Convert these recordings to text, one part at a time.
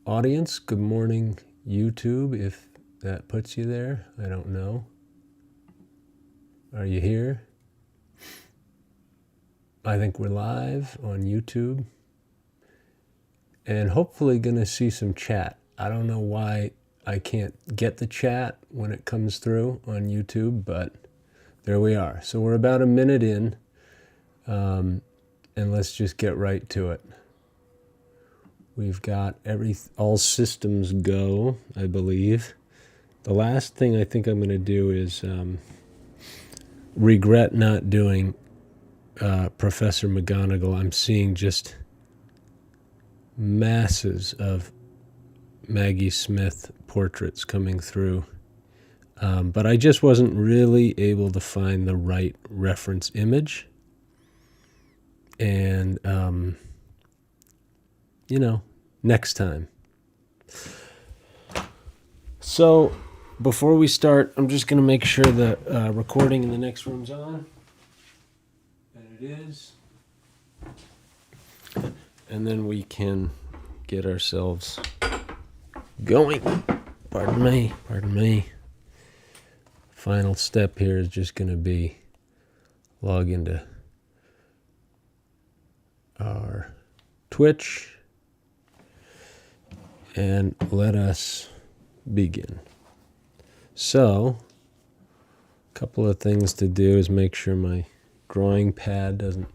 audience. Good morning, YouTube, if that puts you there. I don't know. Are you here? I think we're live on YouTube. And hopefully going to see some chat. I don't know why I can't get the chat when it comes through on YouTube, but there we are. So we're about a minute in, and let's just get right to it. We've got all systems go, I believe. The last thing I think I'm going to do is regret not doing Professor McGonagall. I'm seeing just masses of Maggie Smith portraits coming through. But I just wasn't really able to find the right reference image. And, next time. So, before we start, I'm just going to make sure the recording in the next room's on. And it is. And then we can get ourselves going. Pardon me. Final step here is just going to be log into our Twitch and let us begin. So, a couple of things to do is make sure my drawing pad doesn't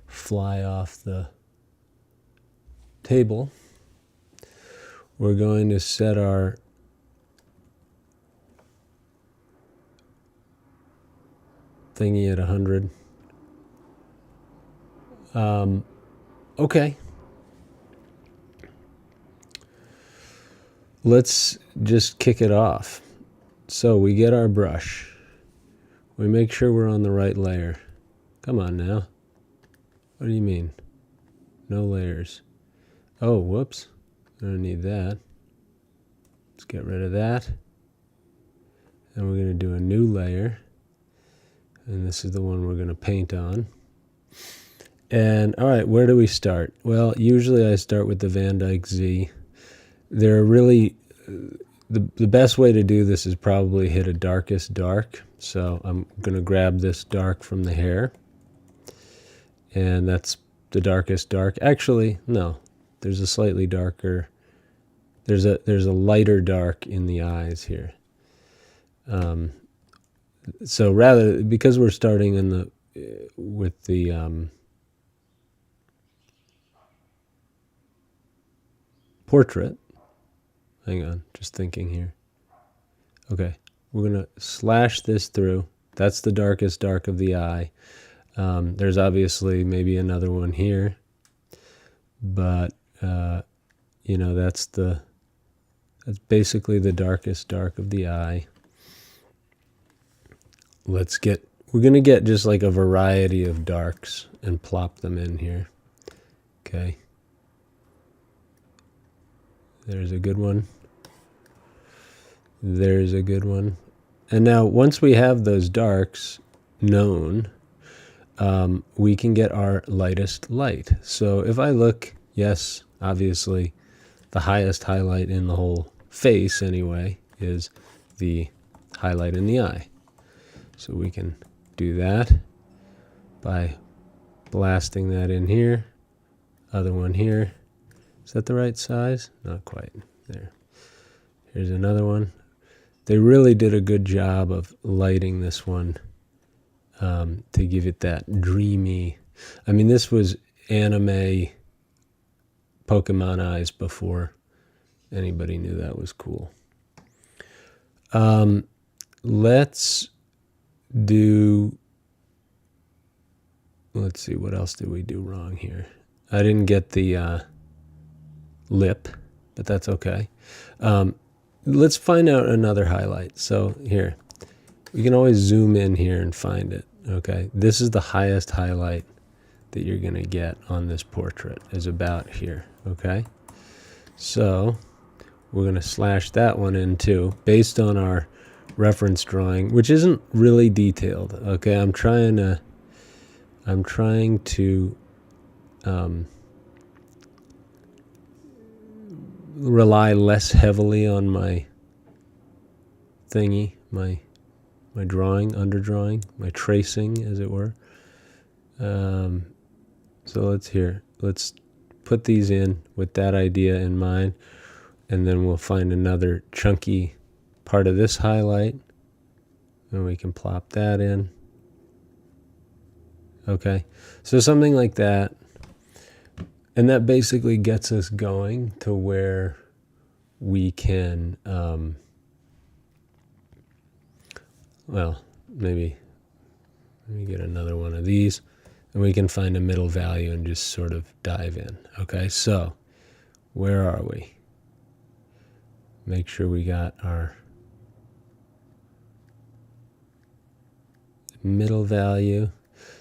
fly off the table. We're going to set our thingy at 100. Okay. Let's just kick it off. So we get our brush. We make sure we're on the right layer. Come on now. What do you mean? No layers. Oh, whoops. I don't need that. Let's get rid of that. And we're going to do a new layer. And this is the one we're going to paint on. And, all right, where do we start? Well, usually I start with the Van Dyke Z. They're really, the best way to do this is probably hit a darkest dark. So I'm going to grab this dark from the hair. And that's the darkest dark. Actually, no. There's a slightly darker, there's a lighter dark in the eyes here. So rather, because we're starting with the portrait, hang on, just thinking here. Okay, we're going to slash this through. That's the darkest dark of the eye. There's obviously maybe another one here, but that's basically the darkest dark of the eye. We're going to get just like a variety of darks and plop them in here. Okay. There's a good one. There's a good one. And now once we have those darks known, we can get our lightest light. So if I look, yes, obviously the highest highlight in the whole face anyway is the highlight in the eye. So we can do that by blasting that in here. Other one here. Is that the right size? Not quite. There. Here's another one. They really did a good job of lighting this one to give it that dreamy. I mean, this was anime Pokemon eyes before anybody knew that was cool. Let's see, what else did we do wrong here? I didn't get the lip, but that's okay. Let's find out another highlight. So here, we can always zoom in here and find it. Okay, this is the highest highlight that you're going to get on this portrait, is about here. Okay, so we're going to slash that one in too, based on our reference drawing, which isn't really detailed. Okay, I'm trying to rely less heavily on my thingy, my drawing, underdrawing, my tracing, as it were. So let's put these in with that idea in mind, and then we'll find another chunky part of this highlight, and we can plop that in. Okay, so something like that, and that basically gets us going to where we can, well, maybe let me get another one of these, and we can find a middle value and just sort of dive in. Okay, so where are we? Make sure we got our middle value.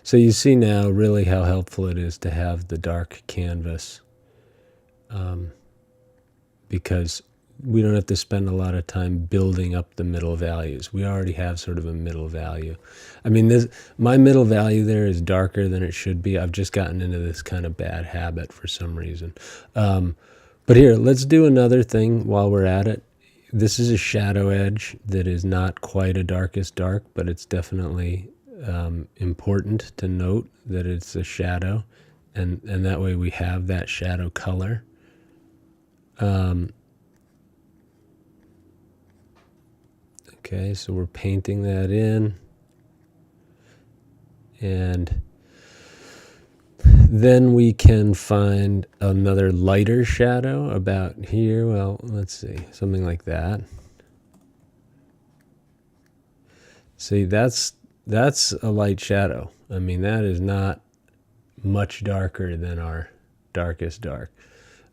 So you see now really how helpful it is to have the dark canvas, because we don't have to spend a lot of time building up the middle values. We already have sort of a middle value. I mean, my middle value there is darker than it should be. I've just gotten into this kind of bad habit for some reason. But here, let's do another thing while we're at it. This is a shadow edge that is not quite a darkest dark, but it's definitely important to note that it's a shadow, and that way we have that shadow color. Okay, so we're painting that in, and then we can find another lighter shadow about here. Well, let's see, something like that. See, that's a light shadow. I mean, that is not much darker than our darkest dark.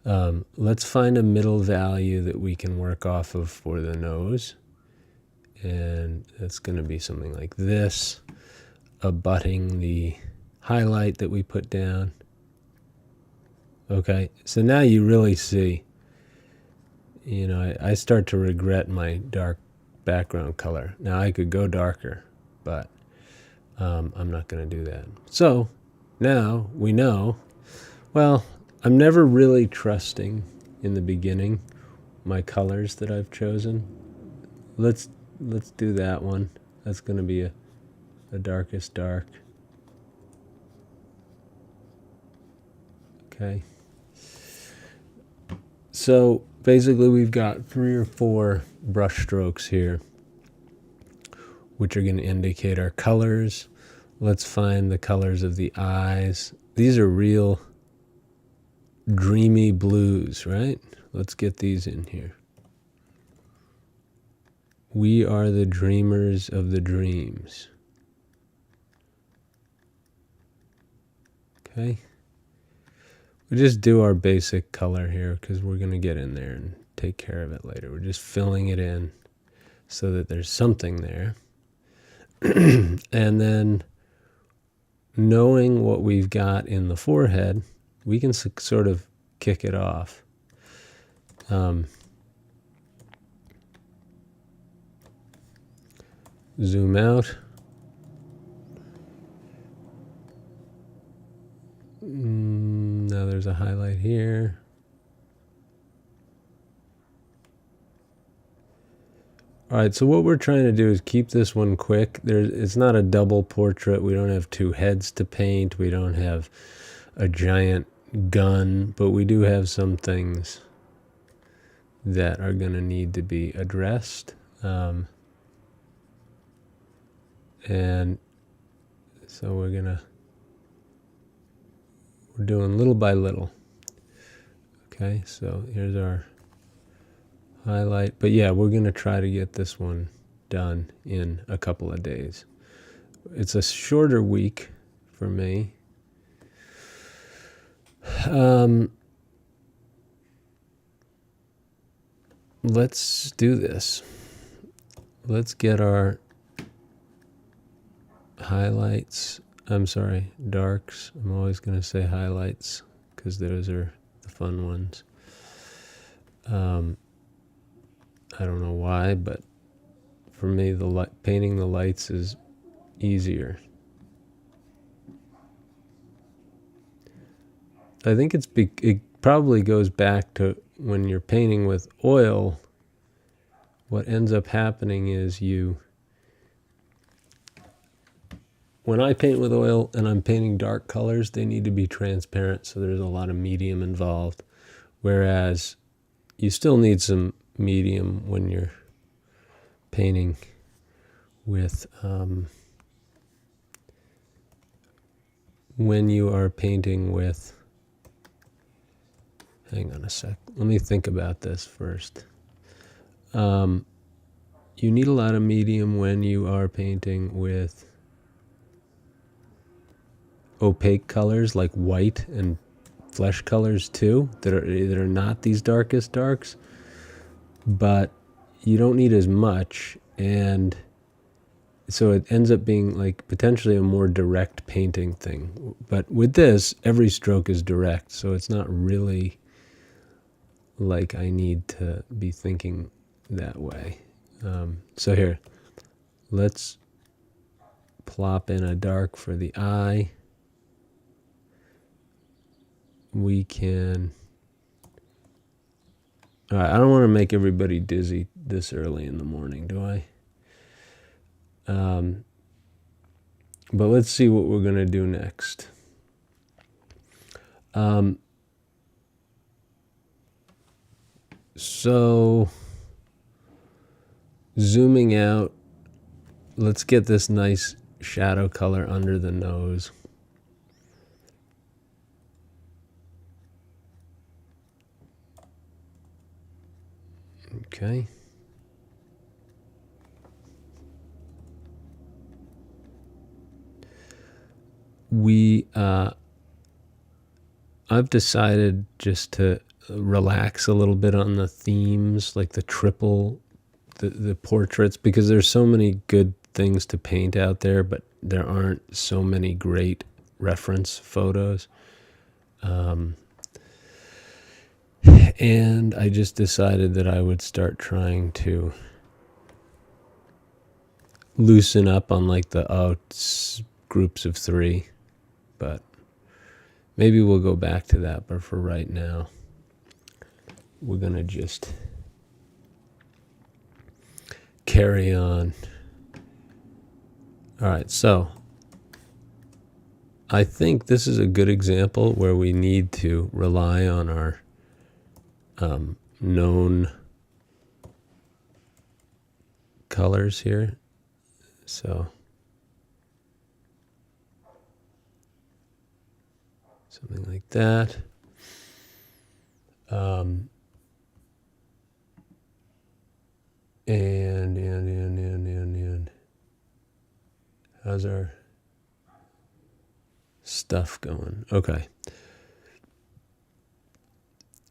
Let's find a middle value that we can work off of for the nose. And that's going to be something like this, abutting the highlight that we put down. Okay, so now you really see, you know, I start to regret my dark background color. Now I could go darker, but I'm not going to do that. So now we know, well, I'm never really trusting in the beginning my colors that I've chosen. Let's do that one. That's going to be a darkest dark. Okay. So basically we've got 3 or 4 brush strokes here, which are going to indicate our colors. Let's find the colors of the eyes. These are real dreamy blues, right? Let's get these in here. We are the dreamers of the dreams. Okay. We just do our basic color here because we're going to get in there and take care of it later. We're just filling it in so that there's something there. And then knowing what we've got in the forehead, we can sort of kick it off. Zoom out. Now there's a highlight here. All right, so what we're trying to do is keep this one quick. It's not a double portrait. We don't have 2 heads to paint. We don't have a giant gun, but we do have some things that are going to need to be addressed. And so we're doing little by little. Okay, so here's our highlight. But yeah, we're going to try to get this one done in a couple of days. It's a shorter week for me. Let's do this. Let's get our highlights. I'm sorry, darks. I'm always going to say highlights because those are the fun ones. I don't know why, but for me, painting the lights is easier. I think it probably goes back to when you're painting with oil, what ends up happening is when I paint with oil and I'm painting dark colors, they need to be transparent, so there's a lot of medium involved. Whereas you still need some medium when you're painting with, when you are painting with, hang on a sec, let me think about this first. You need a lot of medium when you are painting with opaque colors like white and flesh colors too, that are not these darkest darks, but you don't need as much, and so it ends up being like potentially a more direct painting thing. But with this, every stroke is direct, so it's not really like I need to be thinking that way. So here, let's plop in a dark for the eye. We can, all right, I don't want to make everybody dizzy this early in the morning, do I? But let's see what we're going to do next. So zooming out, let's get this nice shadow color under the nose. Okay. I've decided just to relax a little bit on the themes, like the portraits, because there's so many good things to paint out there, but there aren't so many great reference photos. And I just decided that I would start trying to loosen up on like the groups of 3, but maybe we'll go back to that. But for right now, we're going to just carry on. All right, so I think this is a good example where we need to rely on our known colors here. So something like that. And how's our stuff going? Okay.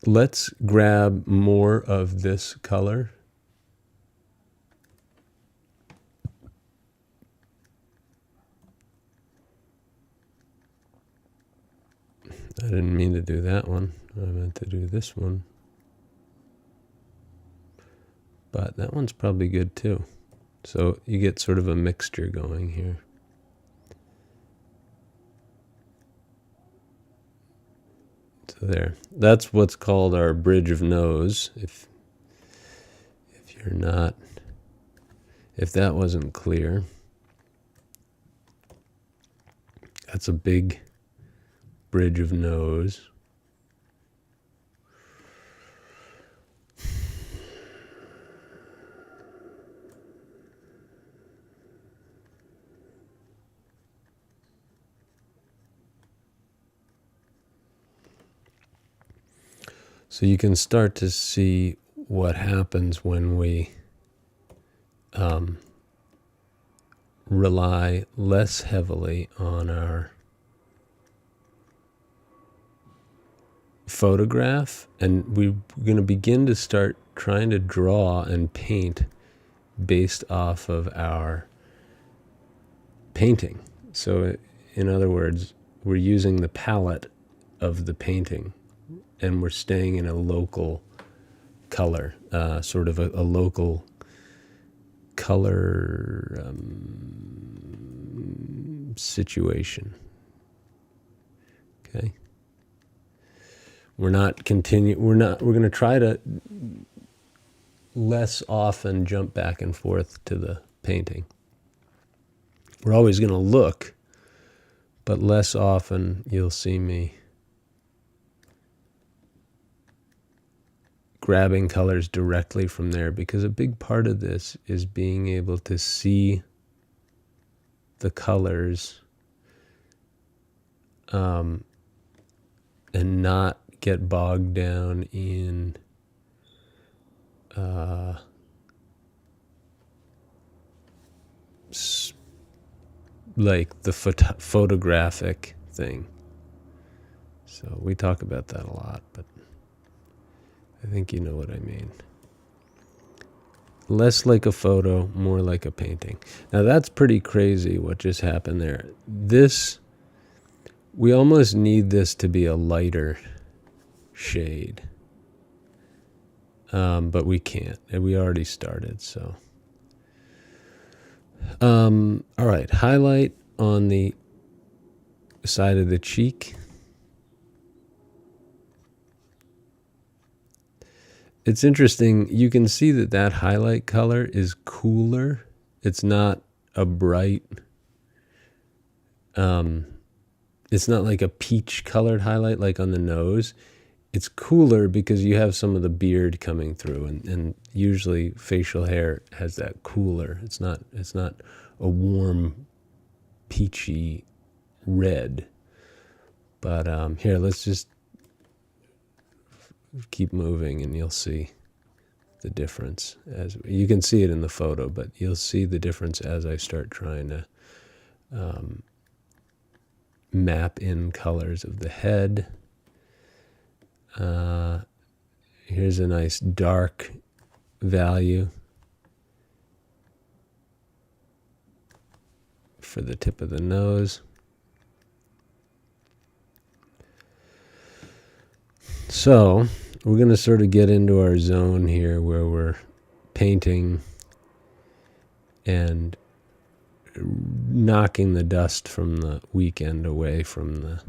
Let's grab more of this color. I didn't mean to do that one. I meant to do this one. But that one's probably good too. So you get sort of a mixture going here. So there. That's what's called our bridge of nose. If you're not, if that wasn't clear, that's a big bridge of nose. So you can start to see what happens when we rely less heavily on our photograph, and we're going to begin to start trying to draw and paint based off of our painting. So in other words, we're using the palette of the painting, and we're staying in a local color, sort of a local color situation. Okay. We're going to try to less often jump back and forth to the painting. We're always going to look, but less often you'll see me grabbing colors directly from there, because a big part of this is being able to see the colors and not get bogged down in like the photographic thing. So we talk about that a lot, but I think you know what I mean. Less like a photo, more like a painting. Now that's pretty crazy what just happened there. We almost need this to be a lighter shade. But we can't, and we already started, so. All right, highlight on the side of the cheek. It's interesting, you can see that highlight color is cooler. It's not a bright, it's not like a peach colored highlight like on the nose. It's cooler because you have some of the beard coming through, and usually facial hair has that cooler. It's not a warm, peachy red. But here, let's just keep moving and you'll see the difference. As you can see it in the photo, but you'll see the difference as I start trying to map in colors of the head. Here's a nice dark value for the tip of the nose. So we're going to sort of get into our zone here where we're painting and knocking the dust from the weekend away from the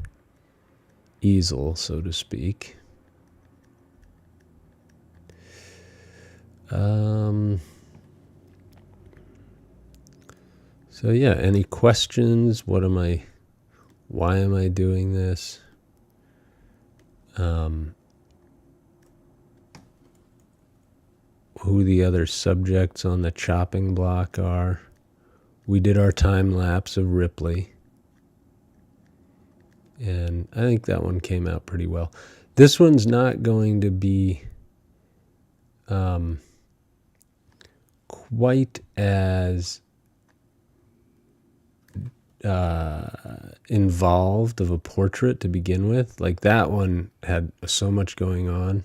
easel, so to speak. So yeah, any questions? Why am I doing this? Who the other subjects on the chopping block are. We did our time lapse of Ripley, and I think that one came out pretty well. This one's not going to be quite as involved of a portrait to begin with. Like that one had so much going on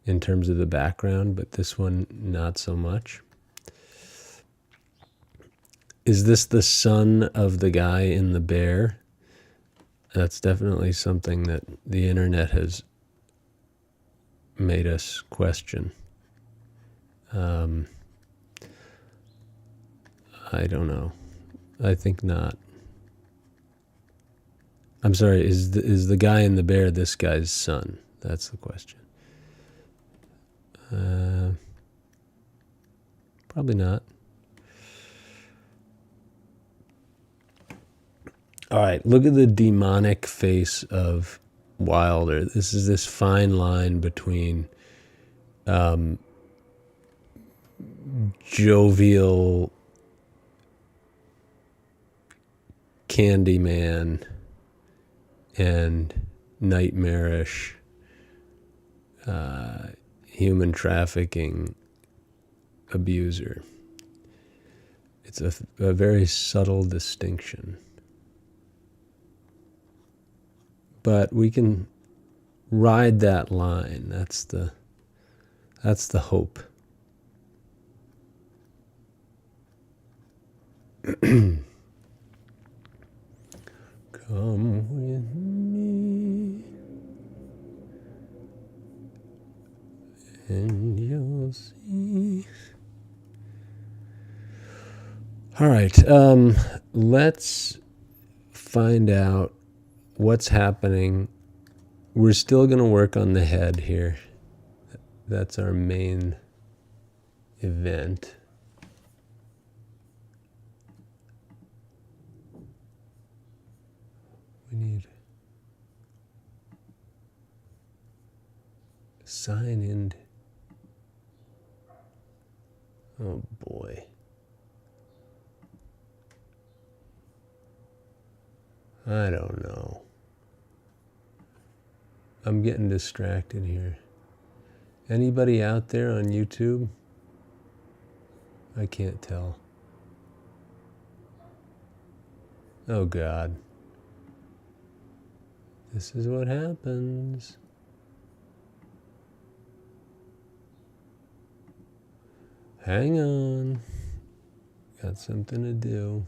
in terms of the background, but this one not so much. Is this the son of the guy in the bear? That's definitely something that the internet has made us question. I don't know. I think not. I'm sorry, is the guy in the bear this guy's son? That's the question. Probably not. All right, look at the demonic face of Wilder. This is this fine line between jovial Candyman and nightmarish human trafficking abuser. It's a very subtle distinction. But we can ride that line. That's the hope. Come with me, and you'll see. All right, let's find out what's happening we're still going to work on the head here. That's our main event. We need sign in. Oh boy. I don't know. I'm getting distracted here. Anybody out there on YouTube? I can't tell. Oh God. This is what happens. Hang on. Got something to do.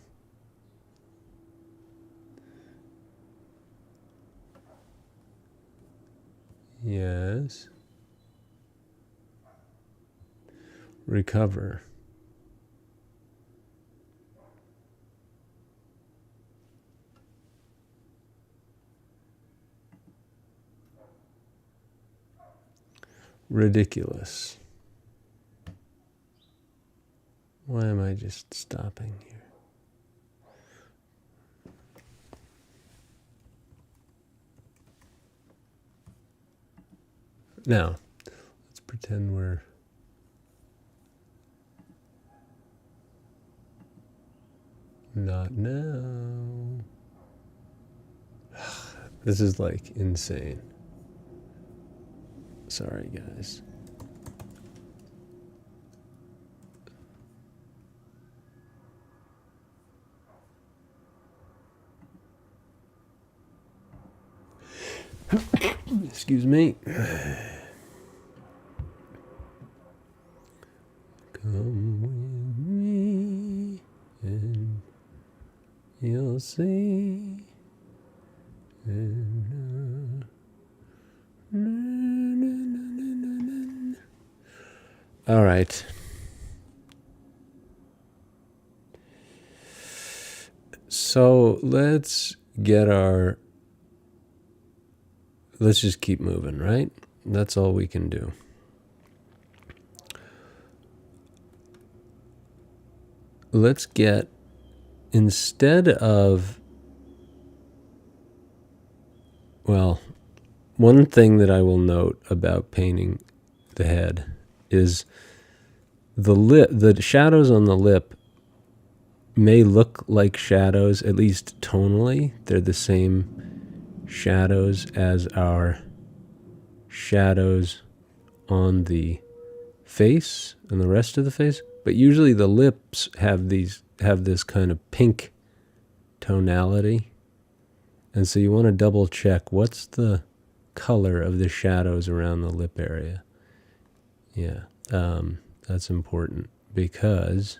Yes. Recover. Ridiculous. Why am I just stopping here? Now, let's pretend we're not now. This is like insane. Sorry, guys. Excuse me. Come with me and you'll see. All right. So let's just keep moving, right? That's all we can do. Let's get, instead of, well, one thing that I will note about painting the head is the shadows on the lip may look like shadows, at least tonally. They're the same shadows as our shadows on the face and the rest of the face, but usually the lips have this kind of pink tonality, and so you want to double check what's the color of the shadows around the lip area. Yeah, that's important, because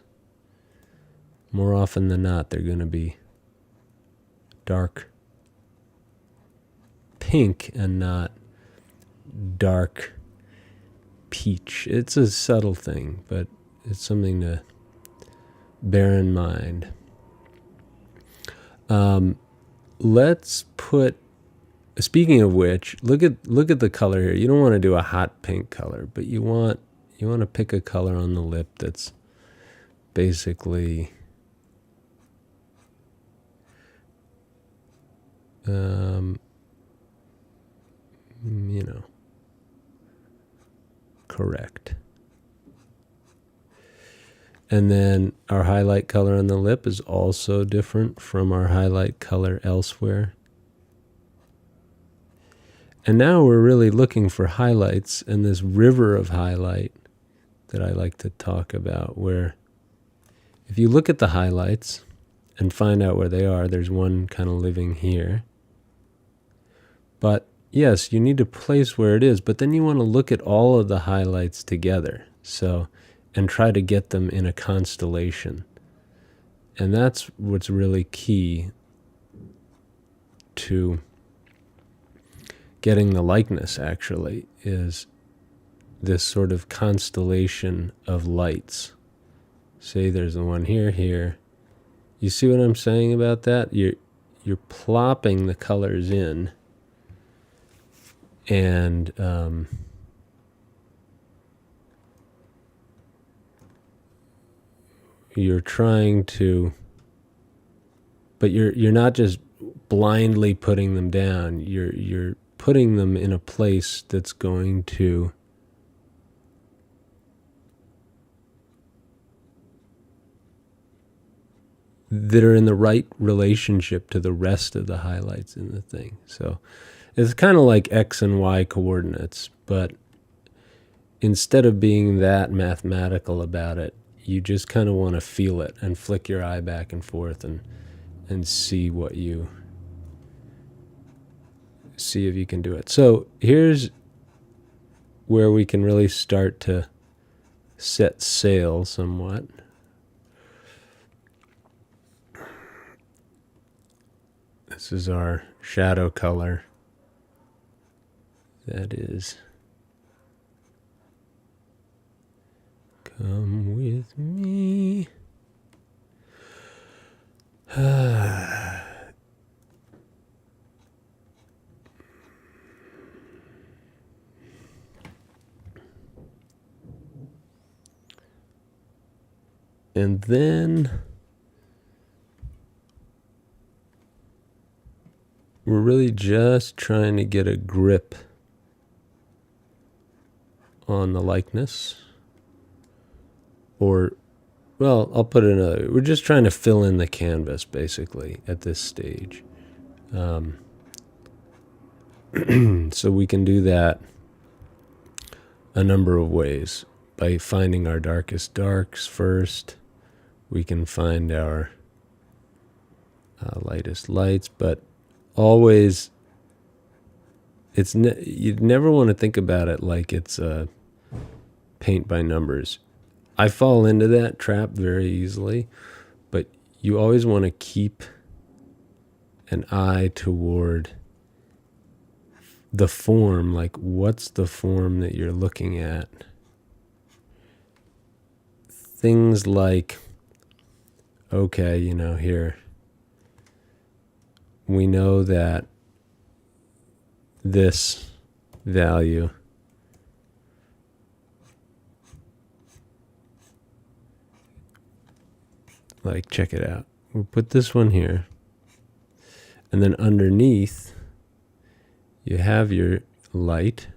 more often than not they're going to be dark pink and not dark peach. It's a subtle thing, but it's something to bear in mind. Let's put, speaking of which, look at the color here. You don't want to do a hot pink color, but you want to pick a color on the lip that's basically correct. And then our highlight color on the lip is also different from our highlight color elsewhere. And now we're really looking for highlights and this river of highlight that I like to talk about, where if you look at the highlights and find out where they are, there's one kind of living here. But yes, you need to place where it is, but then you want to look at all of the highlights together. So, and try to get them in a constellation. And that's what's really key to getting the likeness, actually, is this sort of constellation of lights. Say there's the one here. You see what I'm saying about that? You're plopping the colors in And you're trying to, but you're not just blindly putting them down. You're putting them in a place that's going to that are in the right relationship to the rest of the highlights in the thing. So it's kind of like X and Y coordinates, but instead of being that mathematical about it, you just kind of want to feel it and flick your eye back and forth and see what you see if you can do it. So here's where we can really start to set sail somewhat. This is our shadow color. That is Come With Me. And then we're really just trying to get a grip on the likeness. Or, well, I'll put it another way. We're just trying to fill in the canvas, basically, at this stage. So we can do that a number of ways. By finding our darkest darks first, we can find our lightest lights, but always, you'd never want to think about it like it's paint by numbers. I fall into that trap very easily, but you always want to keep an eye toward the form, like what's the form that you're looking at. Things like, okay, here, we know that this value like, check it out. We'll put this one here. And then underneath, you have your light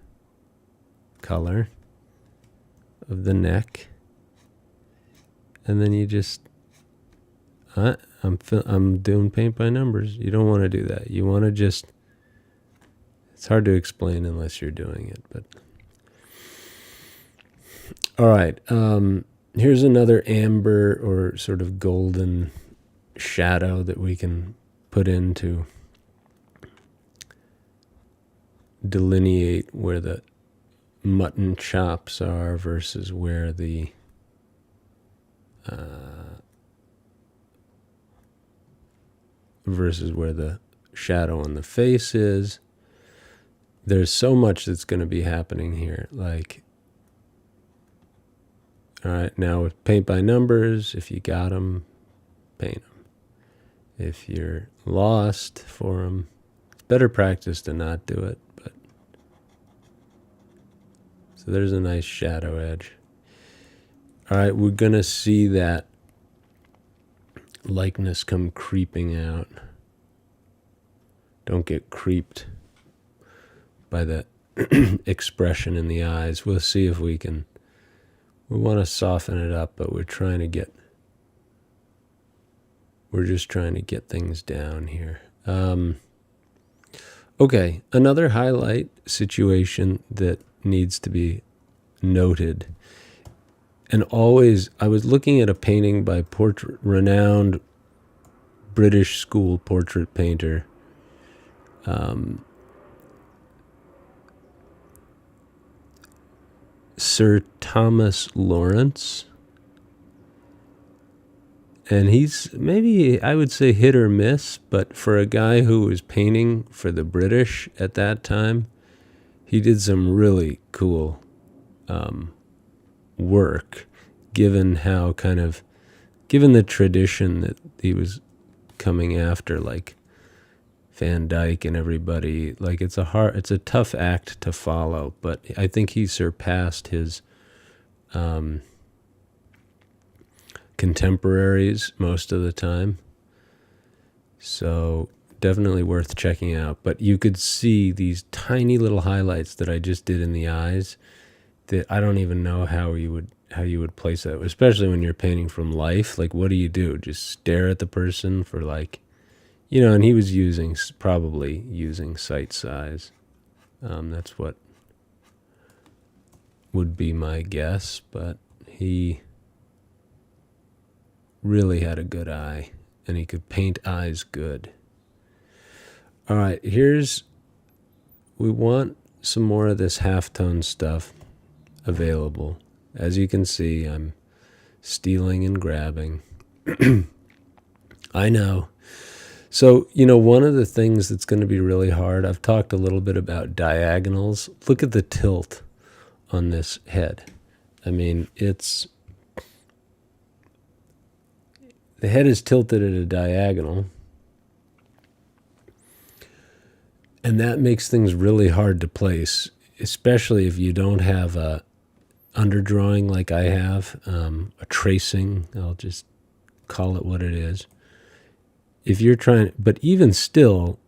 color of the neck. And then you just, I'm doing paint by numbers. You don't want to do that. You want to just, it's hard to explain unless you're doing it. But all right. Here's another amber or sort of golden shadow that we can put in to delineate where the mutton chops are versus where the shadow on the face is. There's so much that's going to be happening here. Like, all right, now with paint by numbers, if you got them, paint them. If you're lost for them, it's better practice to not do it. But so there's a nice shadow edge. All right, we're going to see that likeness come creeping out. Don't get creeped by the expression in the eyes. We'll see if we can. We want to soften it up, but we're just trying to get things down here. Okay, another highlight situation that needs to be noted. And always, I was looking at a painting by renowned British school portrait painter, Sir Thomas Lawrence. And he's maybe, I would say, hit or miss, but for a guy who was painting for the British at that time, he did some really cool work, given the tradition that he was coming after, like Van Dyke and everybody. Like it's a tough act to follow, but I think he surpassed his contemporaries most of the time. So definitely worth checking out. But you could see these tiny little highlights that I just did in the eyes that I don't even know how you would place that, especially when you're painting from life. Like, what do? Just stare at the person for like, and he was probably using sight size. That's what would be my guess, but he really had a good eye, and he could paint eyes good. All right, we want some more of this halftone stuff available. As you can see, I'm stealing and grabbing. I know. So, one of the things that's going to be really hard, I've talked a little bit about diagonals. Look at the tilt on this head. I mean, the head is tilted at a diagonal, and that makes things really hard to place, especially if you don't have a underdrawing like I have, a tracing. I'll just call it what it is. If you're trying, but even still,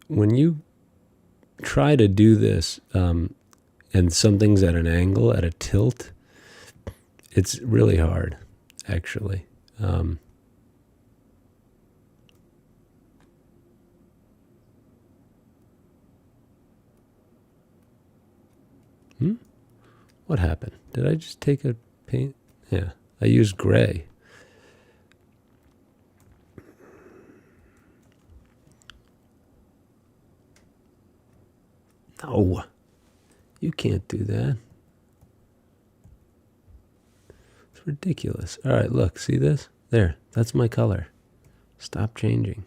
when you try to do this, and something's at an angle, at a tilt, it's really hard, actually. What happened? Did I just take a paint? Yeah, I used gray. No, you can't do that. It's ridiculous. All right, look, see this? There, that's my color. Stop changing.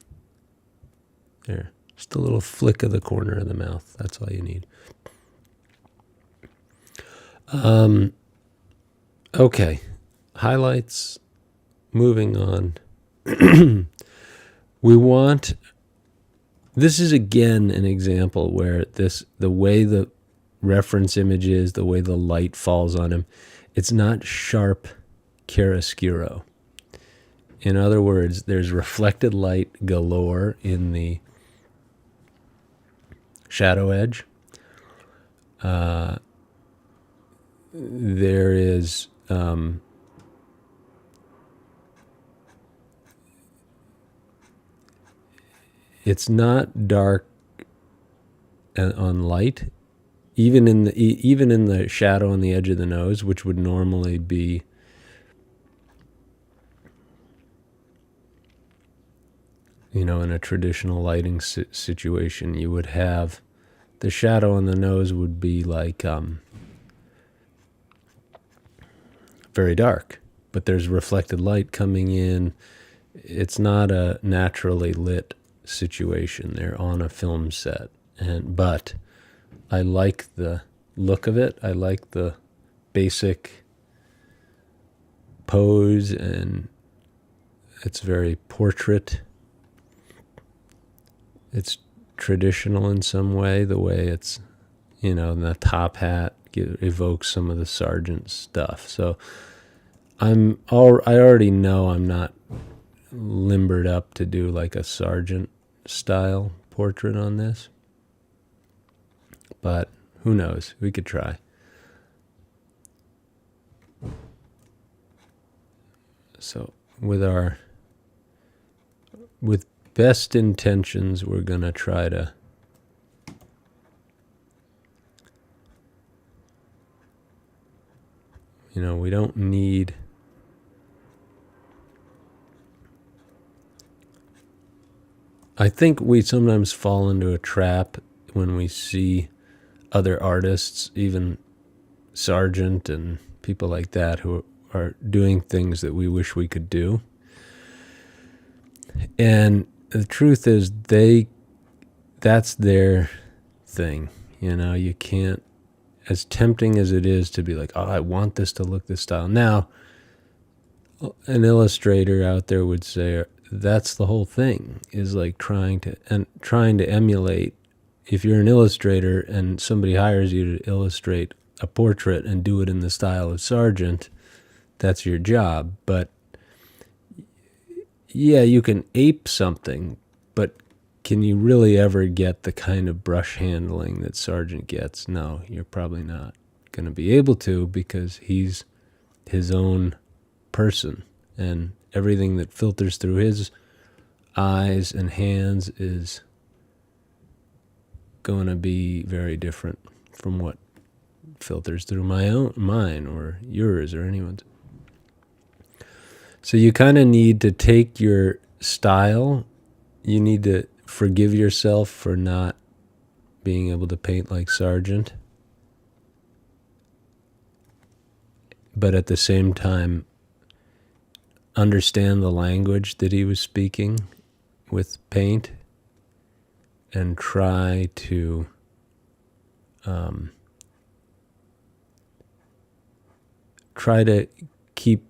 There, just a little flick of the corner of the mouth. That's all you need. Okay, highlights, moving on. This is again an example where the way the reference image is, the way the light falls on him, it's not sharp chiaroscuro. In other words, there's reflected light galore in the shadow edge. There is it's not dark on light, even in the shadow on the edge of the nose, which would normally be in a traditional lighting situation. You would have the shadow on the nose would be like very dark, but there's reflected light coming in. It's not a naturally lit situation. They're on a film set, but I like the look of it. I like the basic pose, and it's very portrait. It's traditional in some way, the way it's, the top hat evokes some of the sergeant stuff. So I already know I'm not limbered up to do like a sergeant style portrait on this, but who knows? We could try. So with best intentions, we're gonna try to we don't need I think we sometimes fall into a trap when we see other artists, even Sargent and people like that, who are doing things that we wish we could do. And the truth is that's their thing. You can't, as tempting as it is to be like, oh, I want this to look this style. Now, an illustrator out there would say that's the whole thing, is like trying to emulate. If you're an illustrator and somebody hires you to illustrate a portrait and do it in the style of Sargent, that's your job. But yeah, you can ape something, but can you really ever get the kind of brush handling that Sargent gets? No, you're probably not going to be able to, because he's his own person, and everything that filters through his eyes and hands is going to be very different from what filters through mine or yours or anyone's. So you kind of need to take your style. You need to forgive yourself for not being able to paint like Sargent, but at the same time understand the language that he was speaking with paint, and try to keep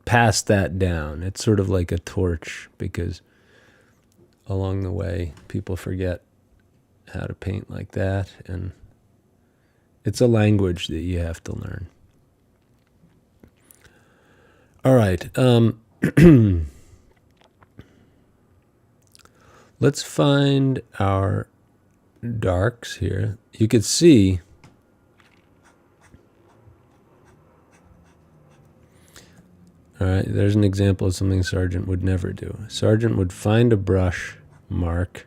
pass that down. It's sort of like a torch, because along the way people forget how to paint like that, and it's a language that you have to learn. All right. Let's find our darks here. You could see all right, there's an example of something Sargent would never do. Sargent would find a brush mark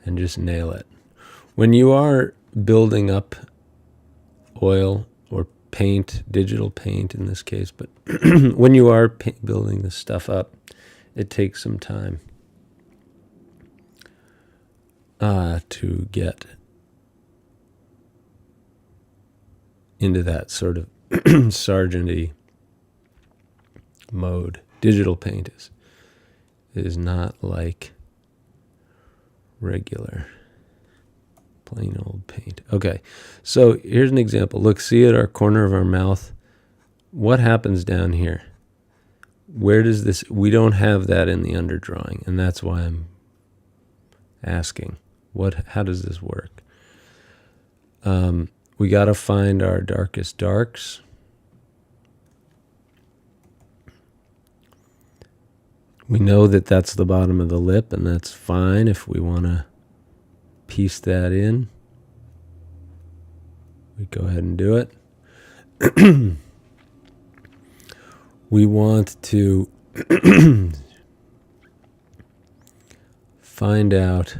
and just nail it. When you are building up oil or paint, digital paint in this case, but when you are building this stuff up, it takes some time to get into that sort of Sargent-y mode. Digital paint is not like regular plain old paint. Okay, so here's an example. Look, see at our corner of our mouth, what happens down here? Where does this, we don't have that in the underdrawing, and that's why I'm asking, how does this work? We got to find our darkest darks. We know that that's the bottom of the lip, and that's fine if we want to piece that in. We go ahead and do it. We want to find out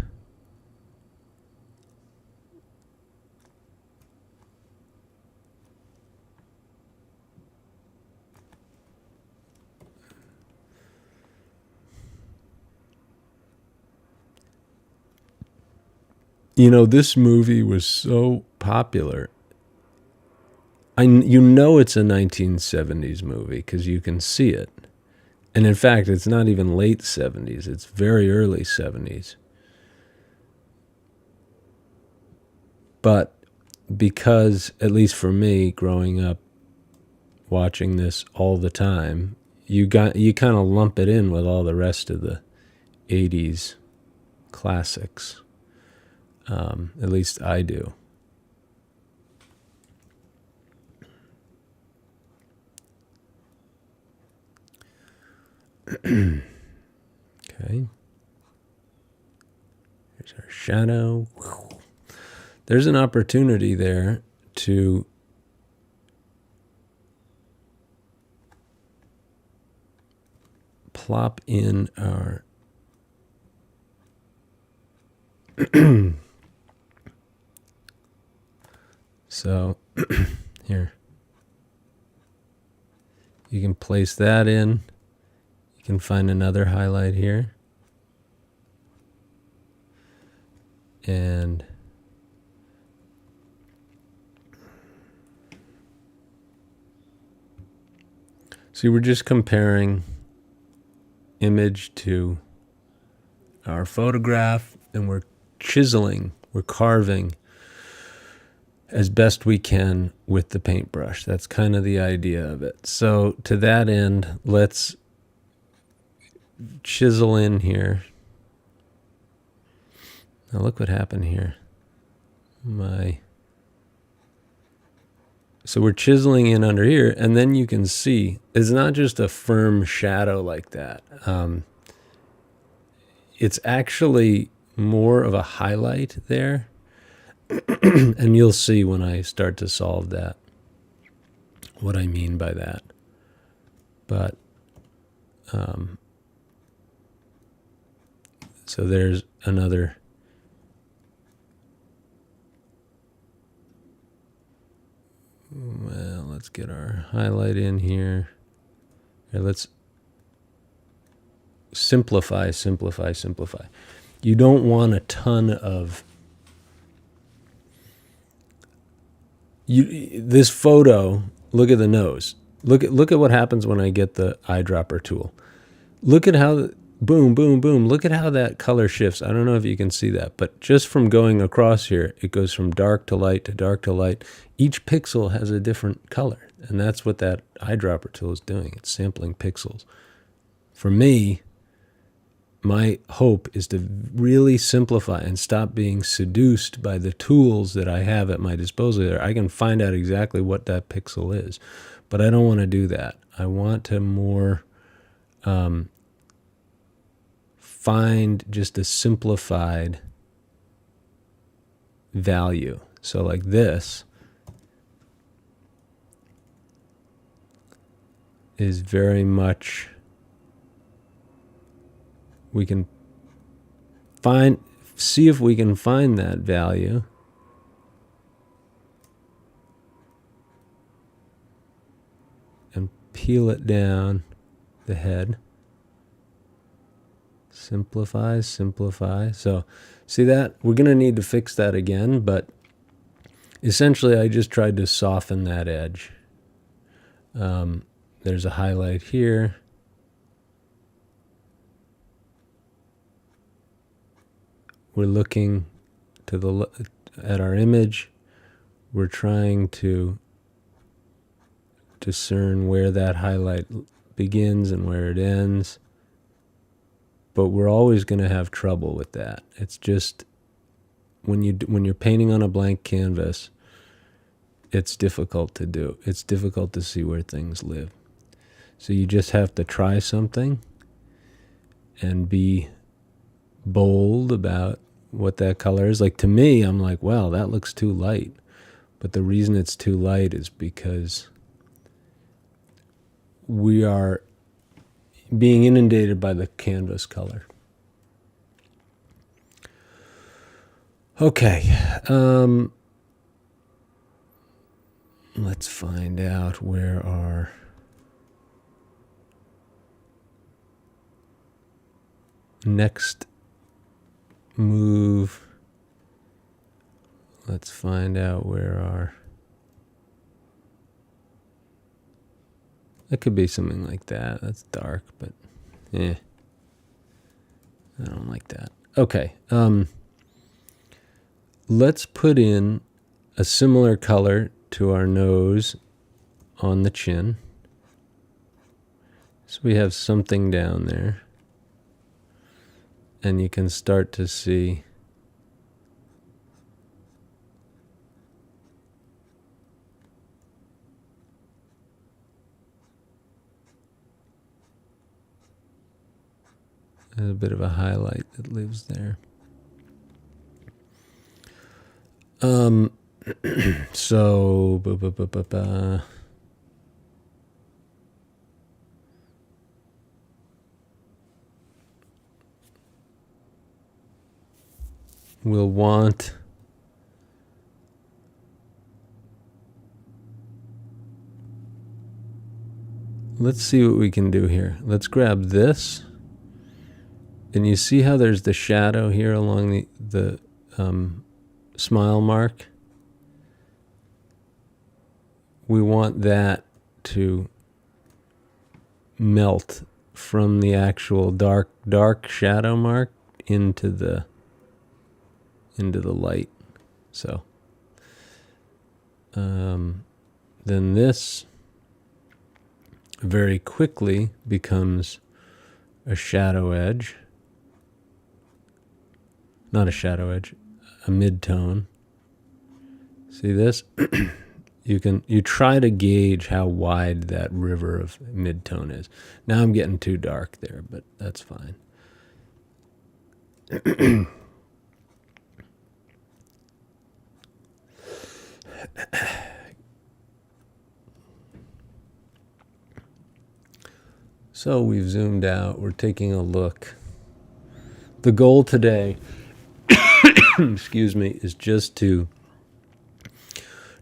this movie was so popular. It's a 1970s movie because you can see it. And in fact, it's not even late 70s. It's very early 70s. But because, at least for me, growing up watching this all the time, you kind of lump it in with all the rest of the 80s classics. At least I do. Okay. Here's our shadow. There's an opportunity there to plop in our so here. You can place that in. You can find another highlight here. And see, we're just comparing image to our photograph, and we're chiseling, we're carving as best we can with the paintbrush. That's kind of the idea of it. So to that end, let's chisel in here. Now look what happened here. So we're chiseling in under here, and then you can see it's not just a firm shadow like that. It's actually more of a highlight there. And you'll see when I start to solve that what I mean by that. But so there's another. Well, let's get our highlight in here. Here, let's simplify. You don't want a ton of this photo. Look at the nose. Look at what happens when I get the eyedropper tool. Look at how boom, boom, boom. Look at how that color shifts. I don't know if you can see that, but just from going across here, it goes from dark to light to dark to light. Each pixel has a different color, and that's what that eyedropper tool is doing. It's sampling pixels. For me, my hope is to really simplify and stop being seduced by the tools that I have at my disposal there. I can find out exactly what that pixel is, but I don't want to do that. I want to more find just a simplified value. So like this is very much, we can see if we can find that value. And peel it down the head. Simplify. So see that? We're going to need to fix that again, but essentially I just tried to soften that edge. There's a highlight here. We're looking to at our image. We're trying to discern where that highlight begins and where it ends. But we're always going to have trouble with that. It's just when you're painting on a blank canvas, it's difficult to do. It's difficult to see where things live. So you just have to try something and be bold about what that color is. Like to me, I'm like, wow, that looks too light. But the reason it's too light is because we are being inundated by the canvas color. Okay. Let's find out where our next move. Let's find out where our, it could be something like that. That's dark, but I don't like that. Okay. Let's put in a similar color to our nose on the chin. So we have something down there. And you can start to see there's a bit of a highlight that lives there. So we'll want let's see what we can do here. Let's grab this. And you see how there's the shadow here along the smile mark? We want that to melt from the actual dark shadow mark into the light. So then this very quickly becomes a shadow edge. Not a shadow edge, a mid-tone. See this? You try to gauge how wide that river of mid-tone is. Now I'm getting too dark there, but that's fine. So we've zoomed out. We're taking a look. The goal today, excuse me, is just to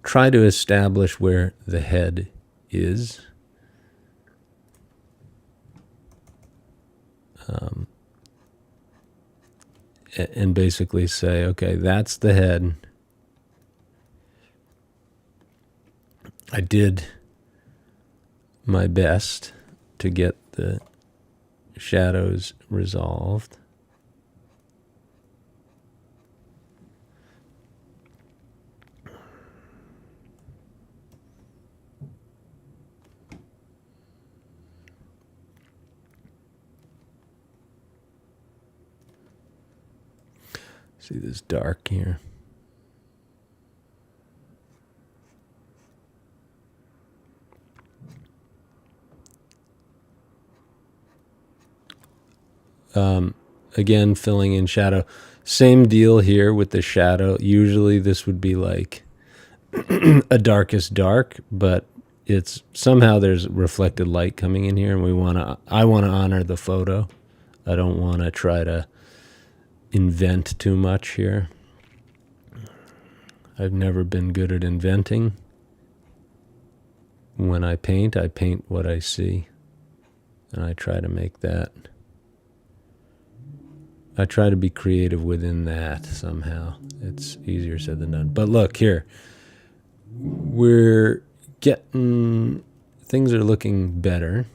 try to establish where the head is. And basically say, okay, that's the head. I did my best to get the shadows resolved. See this dark here. Again, filling in shadow. Same deal here with the shadow. Usually this would be like a darkest dark, but it's somehow there's reflected light coming in here, and I want to honor the photo. I don't want to try to invent too much here. I've never been good at inventing. When I paint what I see, and I try to make that. I try to be creative within that somehow. It's easier said than done. But look here, we're getting, things are looking better.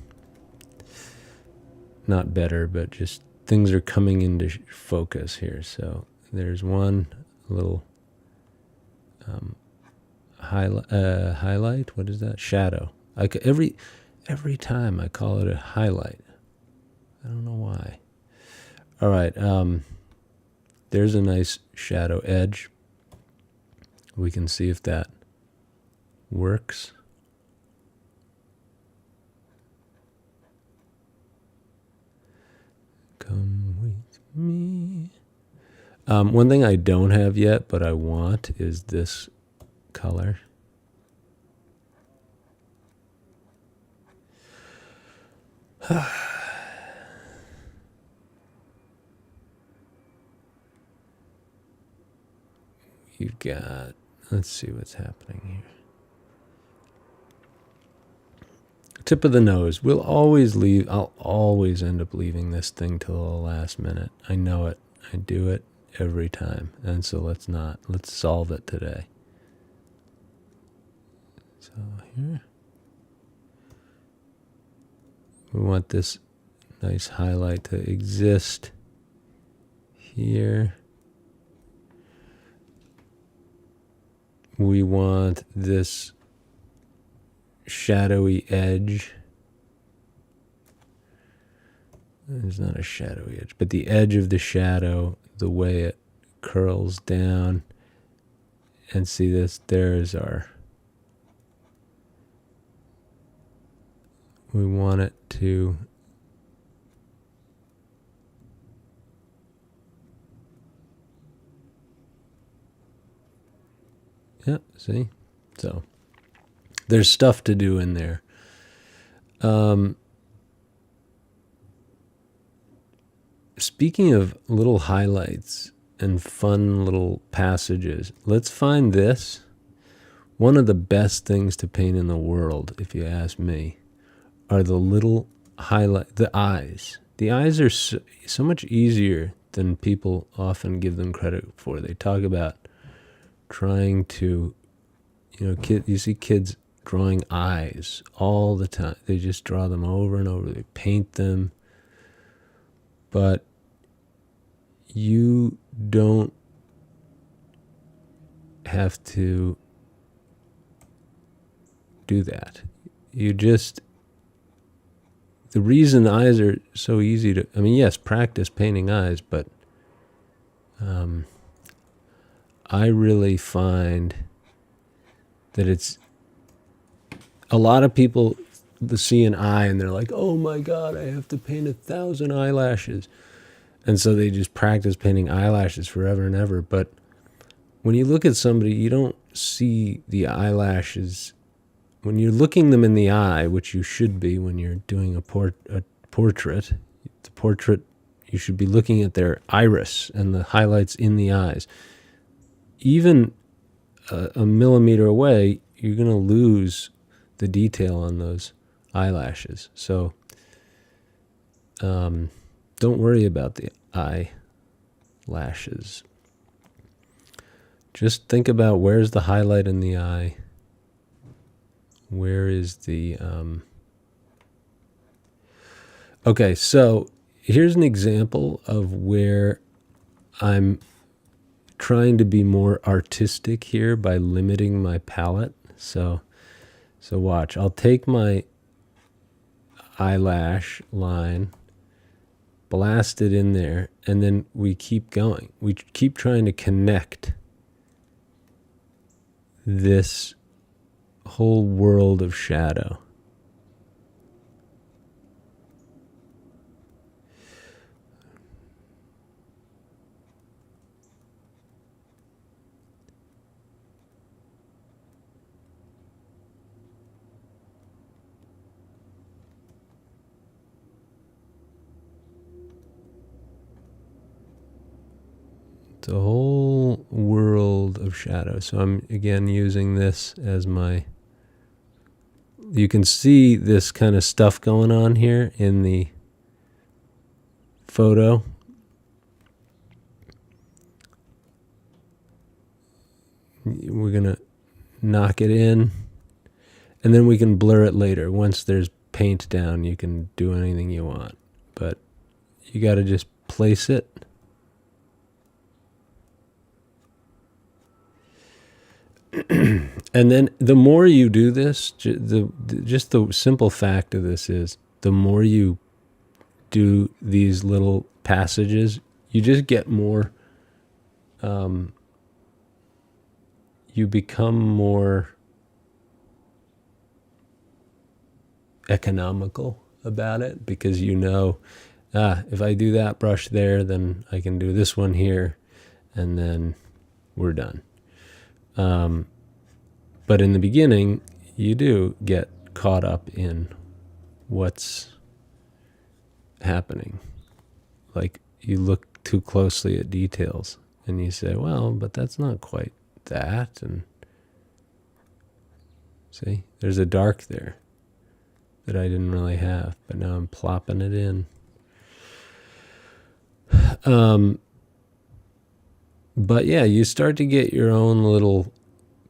Not better, but just things are coming into focus here. So there's one little highlight. What is that? Shadow. Every time I call it a highlight. I don't know why. All right. There's a nice shadow edge. We can see if that works. Come with me. One thing I don't have yet, but I want, is this color. You've got, let's see what's happening here. Tip of the nose. I'll always end up leaving this thing till the last minute. I know it. I do it every time. And so let's solve it today. So here. We want this nice highlight to exist here. We want this shadowy edge. It's not a shadowy edge, but the edge of the shadow, the way it curls down. And see this, there's our, we want it to see? So there's stuff to do in there. Speaking of little highlights and fun little passages, let's find this. One of the best things to paint in the world, if you ask me, are the little the eyes. The eyes are so much easier than people often give them credit for. They talk about trying to, you see kids drawing eyes all the time. They just draw them over and over. They paint them. But you don't have to do that. You just the reason eyes are so easy to, I mean, yes, practice painting eyes, but I really find that it's, a lot of people see an eye and they're like, oh my God, I have to paint 1,000 eyelashes. And so they just practice painting eyelashes forever and ever. But when you look at somebody, you don't see the eyelashes. When you're looking them in the eye, which you should be when you're doing a portrait, the portrait, you should be looking at their iris and the highlights in the eyes. Even a millimeter away, you're going to lose the detail on those eyelashes. So don't worry about the eyelashes. Just think about, where's the highlight in the eye? Where is the... Okay, so here's an example of where I'm trying to be more artistic here by limiting my palette. So watch. I'll take my eyelash line, blast it in there, and then we keep going. We keep trying to connect this whole world of shadow. It's a whole world of shadow. So I'm again using this as my, you can see this kind of stuff going on here in the photo. We're going to knock it in, and then we can blur it later. Once there's paint down, you can do anything you want, but you got to just place it. And then the more you do this, just the simple fact of this is, the more you do these little passages, you just get more, you become more economical about it, because you know, if I do that brush there, then I can do this one here, and then we're done. But in the beginning, you do get caught up in what's happening. Like, you look too closely at details and you say, well, but that's not quite that. And see, there's a dark there that I didn't really have, but now I'm plopping it in. But yeah, you start to get your own little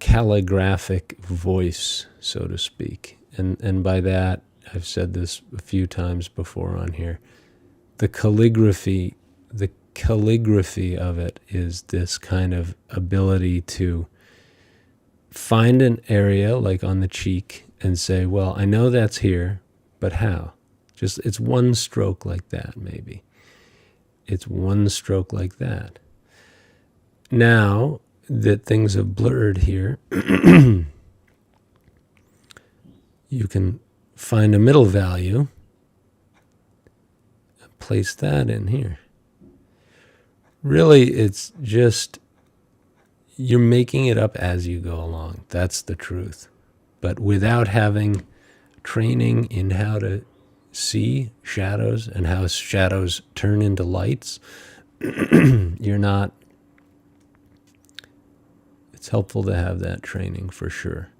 calligraphic voice, so to speak. And by that, I've said this a few times before on here, the calligraphy of it is this kind of ability to find an area like on the cheek and say, well, I know that's here, but how? Just, it's one stroke like that, maybe. It's one stroke like that. Now that things have blurred here, you can find a middle value and place that in here. Really, it's just, you're making it up as you go along. That's the truth. But without having training in how to see shadows and how shadows turn into lights, you're not, it's helpful to have that training for sure.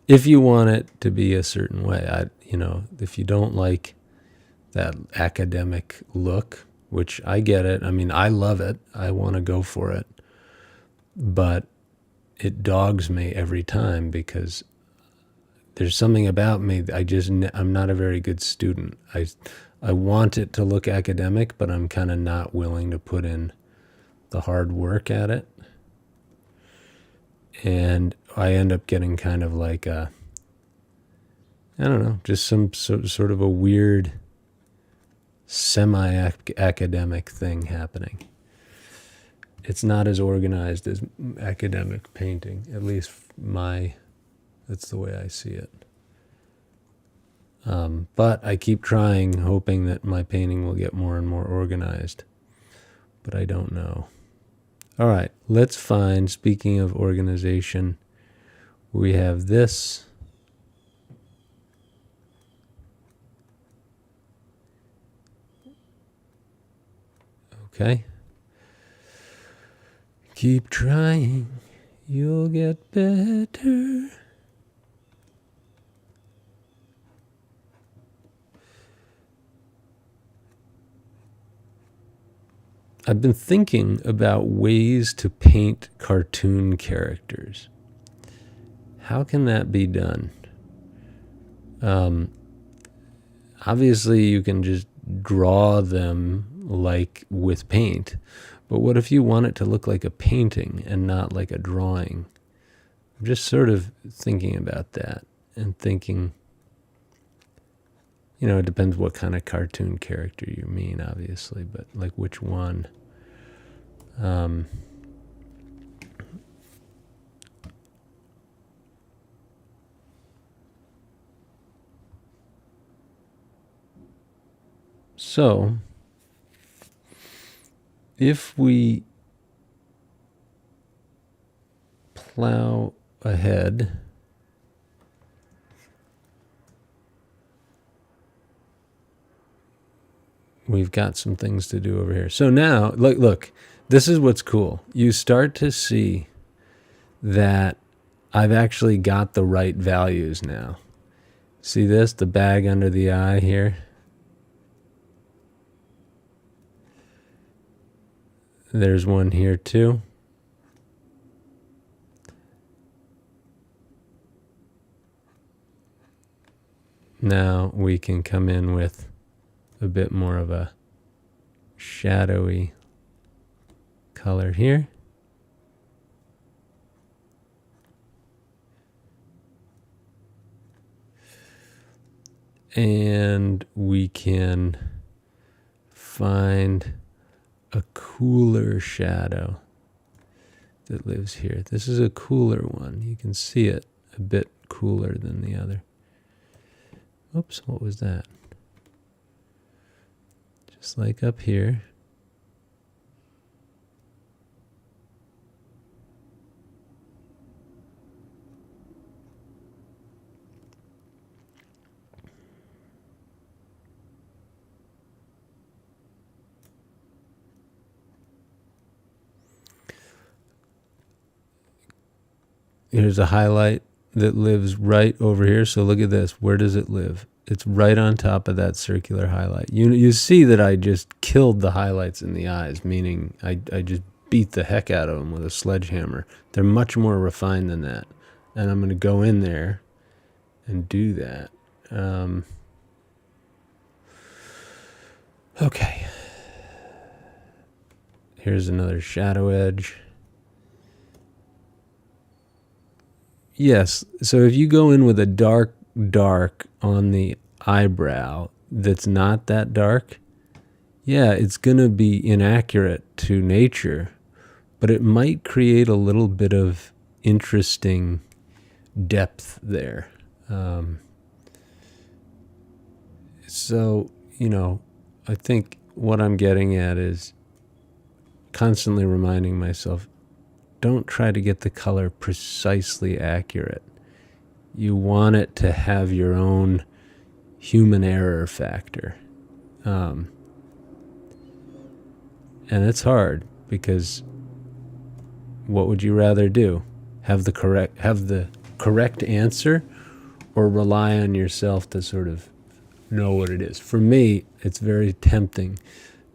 If you want it to be a certain way, if you don't like that academic look, which I get it. I mean, I love it. I want to go for it. But it dogs me every time because there's something about me. I'm not a very good student. I want it to look academic, but I'm kind of not willing to put in the hard work at it. And I end up getting kind of like I don't know, just some sort of a weird semi-academic thing happening. It's not as organized as academic painting, at least that's the way I see it. But I keep trying, hoping that my painting will get more and more organized. But I don't know. All right, let's find, speaking of organization, we have this. Okay. Keep trying, you'll get better. I've been thinking about ways to paint cartoon characters. How can that be done? Obviously, you can just draw them like with paint, but what if you want it to look like a painting and not like a drawing? I'm just sort of thinking about that and thinking, it depends what kind of cartoon character you mean, obviously, but like which one? So, if we plow ahead, we've got some things to do over here. So now, look, this is what's cool. You start to see that I've actually got the right values now. See this, the bag under the eye here? There's one here too. Now we can come in with a bit more of a shadowy color here. And we can find a cooler shadow that lives here. This is a cooler one. You can see it a bit cooler than the other. Oops, what was that? Just like up here. Here's a highlight that lives right over here. So look at this. Where does it live? It's right on top of that circular highlight. You see that I just killed the highlights in the eyes, meaning I just beat the heck out of them with a sledgehammer. They're much more refined than that. And I'm going to go in there and do that. Okay. Here's another shadow edge. Yes, so if you go in with a dark on the eyebrow that's not that dark, yeah, it's going to be inaccurate to nature, but it might create a little bit of interesting depth there. So, I think what I'm getting at is constantly reminding myself, don't try to get the color precisely accurate. You want it to have your own human error factor. And it's hard because what would you rather do? Have the correct answer, or rely on yourself to sort of know what it is? For me, it's very tempting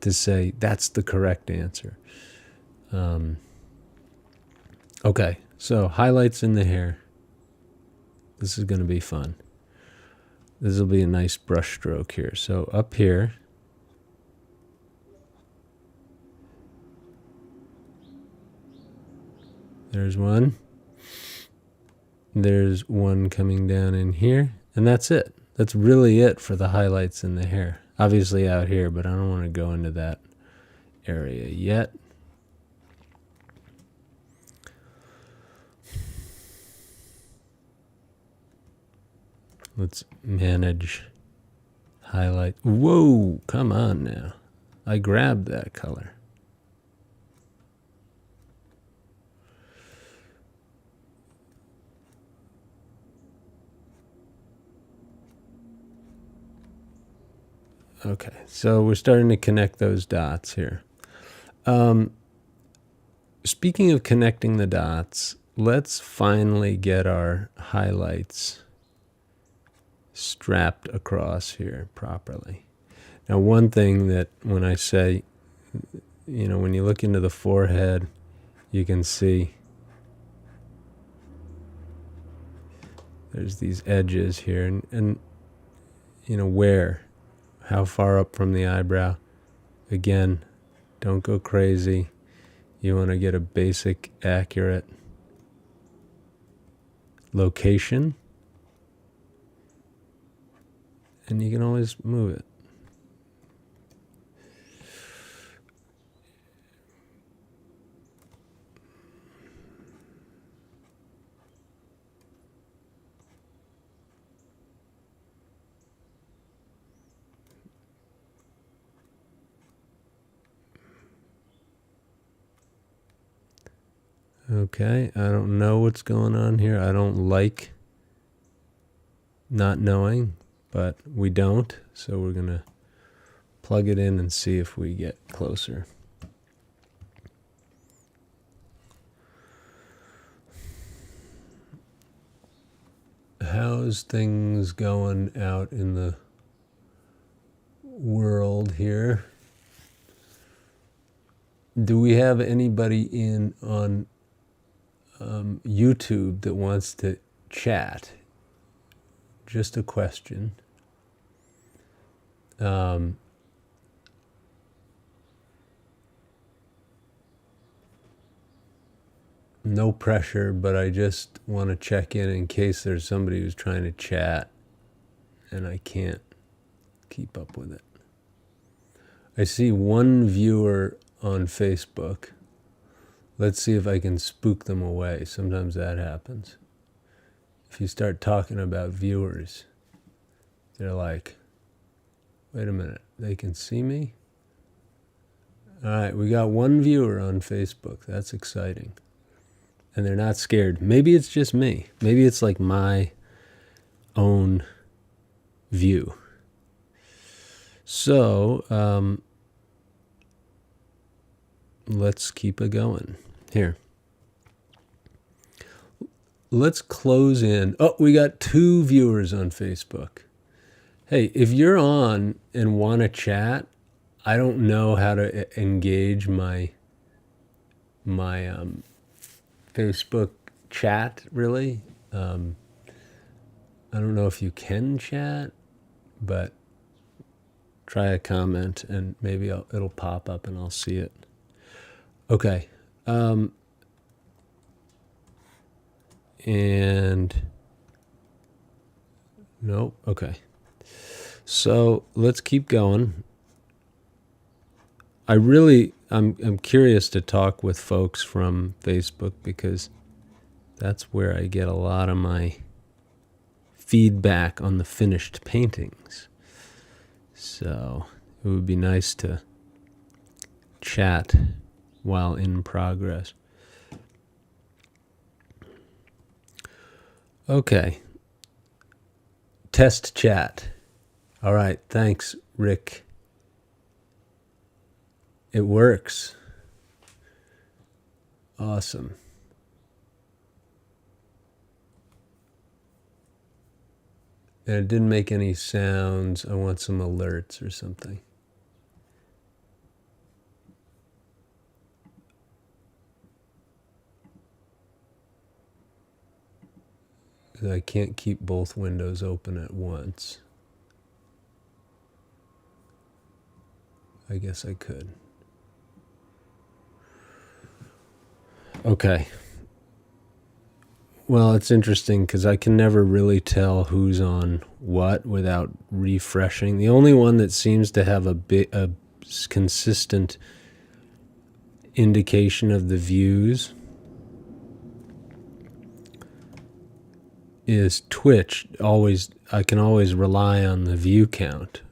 to say that's the correct answer. Okay, so highlights in the hair. This is going to be fun. This will be a nice brush stroke here. So up here, there's one. There's one coming down in here. And that's it. That's really it for the highlights in the hair. Obviously out here, but I don't want to go into that area yet. Let's manage highlight. Whoa, come on now. I grabbed that color. Okay, so we're starting to connect those dots here. Speaking of connecting the dots, let's finally get our highlights strapped across here properly. Now, one thing that when I say, when you look into the forehead, you can see there's these edges here, and where, how far up from the eyebrow. Again, don't go crazy. You want to get a basic, accurate location, and you can always move it. Okay, I don't know what's going on here. I don't like not knowing, but we don't. So we're going to plug it in and see if we get closer. How's things going out in the world here? Do we have anybody in on YouTube that wants to chat? Just a question. No pressure, but I just want to check in case there's somebody who's trying to chat and I can't keep up with it. I see one viewer on Facebook. Let's see if I can spook them away. Sometimes that happens. If you start talking about viewers, they're like, wait a minute, they can see me? All right, we got one viewer on Facebook. That's exciting. And they're not scared. Maybe it's just me. Maybe it's like my own view. So, let's keep it going. Here. Let's close in. Oh, we got 2 viewers on Facebook. Hey, if you're on and want to chat, I don't know how to engage my Facebook chat, really. I don't know if you can chat, but try a comment and maybe it'll pop up and I'll see it. Okay. And nope. Okay. So let's keep going. I'm curious to talk with folks from Facebook because that's where I get a lot of my feedback on the finished paintings. So it would be nice to chat while in progress. Okay. Test chat. All right. Thanks, Rick. It works. Awesome. And it didn't make any sounds. I want some alerts or something. I can't keep both windows open at once. I guess I could. Okay. Well, it's interesting because I can never really tell who's on what without refreshing. The only one that seems to have a consistent indication of the views is Twitch. I can always rely on the view count.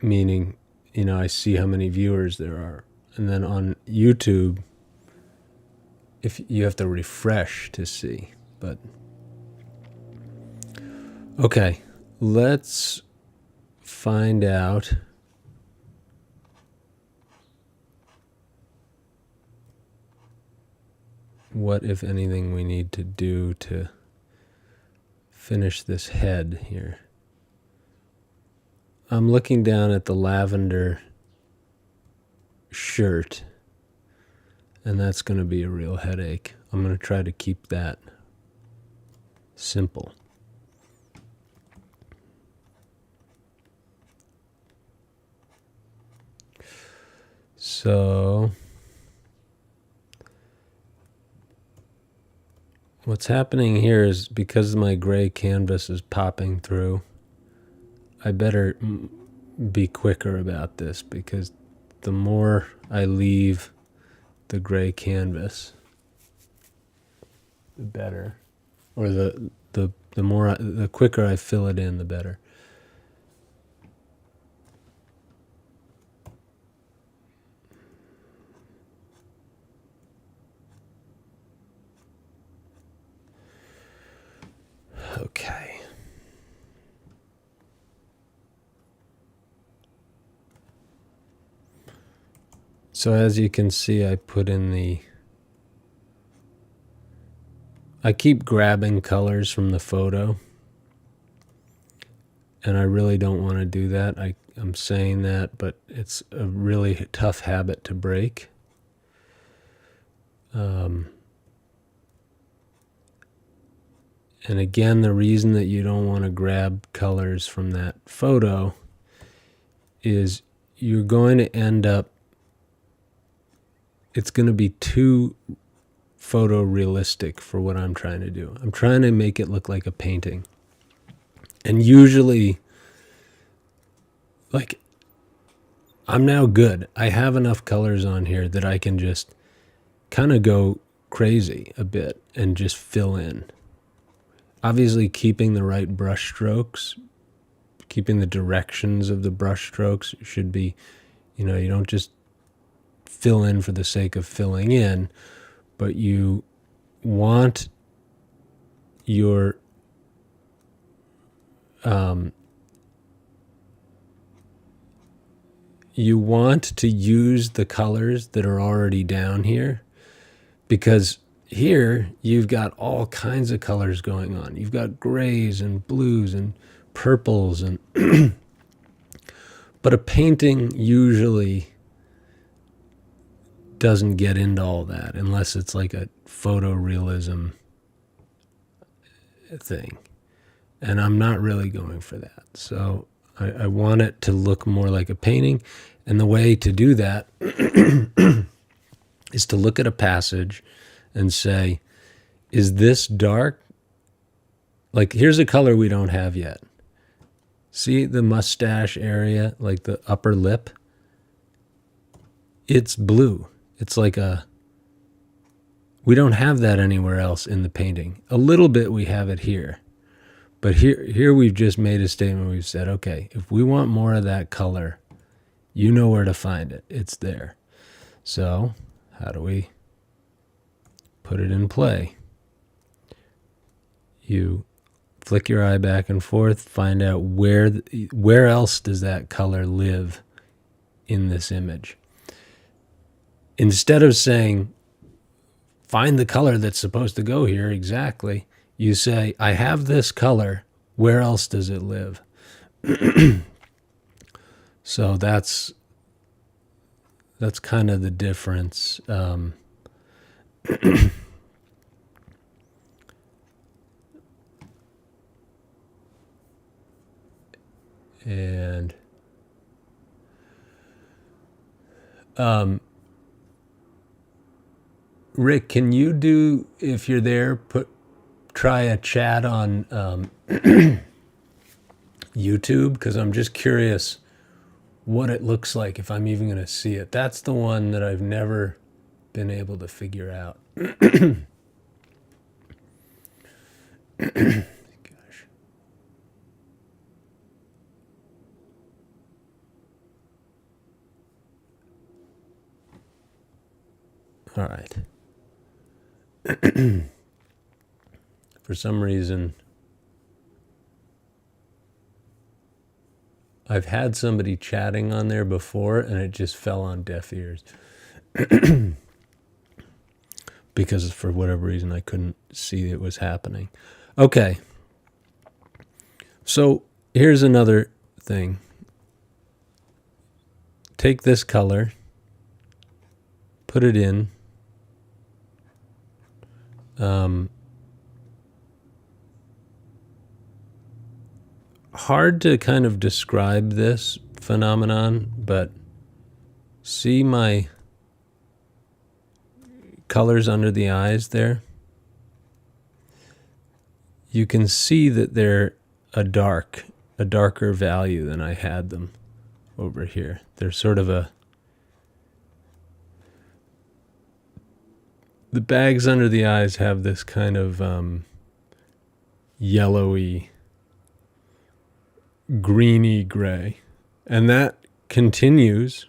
Meaning, I see how many viewers there are. And then on YouTube, if you have to refresh to see. But okay, let's find out what, if anything, we need to do to finish this head here. I'm looking down at the lavender shirt, and that's going to be a real headache. I'm going to try to keep that simple. So what's happening here is, because my gray canvas is popping through, I better be quicker about this, because the more I leave the gray canvas, the better. Or the quicker I fill it in, the better. Okay. So as you can see, I keep grabbing colors from the photo, and I really don't want to do that. I'm saying that, but it's a really tough habit to break. And again, the reason that you don't want to grab colors from that photo is you're going to end up, it's going to be too photorealistic for what I'm trying to do. I'm trying to make it look like a painting. And usually, I'm now good. I have enough colors on here that I can just kind of go crazy a bit and just fill in. Obviously, keeping the right brush strokes, keeping the directions of the brush strokes should be, you don't just fill in for the sake of filling in, but you want your you want to use the colors that are already down here, because here you've got all kinds of colors going on. You've got grays and blues and purples, and but a painting usually doesn't get into all that unless it's like a photorealism thing. And I'm not really going for that. So I want it to look more like a painting. And the way to do that is to look at a passage and say, is this dark? Like, here's a color we don't have yet. See the mustache area, like the upper lip? It's blue. It's like we don't have that anywhere else in the painting. A little bit we have it here. But here we've just made a statement. We've said, okay, if we want more of that color, you know where to find it. It's there. So how do we put it in play? You flick your eye back and forth, find out where else does that color live in this image. Instead of saying, find the color that's supposed to go here exactly, you say, I have this color, where else does it live? So that's kind of the difference. And Rick, can you do, if you're there, try a chat on YouTube? Because I'm just curious what it looks like, if I'm even going to see it. That's the one that I've never been able to figure out. Gosh. All right. For some reason, I've had somebody chatting on there before, and it just fell on deaf ears. Because for whatever reason, I couldn't see it was happening. Okay. So here's another thing. Take this color, put it in. Hard to kind of describe this phenomenon, but see my colors under the eyes there? You can see that they're a darker value than I had them over here. They're sort of the bags under the eyes have this kind of yellowy, greeny gray. And that continues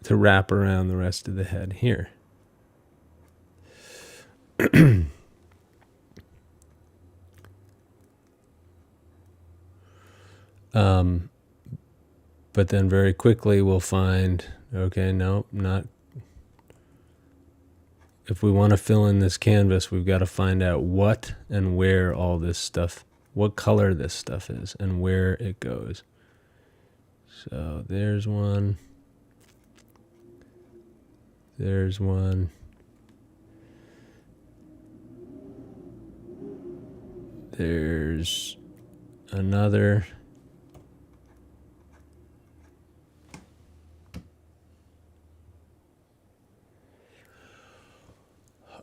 to wrap around the rest of the head here. But then very quickly we'll find, okay, no, not. If we want to fill in this canvas, we've got to find out what and where all this stuff, what color this stuff is and where it goes. So there's one. There's one. There's another.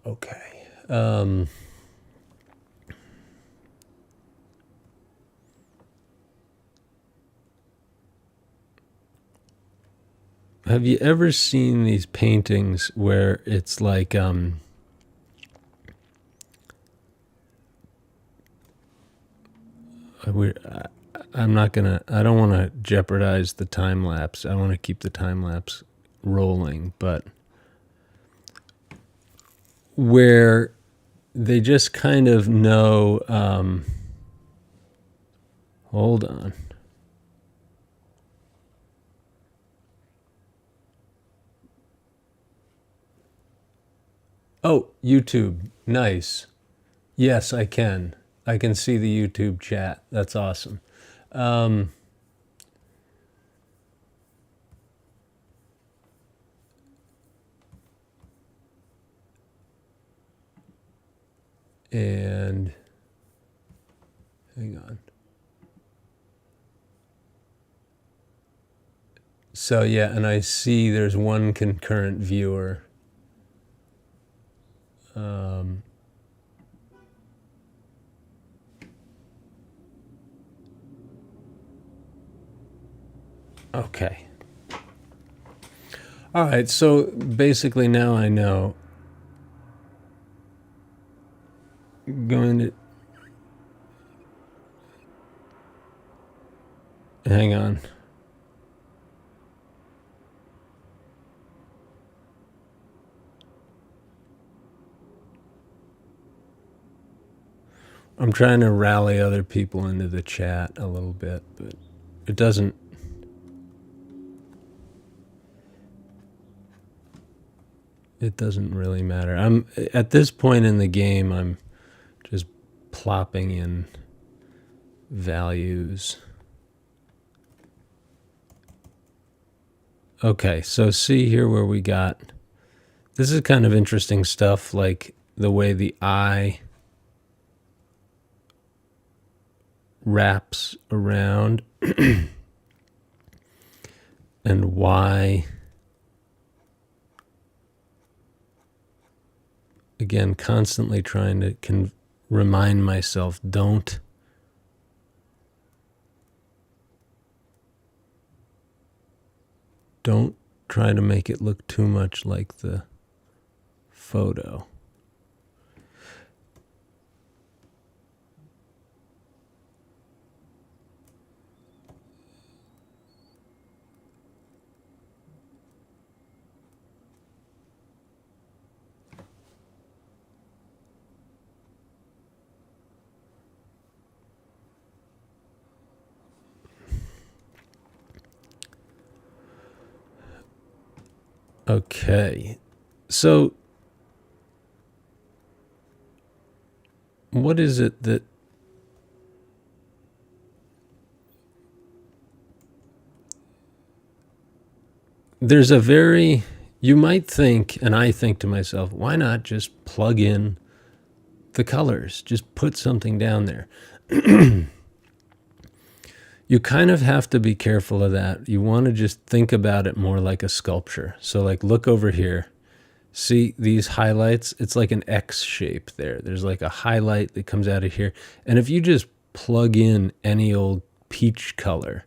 Okay. Have you ever seen these paintings where it's like I'm not gonna. I don't want to jeopardize the time lapse. I want to keep the time lapse rolling, but where they just kind of know. Hold on. Oh, YouTube. Nice. Yes, I can. I can see the YouTube chat. That's awesome. And hang on. So yeah, and I see there's one concurrent viewer. Okay. All right, so basically now I know. Going to hang on. I'm trying to rally other people into the chat a little bit, but it doesn't. It doesn't really matter. I'm at this point in the game. I'm just plopping in values. Okay, so see here where we got. This is kind of interesting stuff, like the way the eye wraps around and why, again, constantly trying to remind myself, don't try to make it look too much like the photo. Okay, so what is it that there's a very, you might think, and I think to myself, why not just plug in the colors? Just put something down there. You kind of have to be careful of that. You want to just think about it more like a sculpture. So like, look over here. See these highlights? It's like an X shape there. There's like a highlight that comes out of here. And if you just plug in any old peach color,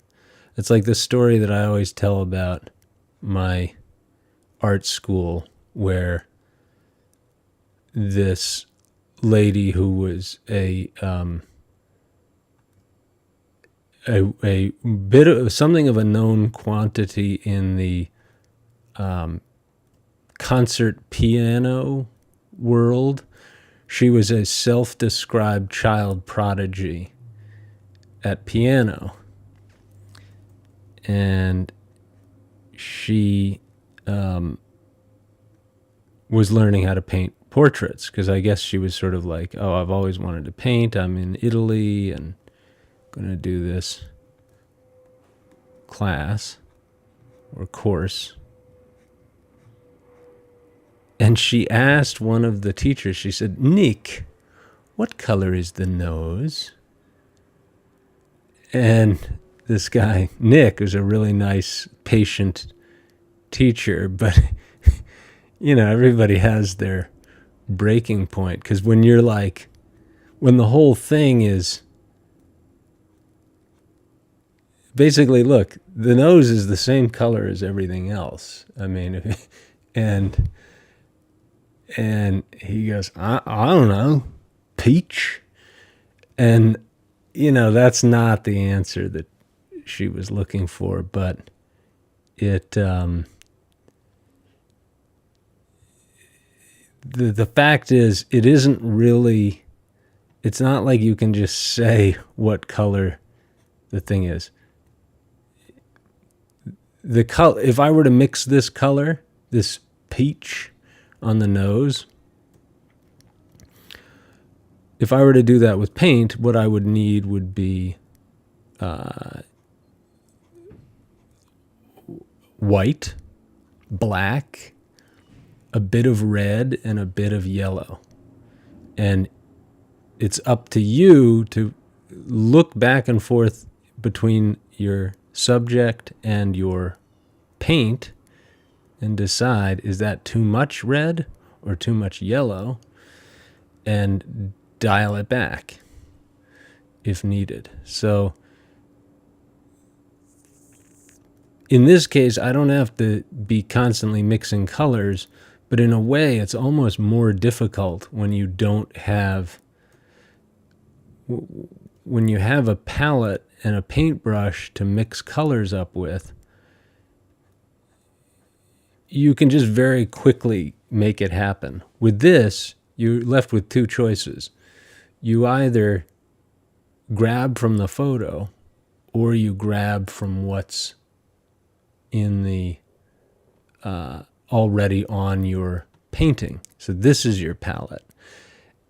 it's like the story that I always tell about my art school, where this lady who was a bit of something of a known quantity in the concert piano world. She was a self-described child prodigy at piano, and she was learning how to paint portraits, because I guess she was sort of like, oh, I've always wanted to paint. I'm in Italy and going to do this class or course. And she asked one of the teachers, she said, Nick, what color is the nose? And this guy, Nick, was a really nice, patient teacher, but, you know, everybody has their breaking point. Because when you're like, when the whole thing is, basically, look, the nose is the same color as everything else. I mean, and he goes, I don't know, peach. And, you know, that's not the answer that she was looking for, but it, the fact is, it isn't really, it's not like you can just say what color the thing is. The color, if I were to mix this color, this peach on the nose, if I were to do that with paint, what I would need would be white, black, a bit of red, and a bit of yellow. And it's up to you to look back and forth between your subject and your paint and decide, is that too much red or too much yellow, and dial it back if needed. So in this case, I don't have to be constantly mixing colors, but in a way, it's almost more difficult when you don't have, when you have a palette and a paintbrush to mix colors up with. You can just very quickly make it happen. With this, you're left with two choices. You either grab from the photo, or you grab from what's in the already on your painting. So this is your palette.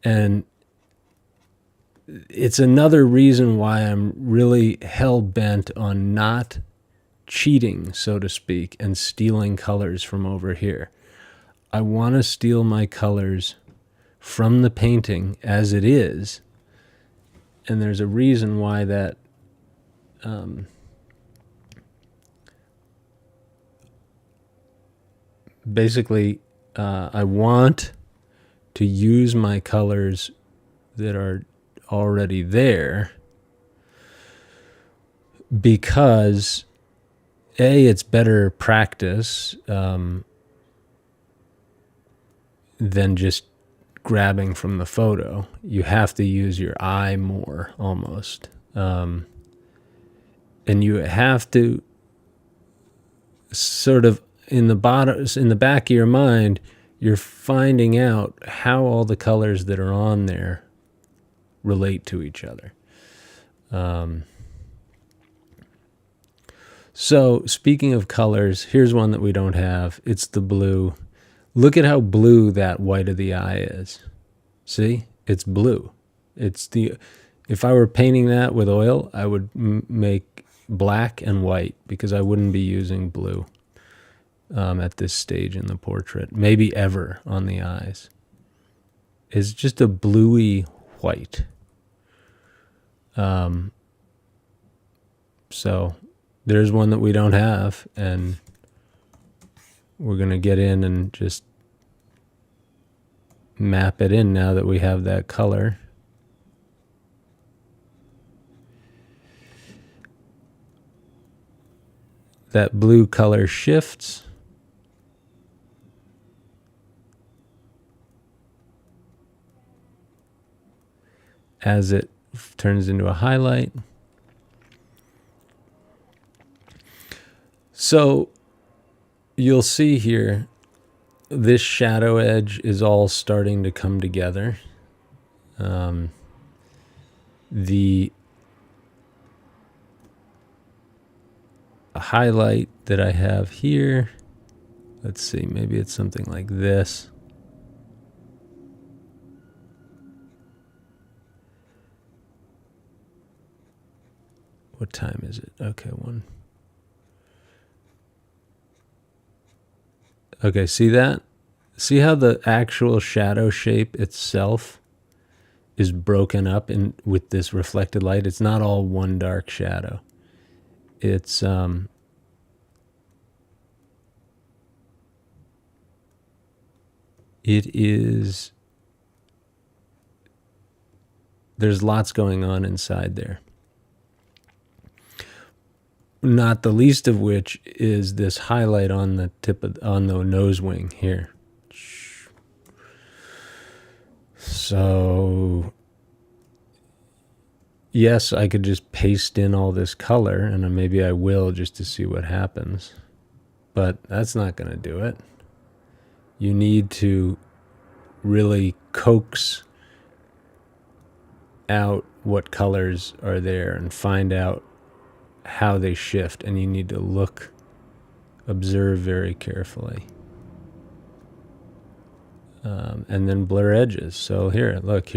And it's another reason why I'm really hell-bent on not cheating, so to speak, and stealing colors from over here. I want to steal my colors from the painting as it is And there's a reason why that basically I want to use my colors that are already there because it's better practice than just grabbing from the photo. You have to use your eye more almost. And you have to sort of in the back of your mind, you're finding out how all the colors that are on there relate to each other. So speaking of colors, here's one that we don't have. It's the blue. Look at how blue that white of the eye is. See? It's blue. If I were painting that with oil, I would make black and white because I wouldn't be using blue at this stage in the portrait. Maybe ever on the eyes. It's just a bluey white. So there's one that we don't have, and we're going to get in and just map it in now that we have that color. That blue color shifts as it turns into a highlight. So you'll see here, this shadow edge is all starting to come together. The highlight that I have here, let's see, maybe it's something like this. What time is it? Okay, one. Okay, see that? See how the actual shadow shape itself is broken up with this reflected light? It's not all one dark shadow. It's there's lots going on inside there. Not the least of which is this highlight on the on the nose wing here. So yes, I could just paste in all this color, and maybe I will just to see what happens. But that's not going to do it. You need to really coax out what colors are there and find out how they shift, and you need to observe very carefully. And then blur edges. So here, look,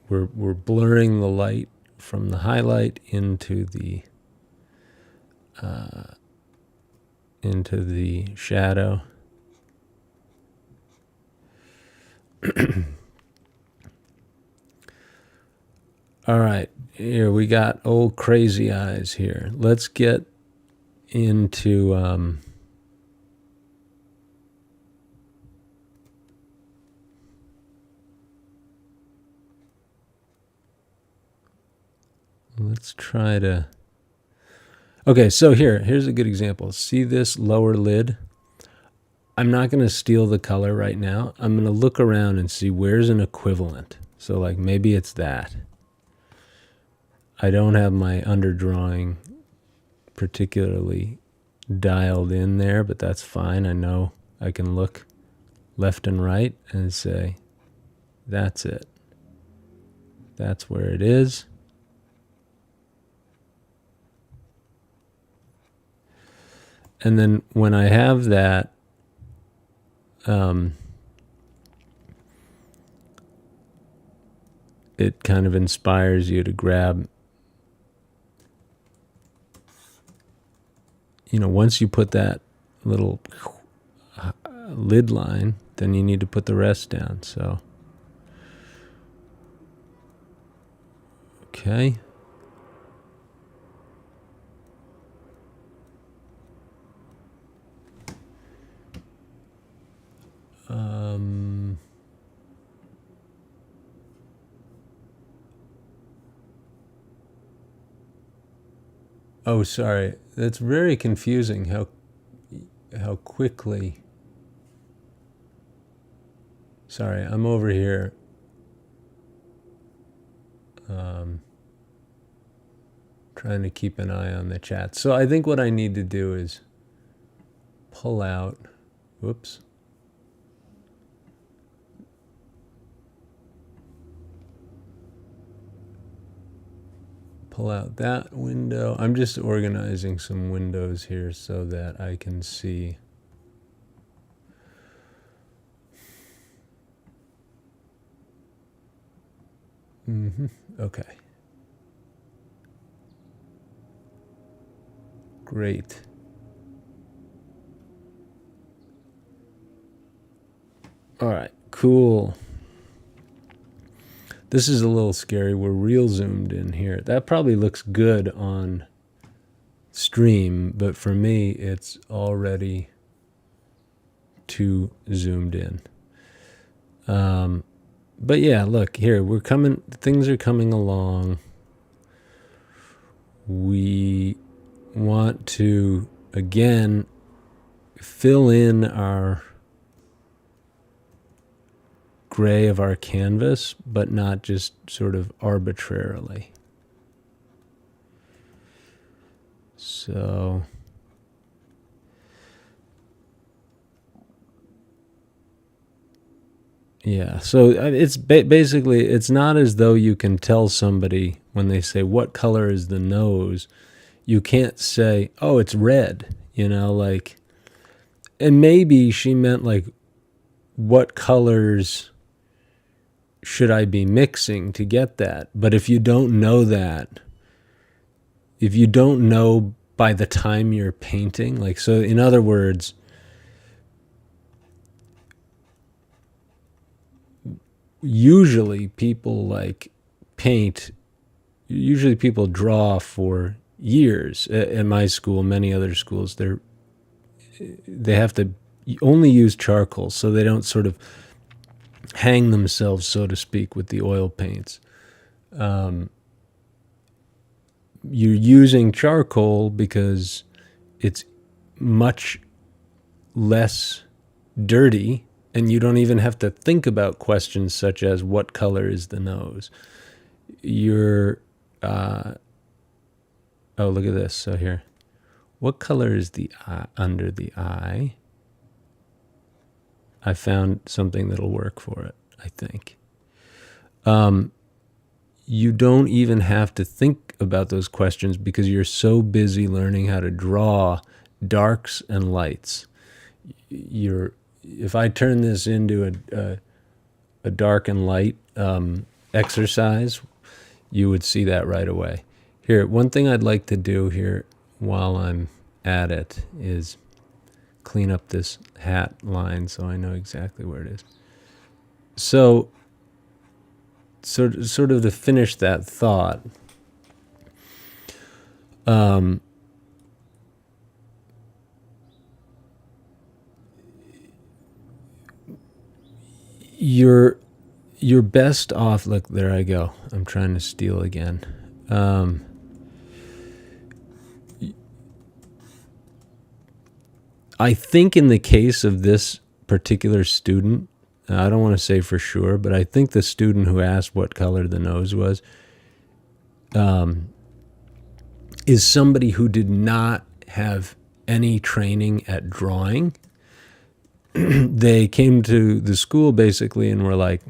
we're blurring the light from the highlight into the shadow. All right, here we got old crazy eyes here. Let's get into let's try to. Okay, so here's a good example. See this lower lid? I'm not going to steal the color right now. I'm going to look around and see where's an equivalent. So like maybe it's that. I don't have my underdrawing particularly dialed in there, but that's fine. I know I can look left and right and say, that's it. That's where it is. And then when I have that, it kind of inspires you to grab, once you put that little lid line, then you need to put the rest down. So, okay. Oh, sorry. That's very confusing how quickly. Sorry, I'm over here. Trying to keep an eye on the chat. So I think what I need to do is pull out. Whoops. Pull out that window. I'm just organizing some windows here so that I can see. Okay. Great. All right, cool. This is a little scary. We're real zoomed in here. That probably looks good on stream, but for me, it's already too zoomed in. But yeah, look here, we're coming, things are coming along. We want to, again, fill in our gray of our canvas, but not just sort of arbitrarily. So yeah, so it's basically, it's not as though you can tell somebody when they say, what color is the nose? You can't say, oh, it's red, like, and maybe she meant like, what colors should I be mixing to get that? But if you don't know that, if you don't know by the time you're painting, like, so in other words, usually people usually people draw for years. At my school, many other schools, they have to only use charcoal, so they don't sort of hang themselves, so to speak, with the oil paints. You're using charcoal because it's much less dirty, and you don't even have to think about questions such as what color is the nose. Oh, look at this. So here, what color is the eye, under the eye? I found something that'll work for it, I think. You don't even have to think about those questions because you're so busy learning how to draw darks and lights. If I turn this into a dark and light exercise, you would see that right away. Here, one thing I'd like to do here while I'm at it is clean up this hat line so I know exactly where it is. So sort of to finish that thought, you're best off. Look, there I go. I'm trying to steal again. I think in the case of this particular student, I don't want to say for sure, but I think the student who asked what color the nose was is somebody who did not have any training at drawing. They came to the school basically and were like,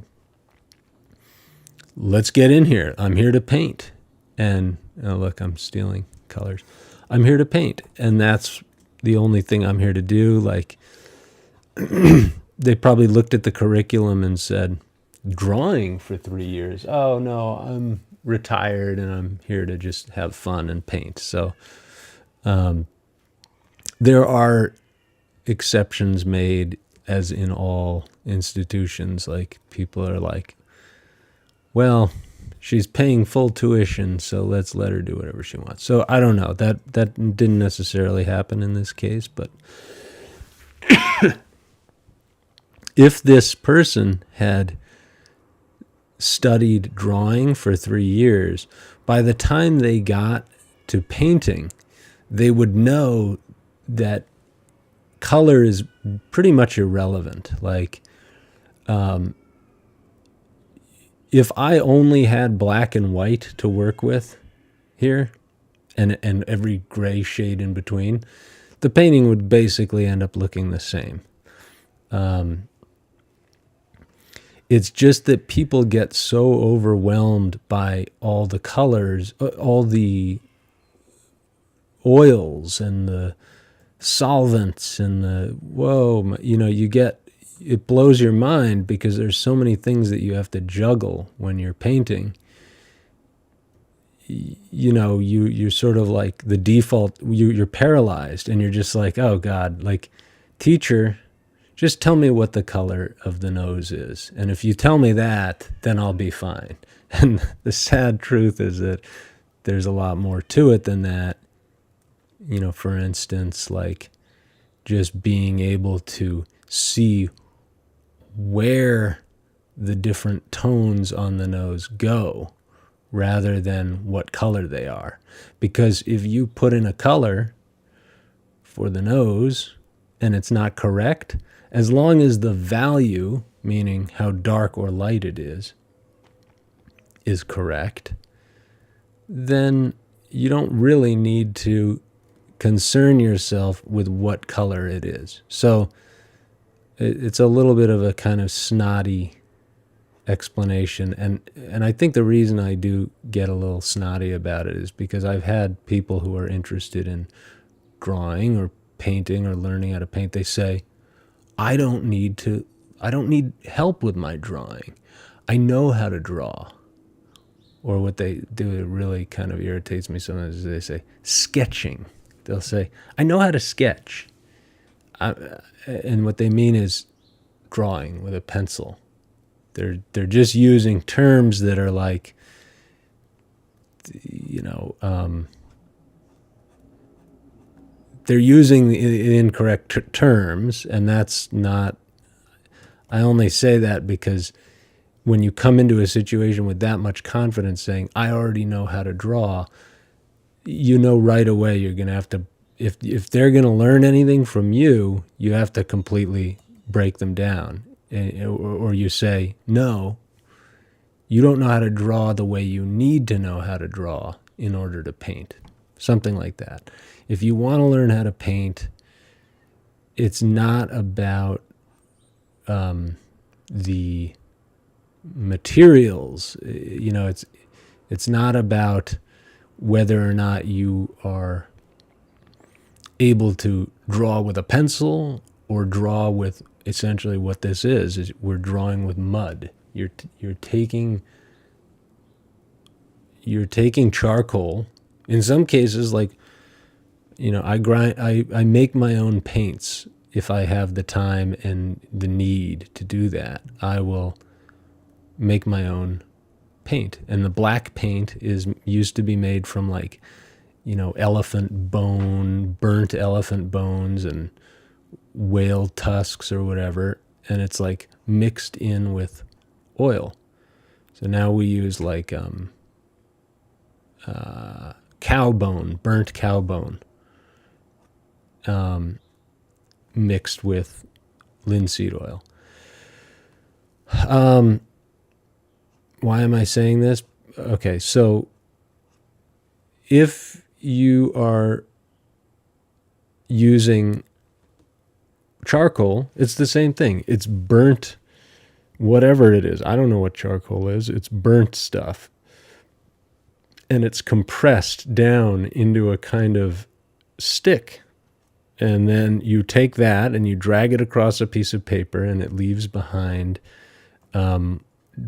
let's get in here. I'm here to paint. And oh, look, I'm stealing colors. I'm here to paint. And that's the only thing I'm here to do. Like, they probably looked at the curriculum and said, drawing for 3 years. Oh, no, I'm retired and I'm here to just have fun and paint. So there are exceptions made as in all institutions, like people are like, well, she's paying full tuition, so let's let her do whatever she wants. So I don't know. That didn't necessarily happen in this case, but if this person had studied drawing for 3 years, by the time they got to painting, they would know that color is pretty much irrelevant. Like, if I only had black and white to work with here, and every gray shade in between, the painting would basically end up looking the same. It's just that people get so overwhelmed by all the colors, all the oils and the solvents and it blows your mind because there's so many things that you have to juggle when you're painting. You're sort of like the default, you're paralyzed and you're just like, oh God, like, teacher, just tell me what the color of the nose is. And if you tell me that, then I'll be fine. And the sad truth is that there's a lot more to it than that. For instance, like just being able to see where the different tones on the nose go rather than what color they are. Because if you put in a color for the nose and it's not correct, as long as the value, meaning how dark or light it is correct, then you don't really need to concern yourself with what color it is. So it's a little bit of a kind of snotty explanation. And I think the reason I do get a little snotty about it is because I've had people who are interested in drawing or painting or learning how to paint. They say, I don't need help with my drawing. I know how to draw. Or what they do, it really kind of irritates me sometimes, is they say sketching. They'll say, I know how to sketch. And what they mean is drawing with a pencil. They're just using terms that are like, they're using the incorrect terms, and that's not, I only say that because when you come into a situation with that much confidence saying, I already know how to draw, right away you're going to have to, if they're going to learn anything from you, you have to completely break them down. Or you say, no, you don't know how to draw the way you need to know how to draw in order to paint. Something like that. If you want to learn how to paint, it's not about the materials. It's not about whether or not you are able to draw with a pencil or draw with essentially what this is we're drawing with mud. You're taking charcoal. In some cases, like, I make my own paints. If I have the time and the need to do that, I will make my own paint. And the black paint used to be made from elephant bone, burnt elephant bones and whale tusks or whatever, and it's like mixed in with oil. So now we use cow bone, burnt cow bone, mixed with linseed oil. Why am I saying this? Okay, so if you are using charcoal, it's the same thing. It's burnt, whatever it is. I don't know what charcoal is. It's burnt stuff. And it's compressed down into a kind of stick. And then you take that and you drag it across a piece of paper and it leaves behind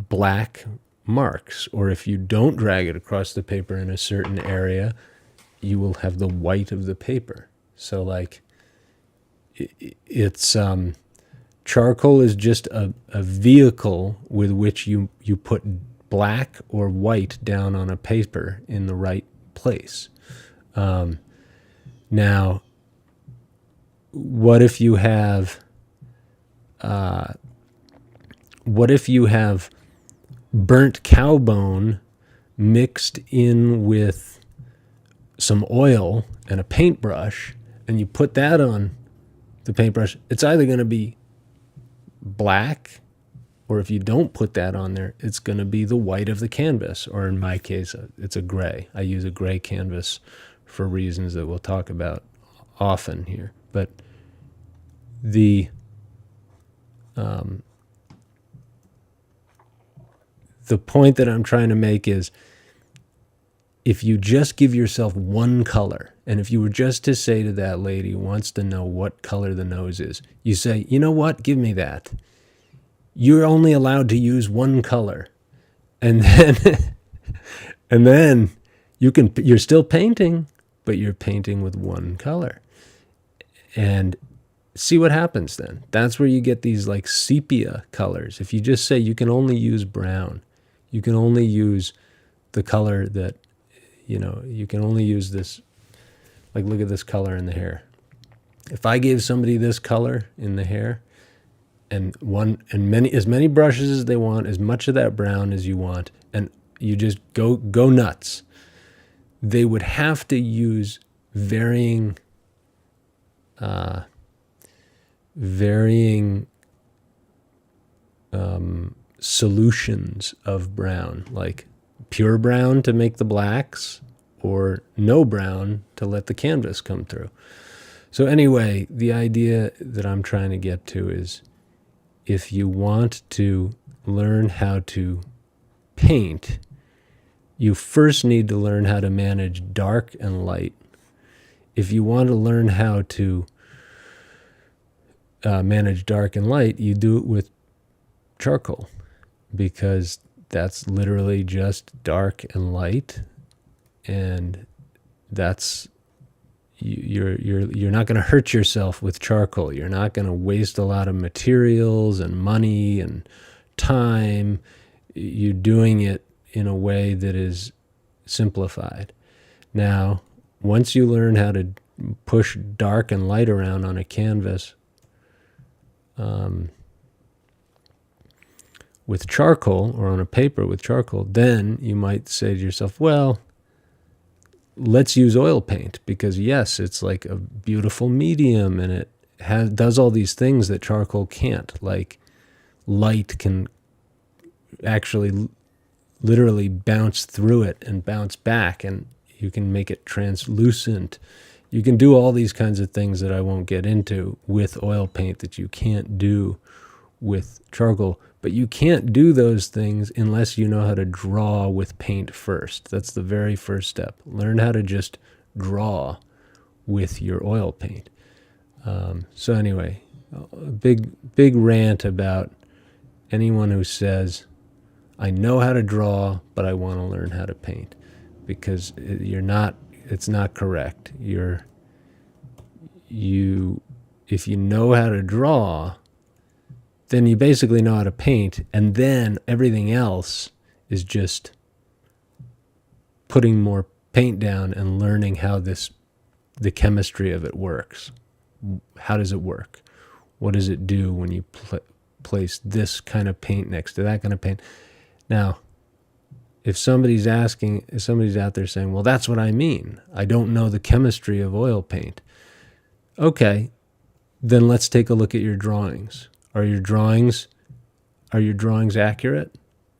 black marks. Or if you don't drag it across the paper in a certain area, you will have the white of the paper. So it's Charcoal is just a vehicle with which you put black or white down on a paper in the right place. Now, what if you have burnt cow bone mixed in with some oil and a paintbrush, and you put that on the paintbrush? It's either going to be black, or if you don't put that on there, it's going to be the white of the canvas, or in my case, it's a gray. I use a gray canvas for reasons that we'll talk about often here. But the point that I'm trying to make is, if you just give yourself one color, and if you were just to say to that lady who wants to know what color the nose is, you say, you know what, give me that. You're only allowed to use one color. And then and then you're still painting, but you're painting with one color. And see what happens then. That's where you get these like sepia colors. If you just say you can only use brown, you can only use the color that, you can only use this, like look at this color in the hair. If I gave somebody this color in the hair, and as many brushes as they want, as much of that brown as you want, and you just go nuts, they would have to use varying solutions of brown, like pure brown to make the blacks, or no brown to let the canvas come through. So anyway, the idea that I'm trying to get to is, if you want to learn how to paint, you first need to learn how to manage dark and light. If you want to learn how to manage dark and light, you do it with charcoal, because that's literally just dark and light, and that's you're not going to hurt yourself with charcoal. You're not going to waste a lot of materials and money and time. You're doing it in a way that is simplified. Now, once you learn how to push dark and light around on a canvas with charcoal, or on a paper with charcoal, then you might say to yourself, well, let's use oil paint, because yes, it's like a beautiful medium, and it does all these things that charcoal can't. Like light can actually literally bounce through it and bounce back, and you can make it translucent. You can do all these kinds of things that I won't get into with oil paint that you can't do with charcoal. But you can't do those things unless you know how to draw with paint first. That's the very first step. Learn how to just draw with your oil paint. So anyway, a big rant about anyone who says, I know how to draw, but I want to learn how to paint. Because it's not correct. If you know how to draw, then you basically know how to paint, and then everything else is just putting more paint down and learning how the chemistry of it works. How does it work? What does it do when you place this kind of paint next to that kind of paint? Now, if somebody's out there saying, well, that's what I mean, I don't know the chemistry of oil paint. Okay, then let's take a look at your drawings. Are your drawings accurate?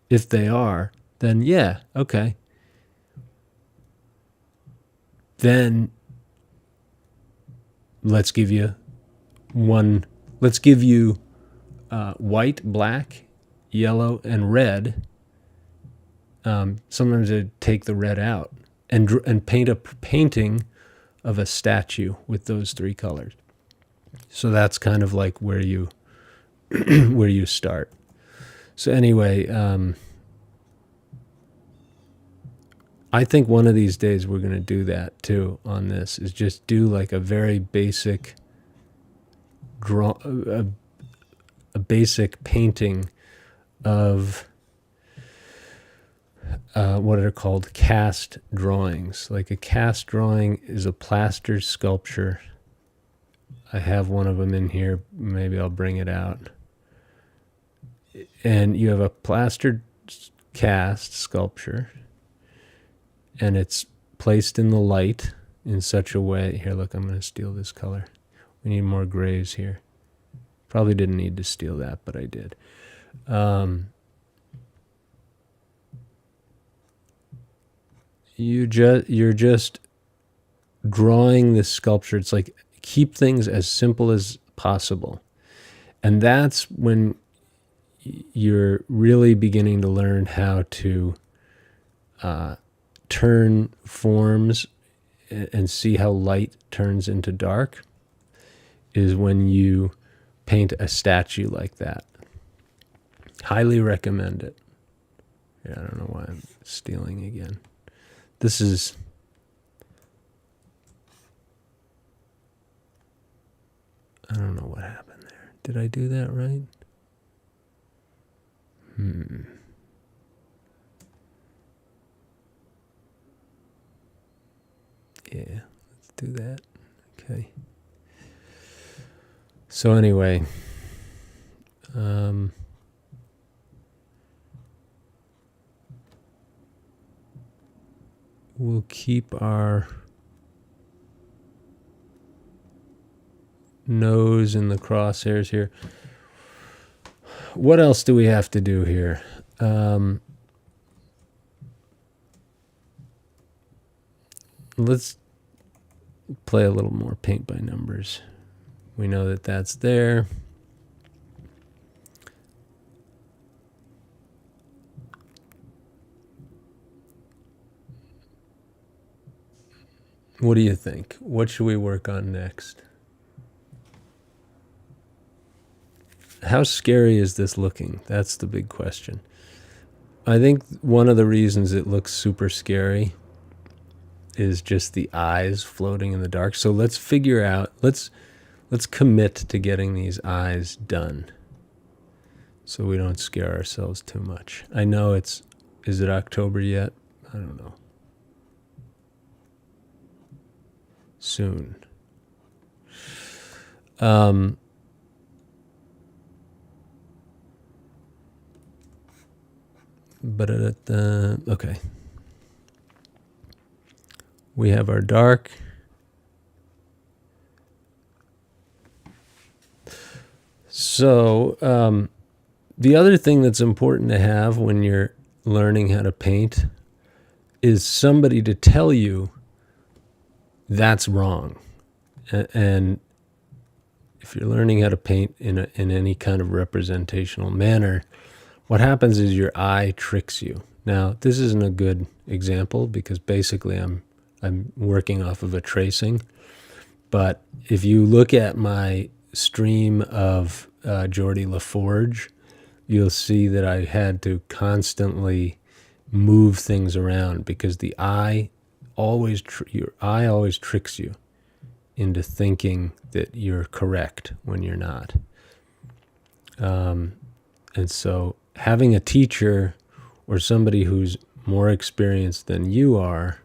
If they are, then yeah, okay. Then let's give you white, black, yellow, and red. Sometimes they take the red out and paint a painting of a statue with those three colors. So that's kind of like where you start. So anyway, I think one of these days we're going to do that too on this, is just do like a very basic a basic painting of what are called cast drawings. Like a cast drawing is a plaster sculpture. I have one of them in here. Maybe I'll bring it out. And you have a plaster cast sculpture, and it's placed in the light in such a way. Here, look, I'm going to steal this color. We need more grays here. Probably didn't need to steal that, but I did. You're just drawing this sculpture. It's like keep things as simple as possible. And that's when you're really beginning to learn how to turn forms and see how light turns into dark, is when you paint a statue like that. Highly recommend it. Yeah, I don't know why I'm stealing again. This is... I don't know what happened there. Did I do that right? Yeah, let's do that. Okay. So anyway, we'll keep our nose in the crosshairs here. What else do we have to do here? Let's play a little more paint by numbers. We know that that's there. What do you think? What should we work on next? How scary is this looking? That's the big question. I think one of the reasons it looks super scary is just the eyes floating in the dark. So let's figure out, let's commit to getting these eyes done so we don't scare ourselves too much. I know is it October yet? I don't know. Soon. But okay. We have our dark. So the other thing that's important to have when you're learning how to paint is somebody to tell you that's wrong. And if you're learning how to paint in any kind of representational manner, what happens is your eye tricks you. Now, this isn't a good example because basically I'm working off of a tracing. But if you look at my stream of Geordie LaForge, you'll see that I had to constantly move things around because the eye your eye always tricks you into thinking that you're correct when you're not. And so having a teacher or somebody who's more experienced than you are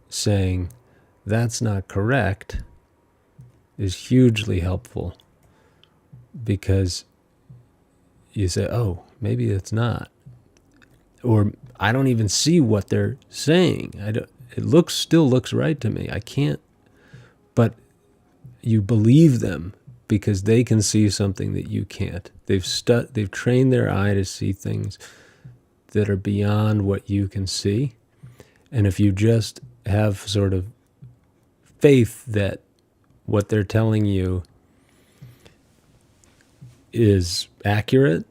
saying that's not correct is hugely helpful, because you say, oh, maybe it's not, or I don't even see what they're saying. It still looks right to me. I can't, but you believe them because they can see something that you can't. They've trained their eye to see things that are beyond what you can see. And if you just have sort of faith that what they're telling you is accurate,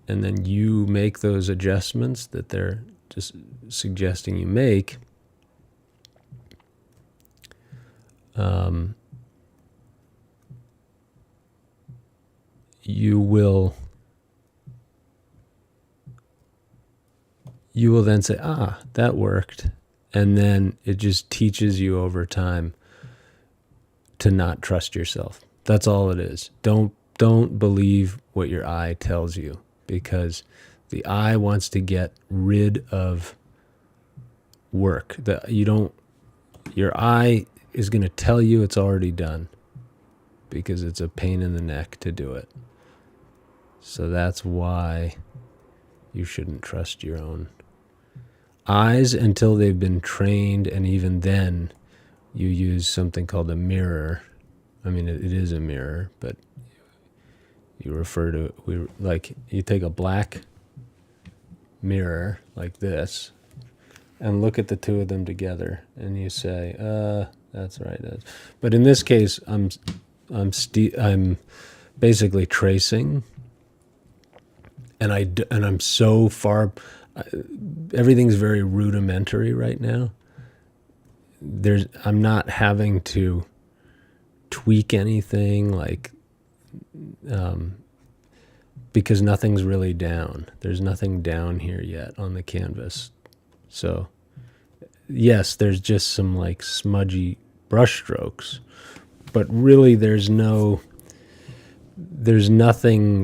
and then you make those adjustments that they're just suggesting you make, you will then say, that worked. And then it just teaches you over time to not trust yourself. That's all it is. Don't don't believe what your eye tells you, because the eye wants to get rid of work. Your eye is going to tell you it's already done because it's a pain in the neck to do it. So that's why you shouldn't trust your own eyes until they've been trained, and even then you use something called a mirror. I mean, it is a mirror, but you refer to like you take a black mirror like this and look at the two of them together, and you say, that's right. But in this case, I'm basically tracing, and I'm so far. Everything's very rudimentary right now. I'm not having to tweak anything, like, because nothing's really down. There's nothing down here yet on the canvas. So, yes, there's just some like smudgy brush strokes, but really there's nothing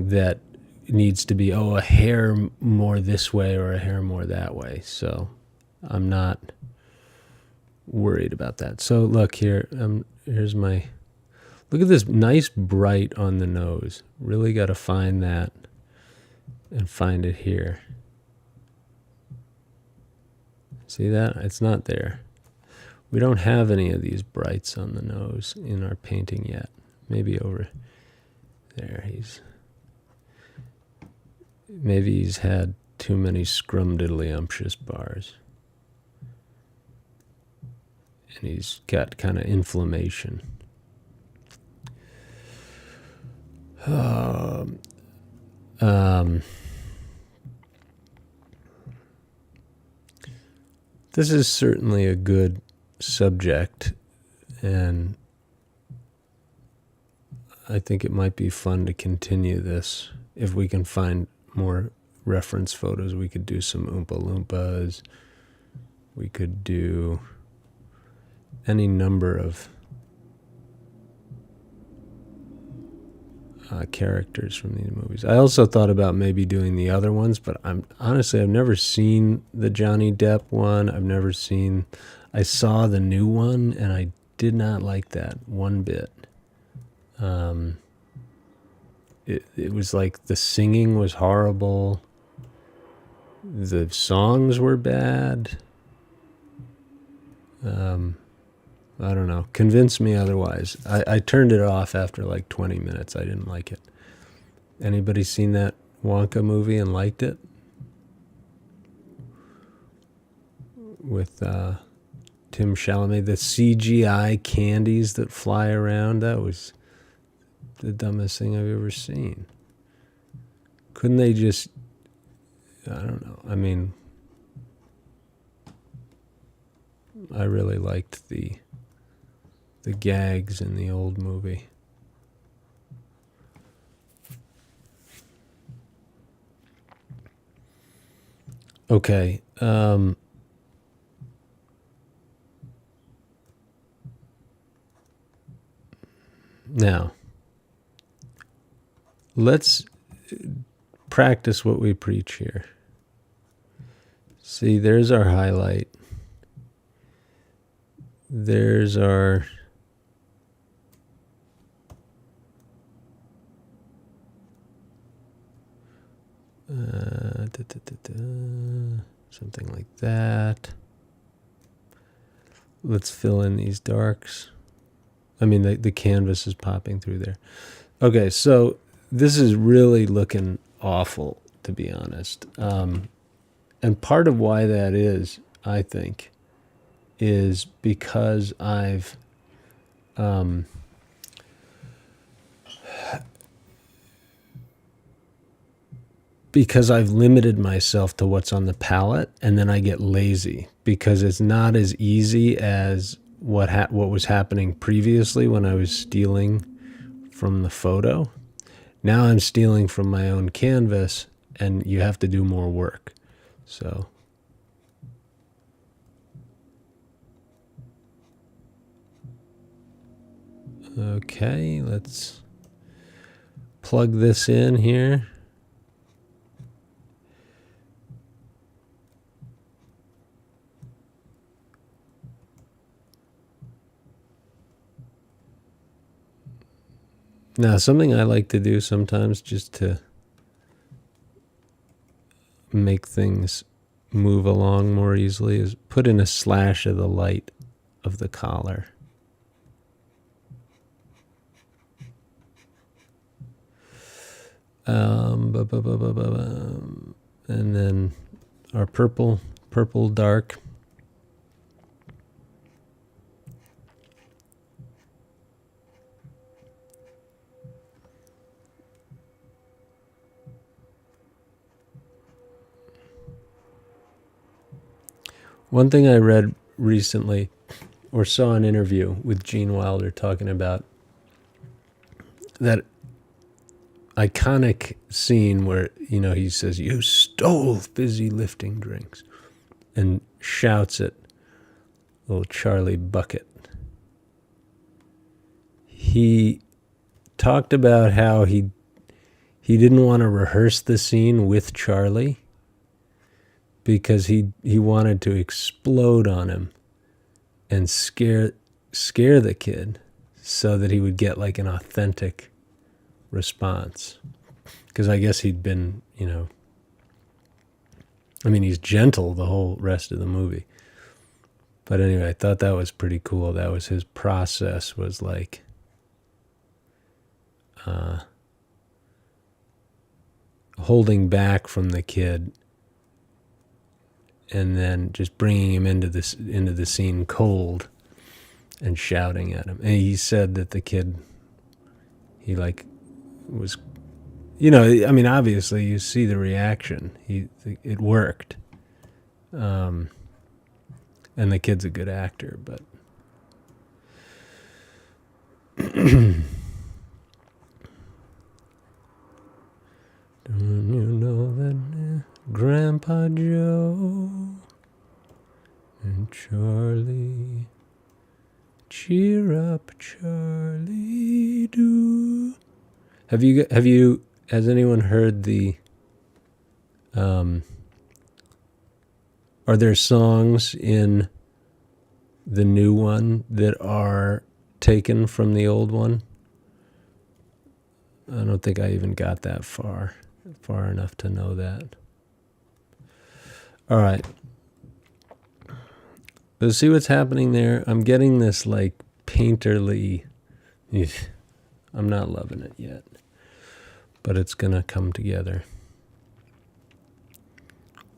that needs to be, a hair more this way or a hair more that way. So I'm not worried about that. So look here, look at this nice bright on the nose. Really got to find that and find it here. See that? It's not there. We don't have any of these brights on the nose in our painting yet. Maybe over there maybe he's had too many scrumdiddlyumptious bars. And he's got kind of inflammation. This is certainly a good subject, and I think it might be fun to continue this. If we can find more reference photos, we could do some Oompa Loompas. We could do any number of characters from these movies. I also thought about maybe doing the other ones, but I've never seen the Johnny Depp one. I saw the new one, and I did not like that one bit. It was like the singing was horrible. The songs were bad. I don't know. Convince me otherwise. I turned it off after like 20 minutes. I didn't like it. Anybody seen that Wonka movie and liked it? With Tim Chalamet, the CGI candies that fly around, that was the dumbest thing I've ever seen. Couldn't they just, I don't know. I mean, I really liked the gags in the old movie. Okay. Now, let's practice what we preach here. See, there's our highlight. There's our something like that. Let's fill in these darks. I mean, the canvas is popping through there. Okay, so this is really looking awful, to be honest. And part of why that is, I think, is because I've limited myself to what's on the palette, and then I get lazy because it's not as easy as what was happening previously when I was stealing from the photo. Now I'm stealing from my own canvas, and you have to do more work. So okay, let's plug this in here. Now, something I like to do sometimes just to make things move along more easily is put in a slash of the light of the collar. And then our purple dark. One thing I read recently, or saw an interview with Gene Wilder talking about that iconic scene where, he says, "You stole fizzy lifting drinks," and shouts at little Charlie Bucket. He talked about how he didn't want to rehearse the scene with Charlie because he wanted to explode on him and scare the kid so that he would get like an authentic response. Because I guess he'd been, he's gentle the whole rest of the movie. But anyway, I thought that was pretty cool. That was his process, was like holding back from the kid and then just bringing him into the scene cold and shouting at him. And he said that the kid, he was, obviously you see the reaction. It worked. And the kid's a good actor, but don't you know that Grandpa Joe and Charlie, cheer up, Charlie, do. Has anyone heard the, are there songs in the new one that are taken from the old one? I don't think I even got that far enough to know that. All right. Let's see what's happening there. I'm getting this like painterly, I'm not loving it yet, but it's going to come together.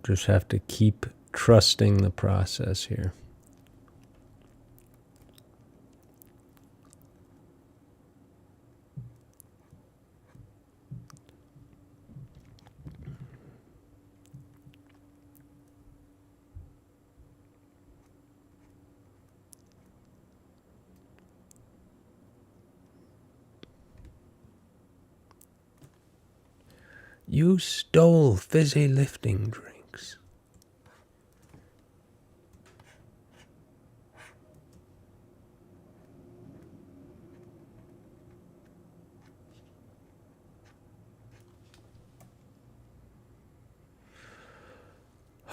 Just have to keep trusting the process here. You stole fizzy lifting drinks.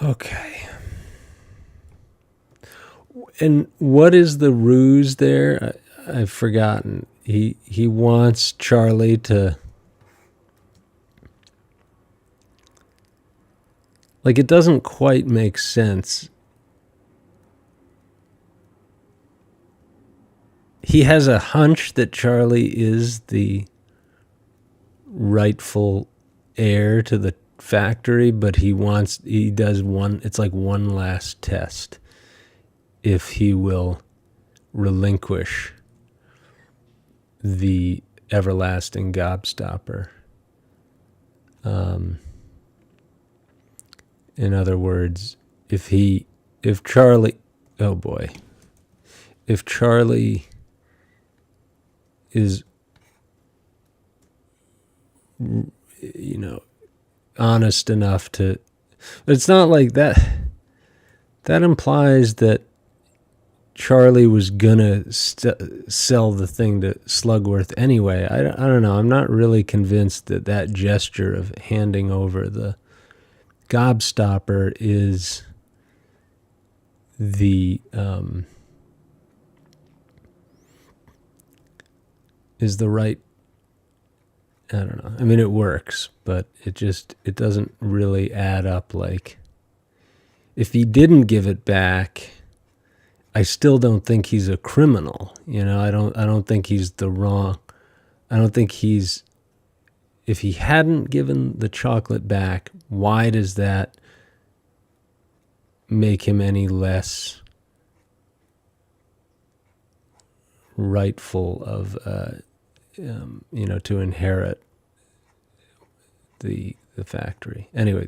Okay. And what is the ruse there? I've forgotten. He wants Charlie to... Like, it doesn't quite make sense. He has a hunch that Charlie is the rightful heir to the factory, but it's like one last test. If he will relinquish the everlasting gobstopper. In other words, if Charlie is, honest enough to, but it's not like that. That implies that Charlie was gonna sell the thing to Slugworth anyway. I don't know. I'm not really convinced that that gesture of handing over the gobstopper is the right. I don't know. I mean, it works, but it doesn't really add up. Like, if he didn't give it back, I still don't think he's a criminal. I don't think he's the wrong. I don't think he's. If he hadn't given the chocolate back, why does that make him any less rightful of, to inherit the factory? Anyway,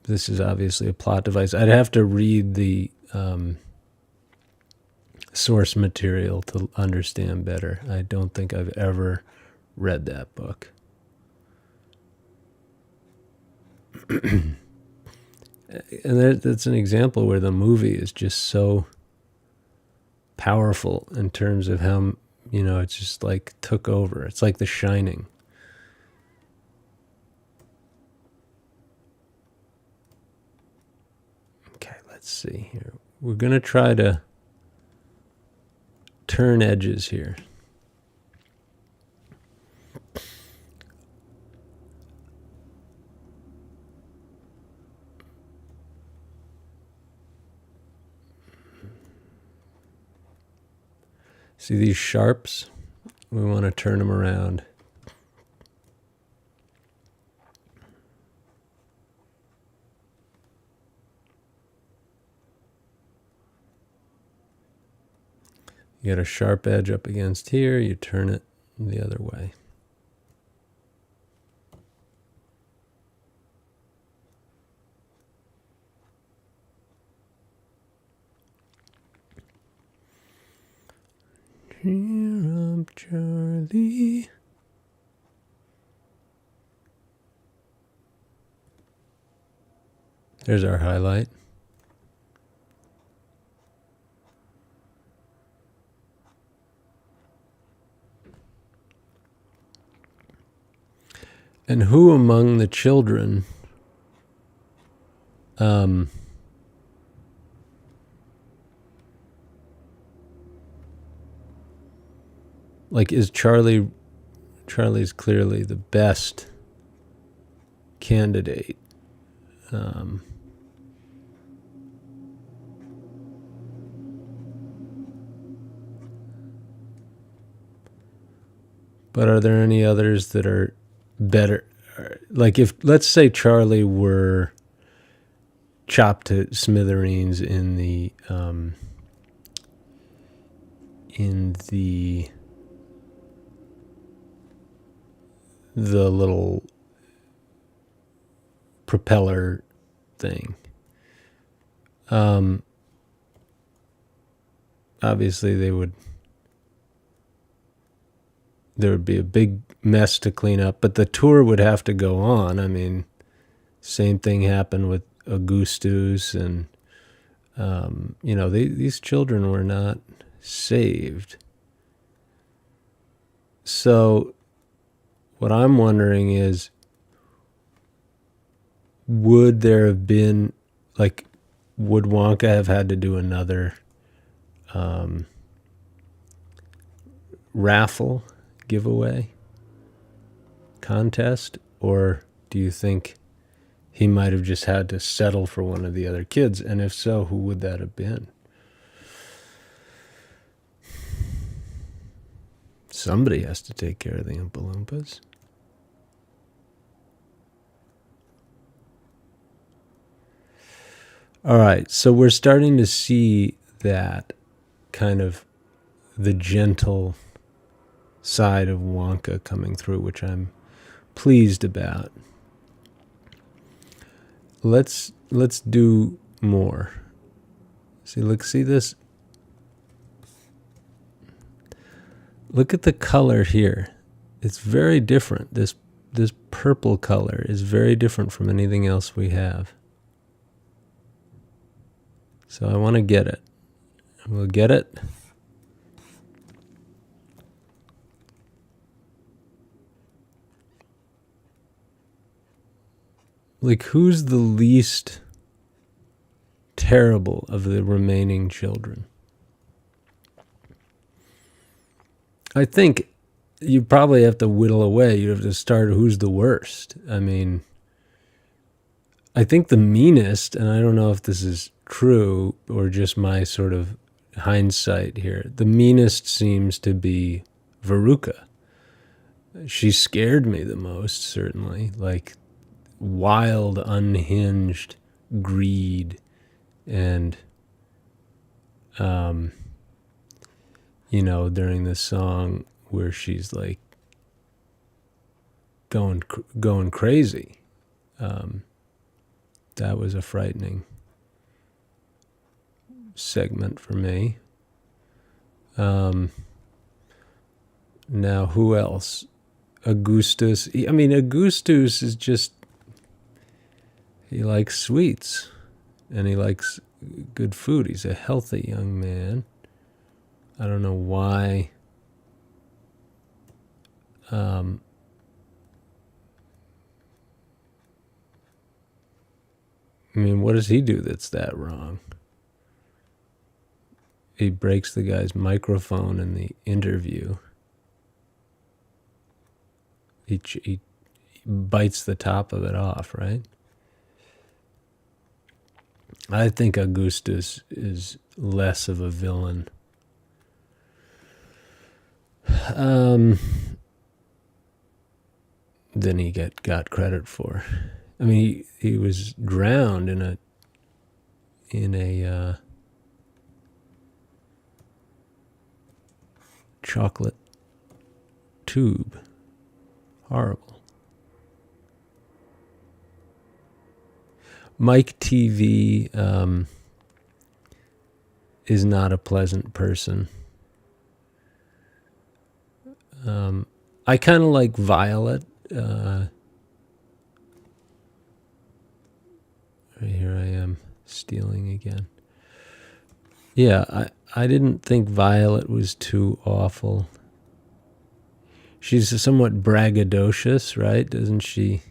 this is obviously a plot device. I'd have to read the source material to understand better. I don't think I've ever read that book. And that's an example where the movie is just so powerful in terms of how, it's just like took over. It's like The Shining. Okay, let's see here. We're going to try to turn edges here. See these sharps? We want to turn them around. You got a sharp edge up against here, you turn it the other way. Cheer up, Charlie. There's our highlight. And who among the children is Charlie's clearly the best candidate. But are there any others that are better? Like, if, let's say, Charlie were chopped to smithereens in the little propeller thing. Obviously there would be a big mess to clean up, but the tour would have to go on. I mean, same thing happened with Augustus, and these children were not saved. So what I'm wondering is, would there have been, would Wonka have had to do another raffle giveaway contest? Or do you think he might have just had to settle for one of the other kids? And if so, who would that have been? Somebody has to take care of the Oompa Loompas. All right, so we're starting to see that kind of the gentle side of Wonka coming through, which I'm pleased about. Let's do more. See this. Look at the color here. It's very different. This purple color is very different from anything else we have. So I want to get it. We'll get it. Like, who's the least terrible of the remaining children? I think you probably have to whittle away. You have to start who's the worst. I mean, I think the meanest, and I don't know if this is true or just my sort of hindsight here, the meanest seems to be Veruca. She scared me the most, certainly. Like, wild, unhinged greed and, during this song where she's like going crazy. That was a frightening segment for me. Now, who else? Augustus. Augustus is just, he likes sweets and he likes good food. He's a healthy young man. I don't know why. What does he do that's that wrong? He breaks the guy's microphone in the interview. He bites the top of it off, right? I think Augustus is less of a villain than he got credit for. He was drowned in a chocolate tube. Horrible. Mike TV is not a pleasant person. I kind of like Violet. Here I am stealing again. Yeah, I didn't think Violet was too awful. She's somewhat braggadocious, right? Doesn't she?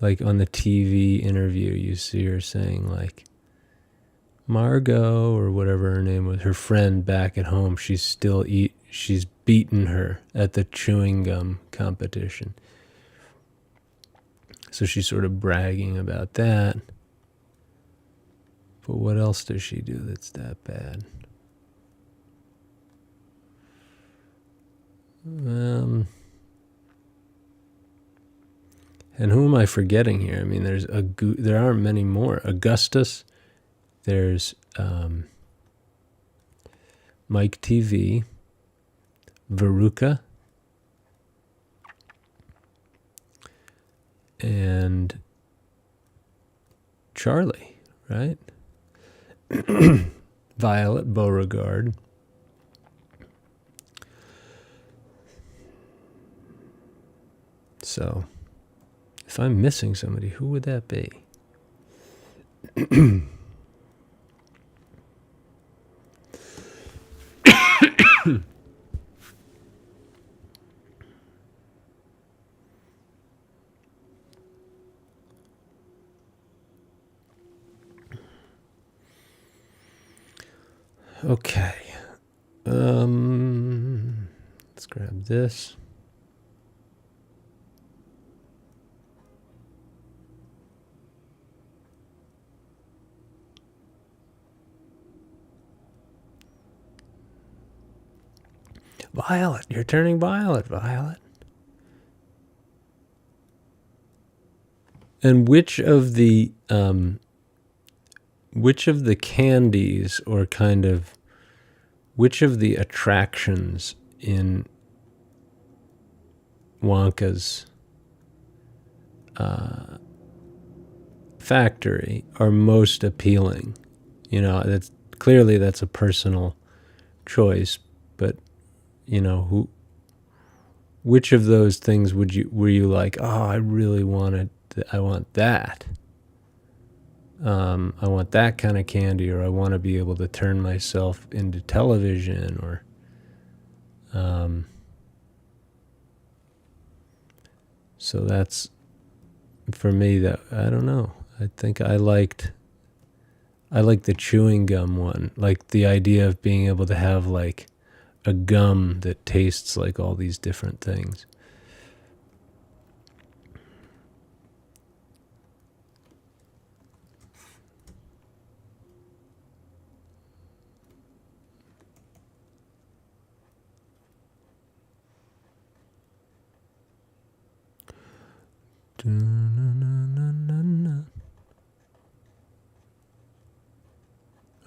Like on the TV interview, you see her saying like, Margot or whatever her name was, her friend back at home, she's beaten her at the chewing gum competition. So she's sort of bragging about that. But what else does she do that's that bad? And who am I forgetting here? There aren't many more. Augustus. There's Mike TV. Veruca. And Charlie, right? Violet Beauregard. So, if I'm missing somebody, who would that be? Okay. Let's grab this. Violet, you're turning violet, Violet. And which of the candies, or kind of which of the attractions in Wonka's factory are most appealing? That's a personal choice, but which of those things were you like, oh, I want that? I want that kind of candy, or I want to be able to turn myself into television, or so that's for me. That I don't know. I think I liked the chewing gum one, like the idea of being able to have like a gum that tastes like all these different things.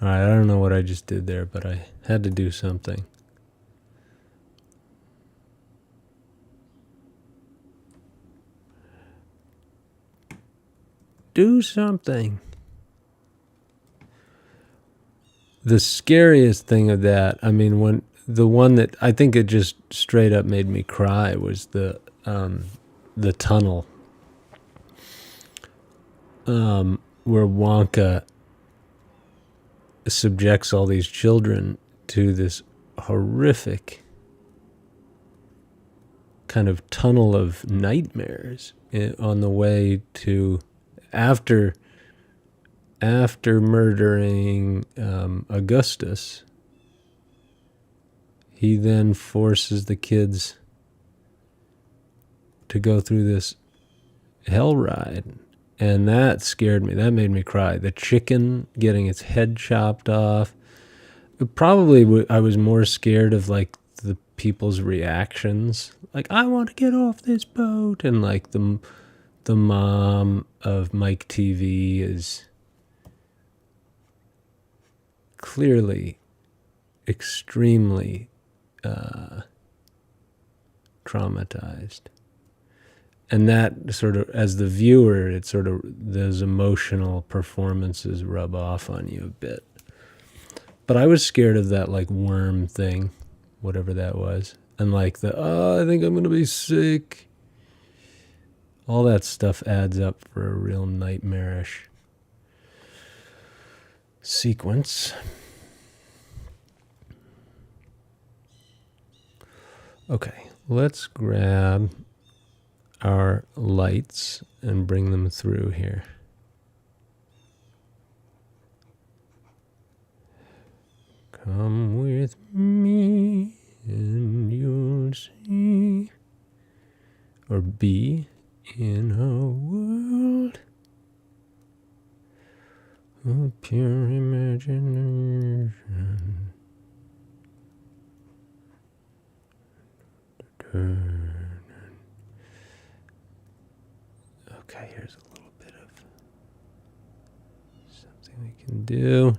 All right, I don't know what I just did there, but I had to do something. Do something. The scariest thing of that, I mean, when the one that I think it just straight up made me cry was the tunnel, where Wonka subjects all these children to this horrific kind of tunnel of nightmares on the way to after murdering Augustus. He then forces the kids to go through this hell ride. And that scared me. That made me cry. The chicken getting its head chopped off. Probably I was more scared of like the people's reactions. Like, I want to get off this boat. And like the mom of Mike TV is clearly extremely traumatized. And that sort of, as the viewer, it sort of, those emotional performances rub off on you a bit. But I was scared of that like worm thing, whatever that was. And like I think I'm going to be sick. All that stuff adds up for a real nightmarish sequence. Okay, let's grab our lights and bring them through here. Come with me and you'll see, or be in a world of pure imagination. Okay, here's a little bit of something we can do.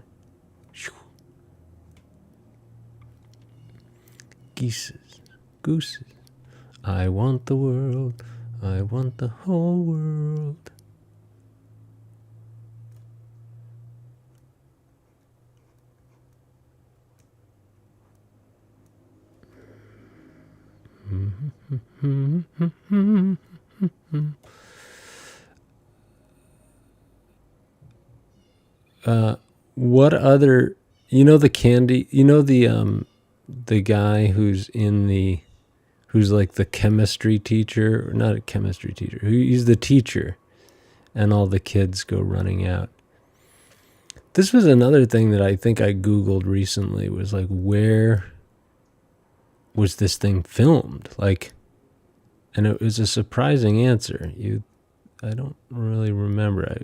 Gooses. I want the world. I want the whole world. What other, the candy, the guy who's like the chemistry teacher, or not a chemistry teacher, he's the teacher, and all the kids go running out. This was another thing that I think I Googled recently, was like, where was this thing filmed? Like, and it was a surprising answer. I don't really remember.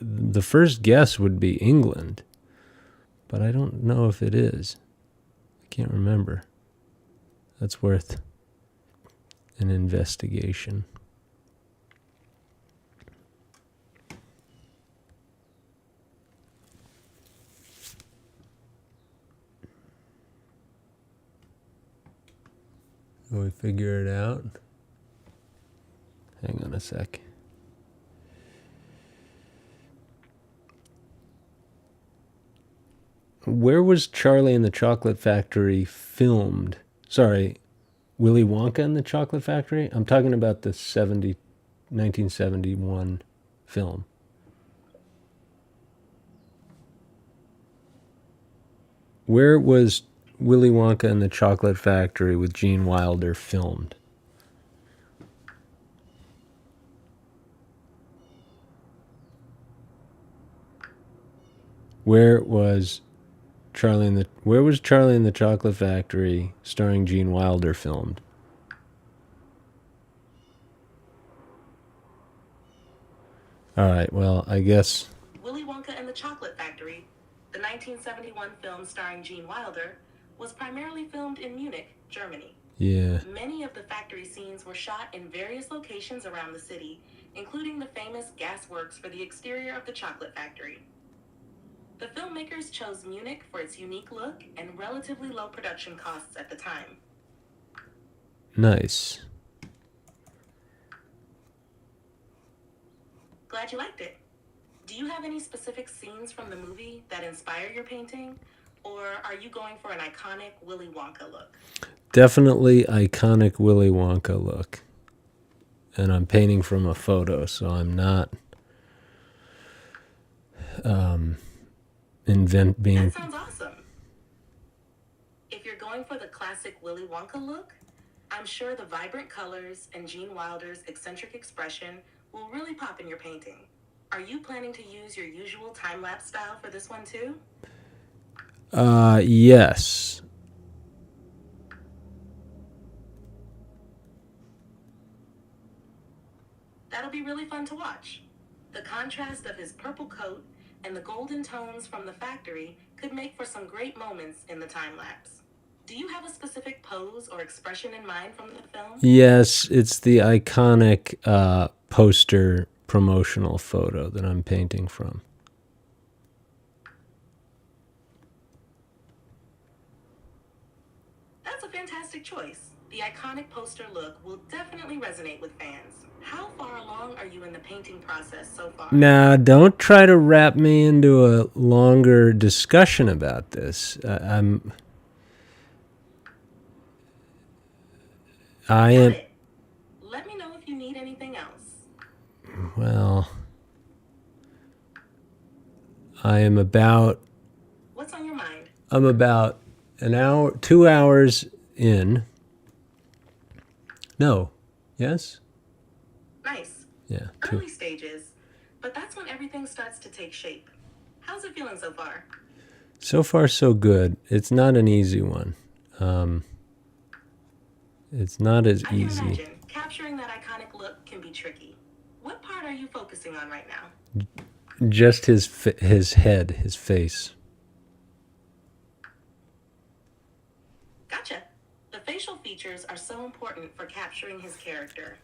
The first guess would be England, but I don't know if it is. I can't remember. That's worth an investigation. Will we figure it out? Hang on a sec. Where was Charlie and the Chocolate Factory filmed? Sorry, Willy Wonka and the Chocolate Factory? I'm talking about the 1971 film. Where was Willy Wonka and the Chocolate Factory with Gene Wilder filmed? Where was Charlie and the Chocolate Factory starring Gene Wilder filmed? All right, well, I guess Willy Wonka and the Chocolate Factory, the 1971 film starring Gene Wilder, was primarily filmed in Munich, Germany. yeah. Many of the factory scenes were shot in various locations around the city, including the famous gas works for the exterior of the chocolate factory. The filmmakers chose Munich for its unique look and relatively low production costs at the time. Nice. Glad you liked it. Do you have any specific scenes from the movie that inspire your painting? Or are you going for an iconic Willy Wonka look? Definitely iconic Willy Wonka look. And I'm painting from a photo, so I'm not That sounds awesome. If you're going for the classic Willy Wonka look, I'm sure the vibrant colors and Gene Wilder's eccentric expression will really pop in your painting. Are you planning to use your usual time-lapse style for this one too? Yes. That'll be really fun to watch. The contrast of his purple coat and the golden tones from the factory could make for some great moments in the time-lapse. Do you have a specific pose or expression in mind from the film? Yes, it's the iconic poster promotional photo that I'm painting from. That's a fantastic choice. The iconic poster look will definitely resonate with fans. How far along are you in the painting process so far? Now, don't try to wrap me into a longer discussion about this. I am. Got it. Let me know if you need anything else. Well, I am about. What's on your mind? I'm about an hour, 2 hours in. No. Yes? Nice. Yeah. Early stages, but that's when everything starts to take shape. How's it feeling so far? So far, so good. It's not an easy one. It's not as I can easy. imagine capturing that iconic look can be tricky. What part are you focusing on right now? Just his head, his face. Gotcha. The facial features are so important for capturing his character.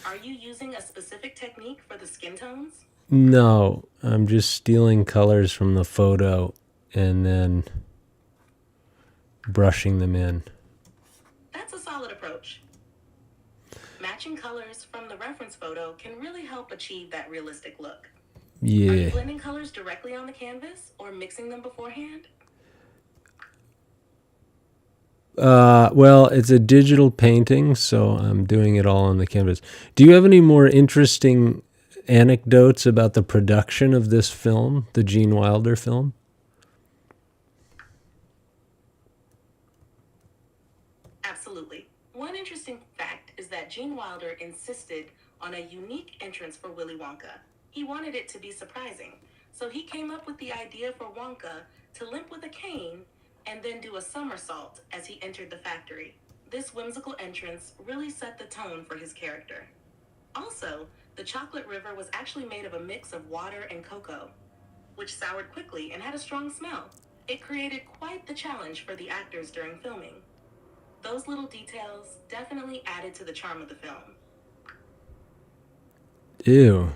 Are you using a specific technique for the skin tones? No, I'm just stealing colors from the photo and then brushing them in. That's a solid approach. Matching colors from the reference photo can really help achieve that realistic look. Are you Yeah. blending colors directly on the canvas or mixing them beforehand? Well, it's a digital painting, so I'm doing it all on the canvas. Do you have any more interesting anecdotes about the production of this film, the Gene Wilder film? Absolutely. One interesting fact is that Gene Wilder insisted on a unique entrance for Willy Wonka. He wanted it to be surprising, so he came up with the idea for Wonka to limp with a cane and then do a somersault as he entered the factory. This whimsical entrance really set the tone for his character. Also, the chocolate river was actually made of a mix of water and cocoa, which soured quickly and had a strong smell. It created quite the challenge for the actors during filming. Those little details definitely added to the charm of the film. Ew.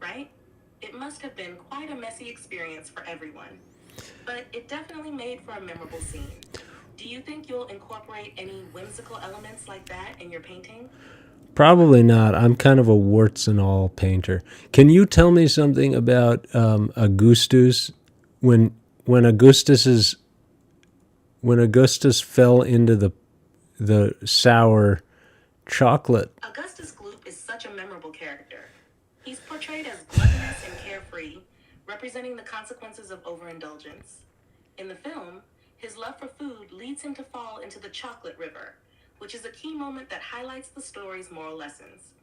Right? It must have been quite a messy experience for everyone, but it definitely made for a memorable scene. Do you think you'll incorporate any whimsical elements like that in your painting? Probably not. I'm kind of a warts and all painter. Can you tell me something about Augustus when Augustus fell into the sour chocolate? Augustus Gloop is such a memorable character. He's portrayed as gluttonous and carefree, representing the consequences of overindulgence. In the film, his love for food leads him to fall into the chocolate river, which is a key moment that highlights the story's moral lessons.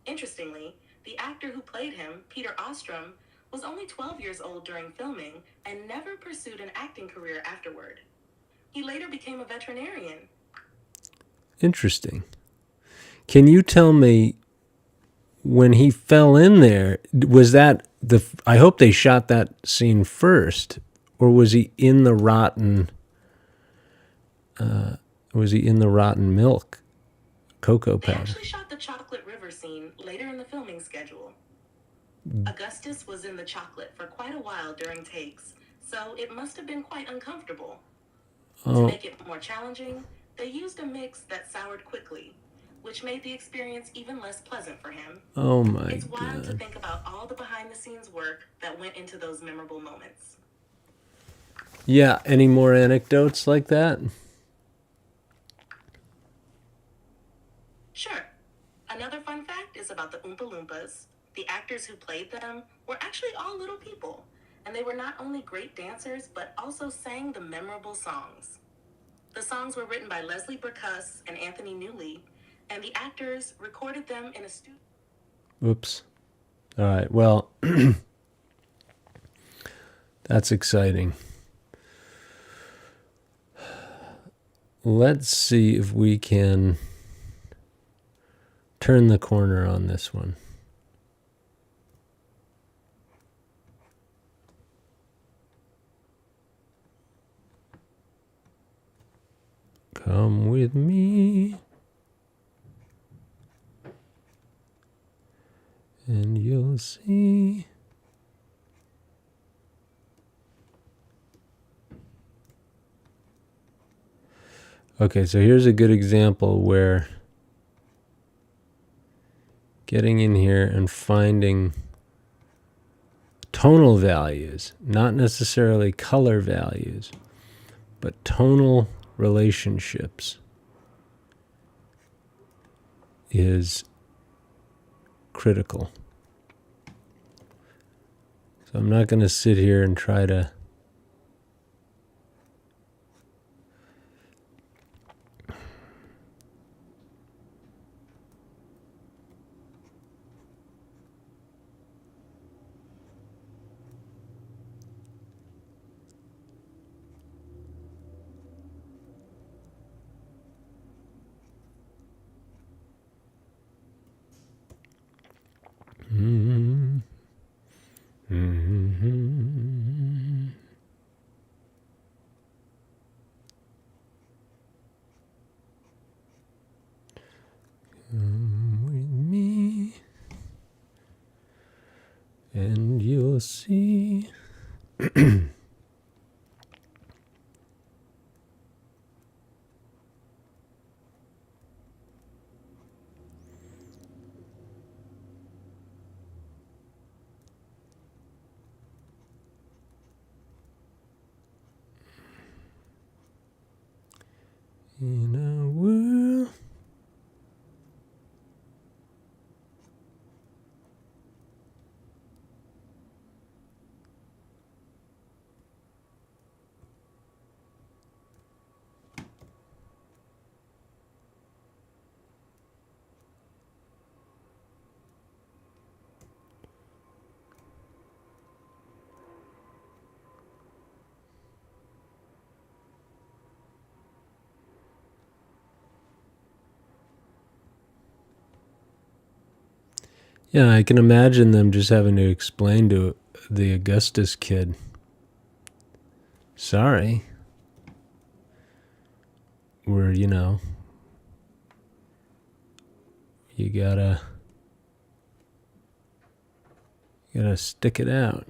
Interestingly, the actor who played him, Peter Ostrom, was only 12 years old during filming and never pursued an acting career afterward. He later became a veterinarian. Interesting. Can you tell me, when he fell in there, was that I hope they shot that scene first, or was he in the rotten milk cocoa They powder? actually shot the chocolate river scene later in the filming schedule. Augustus was in the chocolate for quite a while during takes, so it must have been quite uncomfortable. To make it more challenging, they used a mix that soured quickly, which made the experience even less pleasant for him. Oh my It's wild to God. think about all the behind-the-scenes work that went into those memorable moments. Yeah, any more anecdotes like that? Sure. Another fun fact is about the Oompa Loompas. The actors who played them were actually all little people, and they were not only great dancers, but also sang the memorable songs. The songs were written by Leslie Bricusse and Anthony Newley, and the actors recorded them in a studio. Oops. All right, well, that's exciting. Let's see if we can turn the corner on this one. Come with me, and you'll see. Okay, so here's a good example where getting in here and finding tonal values, not necessarily color values, but tonal relationships is critical. So I'm not going to sit here and try to Come with me, and you'll see. In a world Yeah, I can imagine them just having to explain to the Augustus kid, sorry, we're, you gotta stick it out.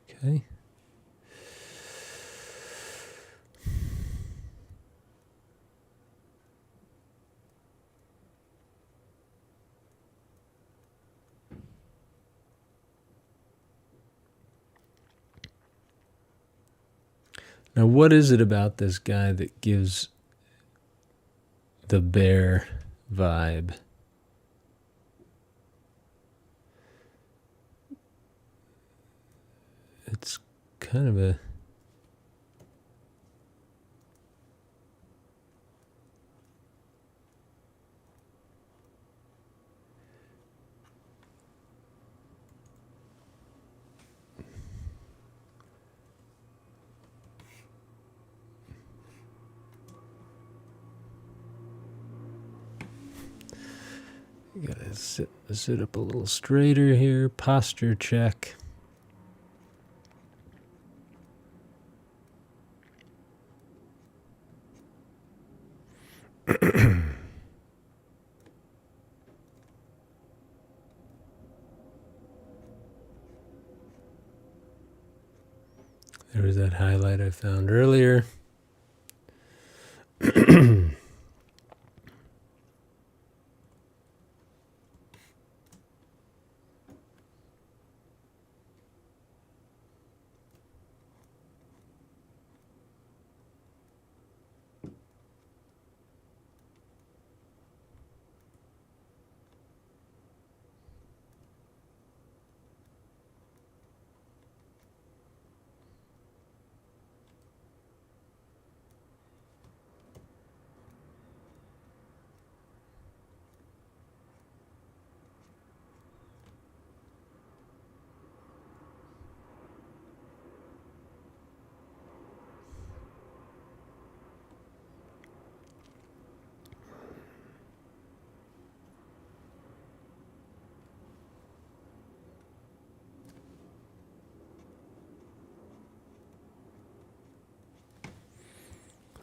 Okay. Now, what is it about this guy that gives the bear vibe? it's kind of a... You gotta sit up a little straighter here. Posture check. There was that highlight I found earlier.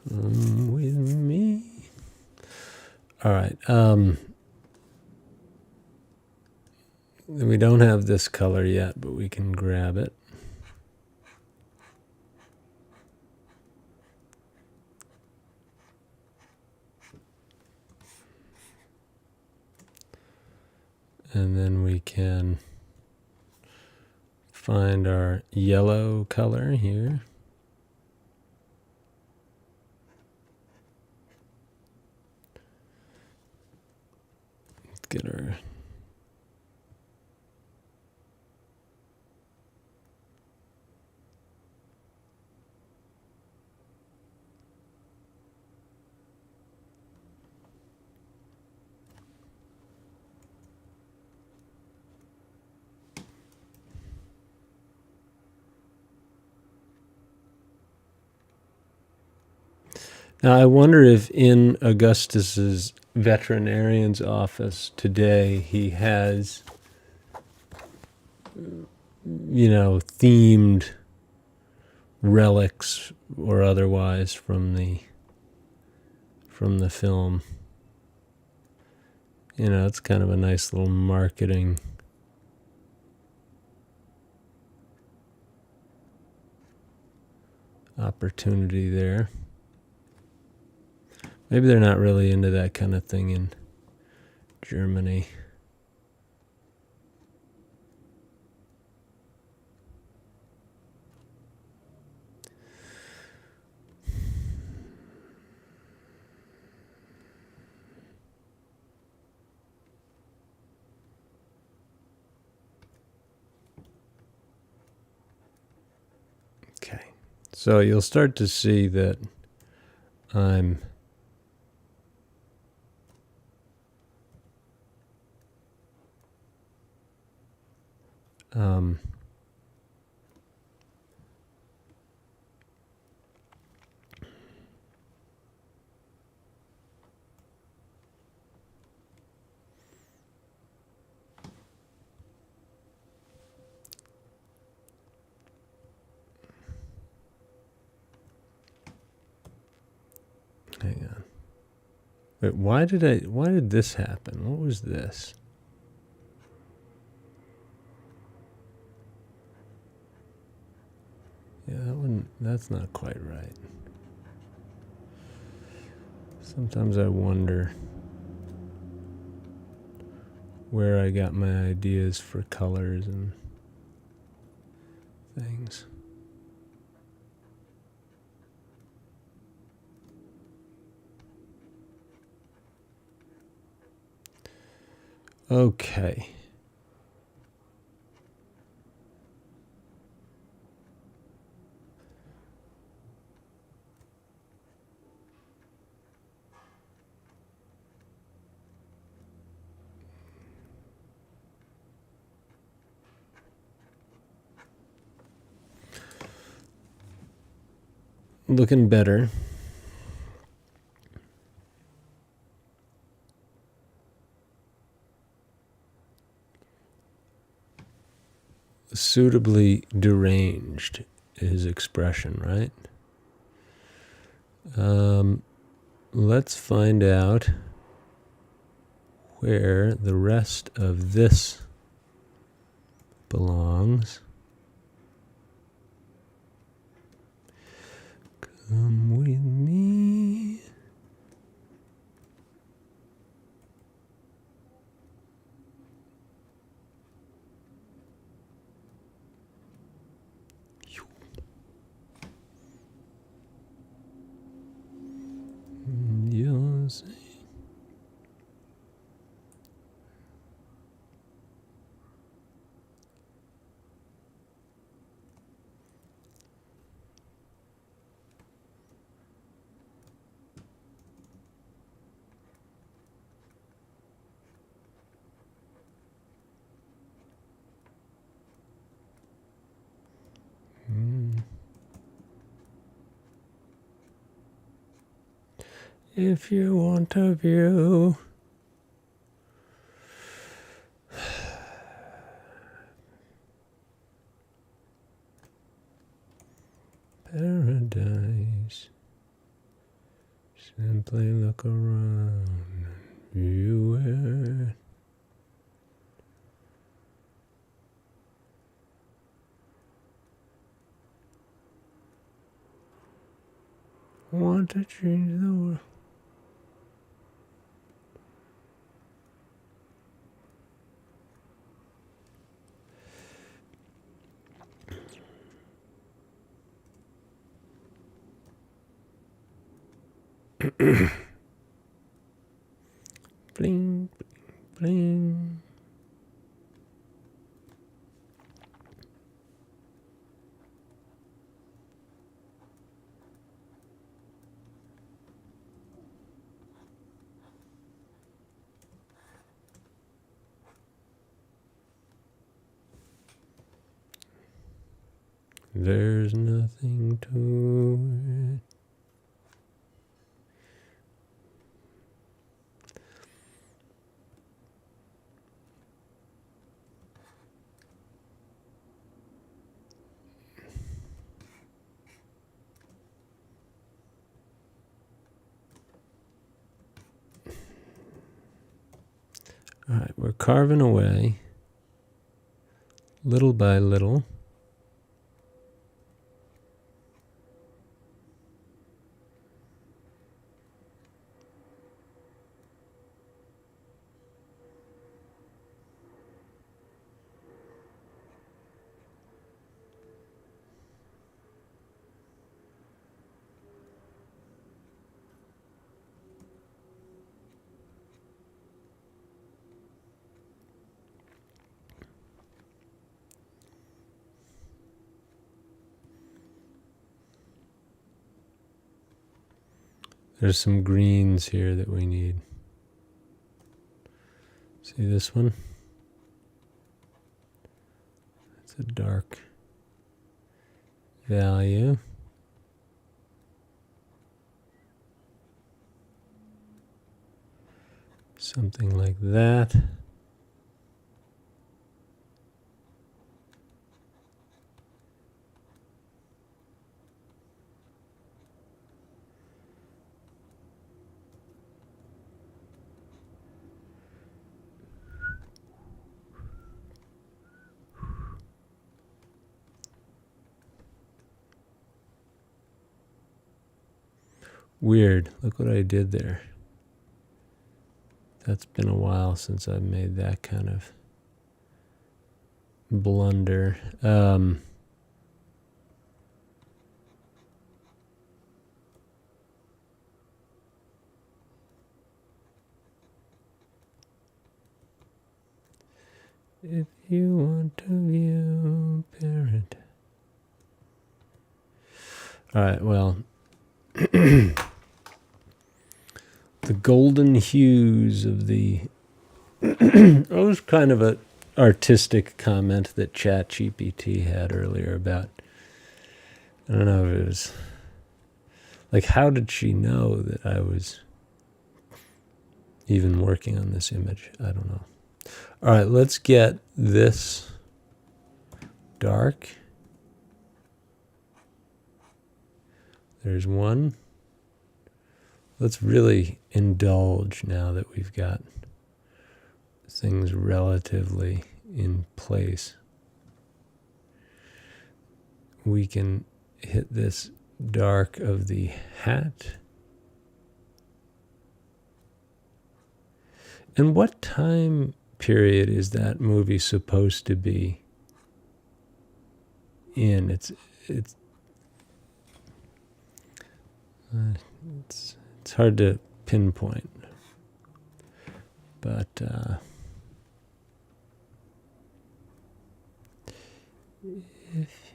With me. All right. We don't have this color yet, but we can grab it. And then we can find our yellow color here. Let's get our... Now, I wonder if in Augustus's veterinarian's office today he has, themed relics or otherwise from the film. It's kind of a nice little marketing opportunity there. Maybe they're not really into that kind of thing in Germany. Okay, so you'll start to see that I'm hang on. Wait, why did this happen? What was this? Yeah, that's not quite right. Sometimes I wonder where I got my ideas for colors and things. Okay. looking better. Suitably deranged, his expression, right? Let's find out where the rest of this belongs. Come with me. You'll see. If you want a view, paradise, simply look around and view it. Want to change the world. Bling, bling, bling. There's nothing to it. All right, we're carving away, little by little. There's some greens here that we need. See this one? It's a dark value. Something like that. Weird. Look what I did there. That's been a while since I've made that kind of blunder. If you want to view parent. All right, well, the golden hues of the... It was kind of an artistic comment that ChatGPT had earlier about... I don't know if it was Like, how did she know that I was even working on this image? I don't know. All right, let's get this dark. There's one. Let's really indulge now that we've got things relatively in place. We can hit this dark of the hat. And what time period is that movie supposed to be in? It's hard to pinpoint, but if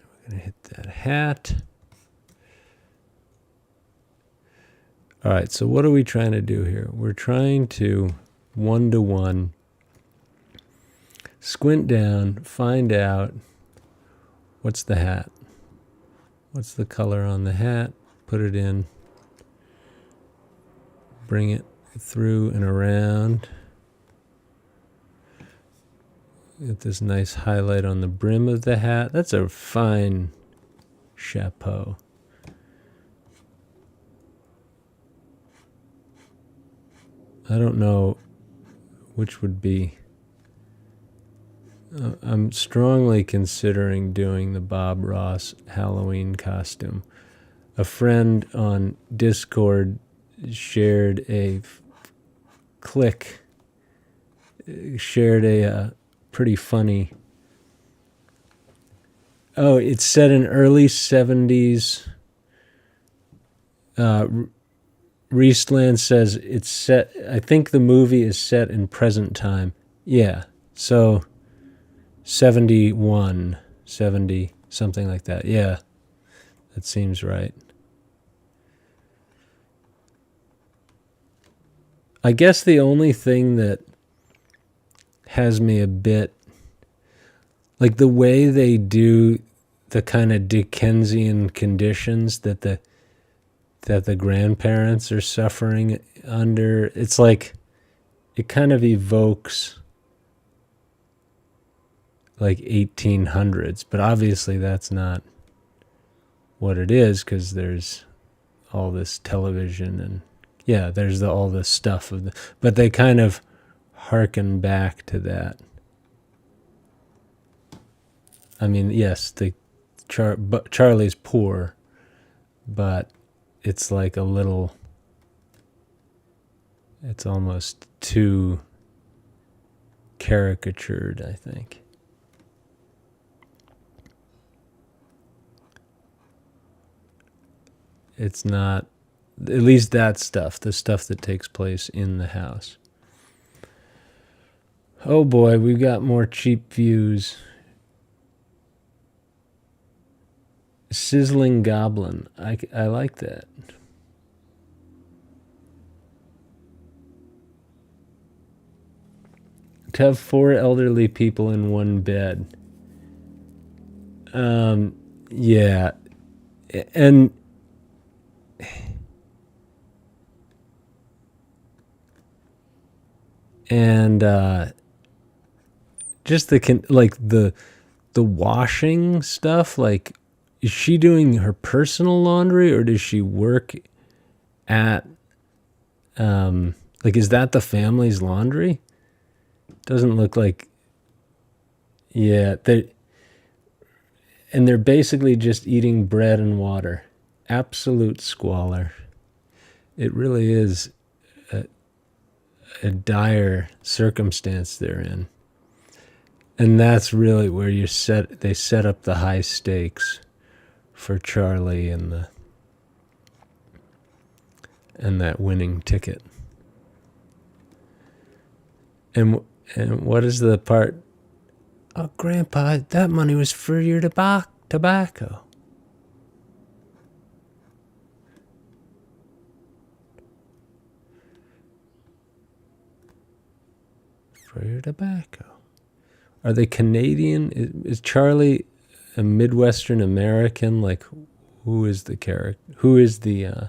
we're gonna hit that hat. All right, so what are we trying to do here? We're trying to one-to-one squint down, find out what's the hat. What's the color on the hat? Put it in. Bring it through and around. Get this nice highlight on the brim of the hat. That's a fine chapeau. I don't know which would be. I'm strongly considering doing the Bob Ross Halloween costume. A friend on Discord shared a pretty funny. Oh, it's set in early 70s. Eastland says it's set, I think the movie is set in present time. Yeah, so 71, 70, something like that. Yeah, that seems right. I guess the only thing that has me a bit, like the way they do the kind of Dickensian conditions that the grandparents are suffering under, it's like it kind of evokes like 1800s, but obviously that's not what it is, because there's all this television and yeah, there's all this stuff but they kind of harken back to that. I mean, yes, Charlie's poor, but it's like a little, it's almost too caricatured, I think. It's not, at least that stuff, the stuff that takes place in the house. Oh boy, we've got more cheap views. Sizzling Goblin. I like that. To have 4 elderly people in one bed. Yeah. And just the washing stuff, like, is she doing her personal laundry or does she work at, like, is that the family's laundry? Doesn't look like, yeah, and they're basically just eating bread and water. Absolute squalor. It really is a dire circumstance they're in. And that's really where they set up the high stakes for Charlie and that winning ticket. And what is the part? Oh, Grandpa, that money was for your tobacco. For your tobacco. Are they Canadian? Is Charlie a Midwestern American, like who is the character? Who is the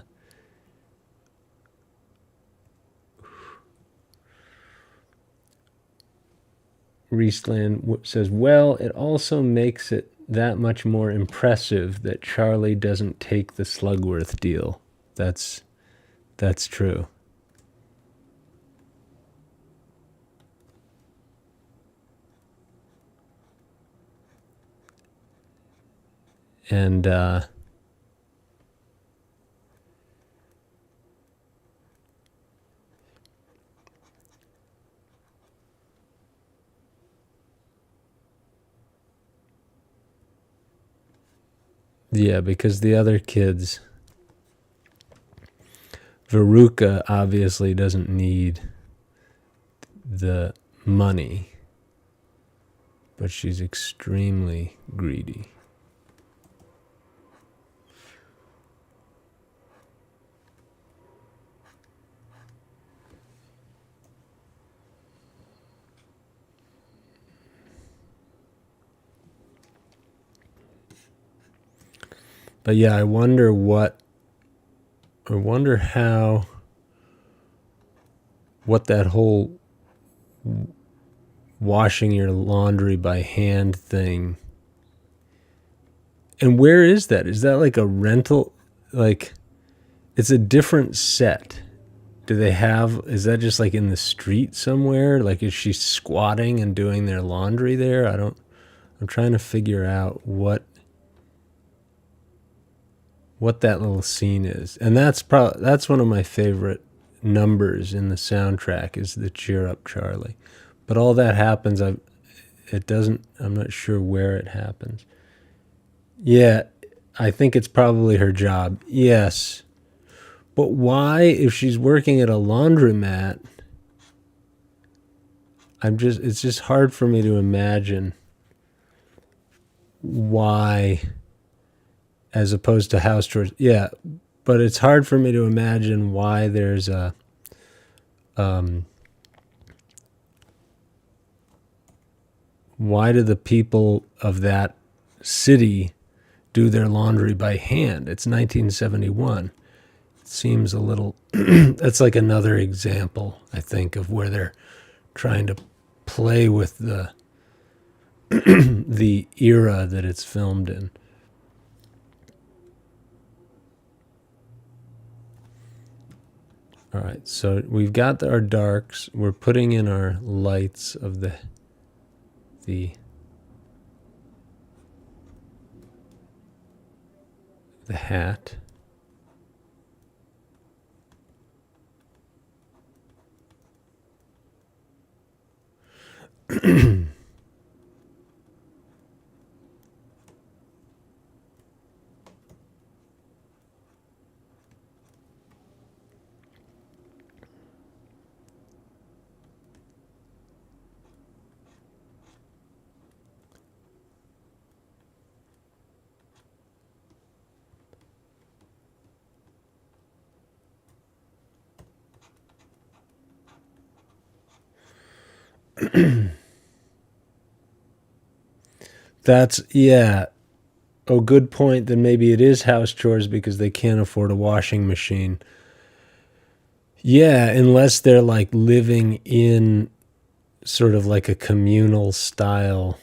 Eastland says, well, it also makes it that much more impressive that Charlie doesn't take the Slugworth deal. That's true. And yeah, because the other kids, Veruca obviously doesn't need the money, but she's extremely greedy. But yeah, I wonder how, what that whole washing your laundry by hand thing. And where is that? Is that like a rental? Like, it's a different set. Do they have, is that just like in the street somewhere? Like, is she squatting and doing their laundry there? I'm trying to figure out what that little scene is. And that's one of my favorite numbers in the soundtrack is the Cheer Up Charlie. But all that happens, I'm not sure where it happens. Yeah, I think it's probably her job. Yes. But why, if she's working at a laundromat, it's just hard for me to imagine why, as opposed to house chores. Yeah, but it's hard for me to imagine why there's a why do the people of that city do their laundry by hand? It's 1971. It seems a little that's like another example, I think, of where they're trying to play with the the era that it's filmed in. All right, so we've got our darks. We're putting in our lights of the hat. That's, yeah. Oh, good point. Then maybe it is house chores because they can't afford a washing machine. Yeah, unless they're like living in sort of like a communal style,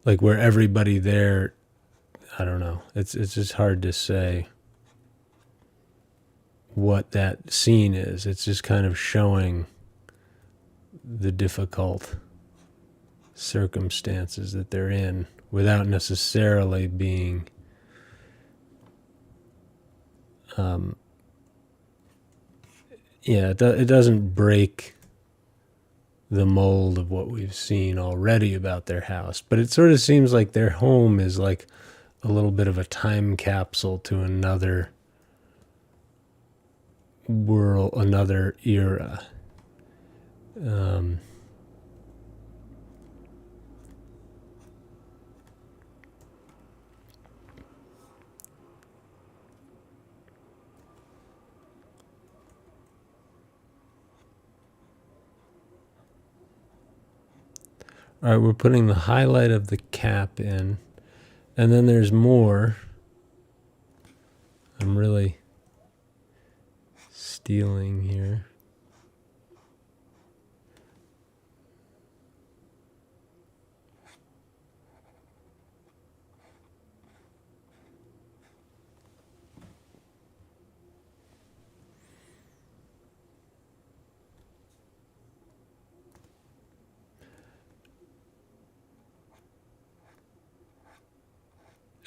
like where everybody there, I don't know. It's just hard to say what that scene is. It's just kind of showing the difficult circumstances that they're in without necessarily being it doesn't break the mold of what we've seen already about their house, but it sort of seems like their home is like a little bit of a time capsule to another world, another era. All right, we're putting the highlight of the cap in. And then there's more. I'm really stealing here.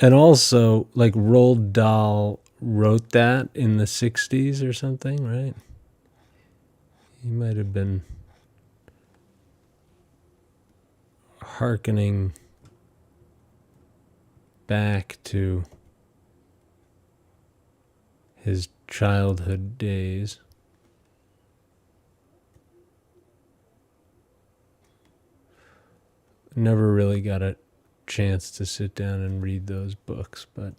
And also, like, Roald Dahl wrote that in the 60s or something, right? He might have been hearkening back to his childhood days. Never really got a chance to sit down and read those books, but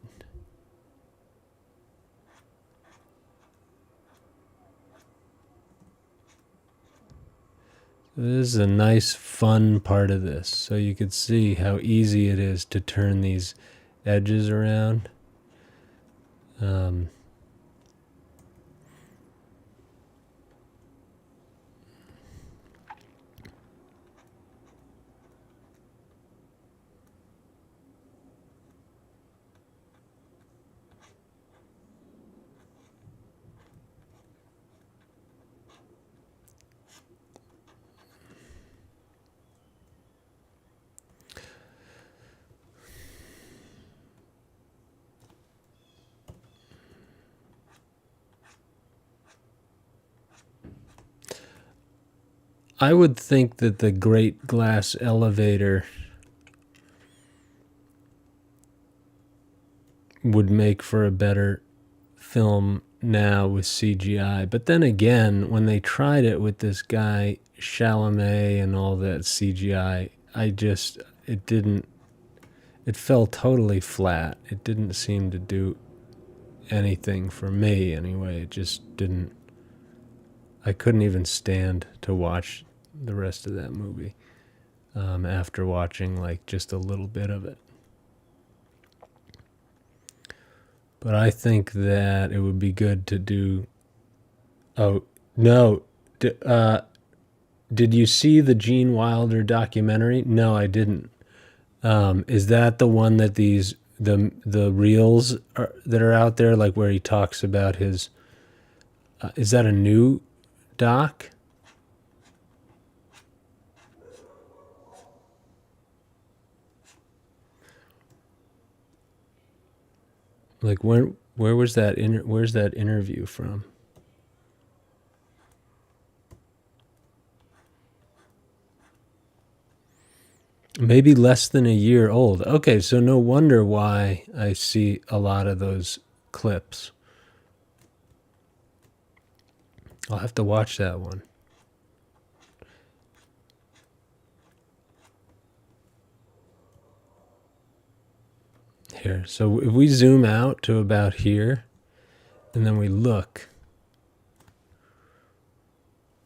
this is a nice, fun part of this. So you could see how easy it is to turn these edges around. I would think that the Great Glass Elevator would make for a better film now with CGI. But then again, when they tried it with this guy Chalamet and all that CGI, it fell totally flat. It didn't seem to do anything for me anyway. It just didn't. I couldn't even stand to watch the rest of that movie after watching like just a little bit of it. But I think that it would be good to do. Oh no! Did you see the Gene Wilder documentary? No, I didn't. Is that the one that the reels that are out there, like where he talks about his? Is that a new doc? Like where was that? Where's that interview from? Maybe less than a year old. Okay, so no wonder why I see a lot of those clips. I'll have to watch that one. Here. So if we zoom out to about here, and then we look,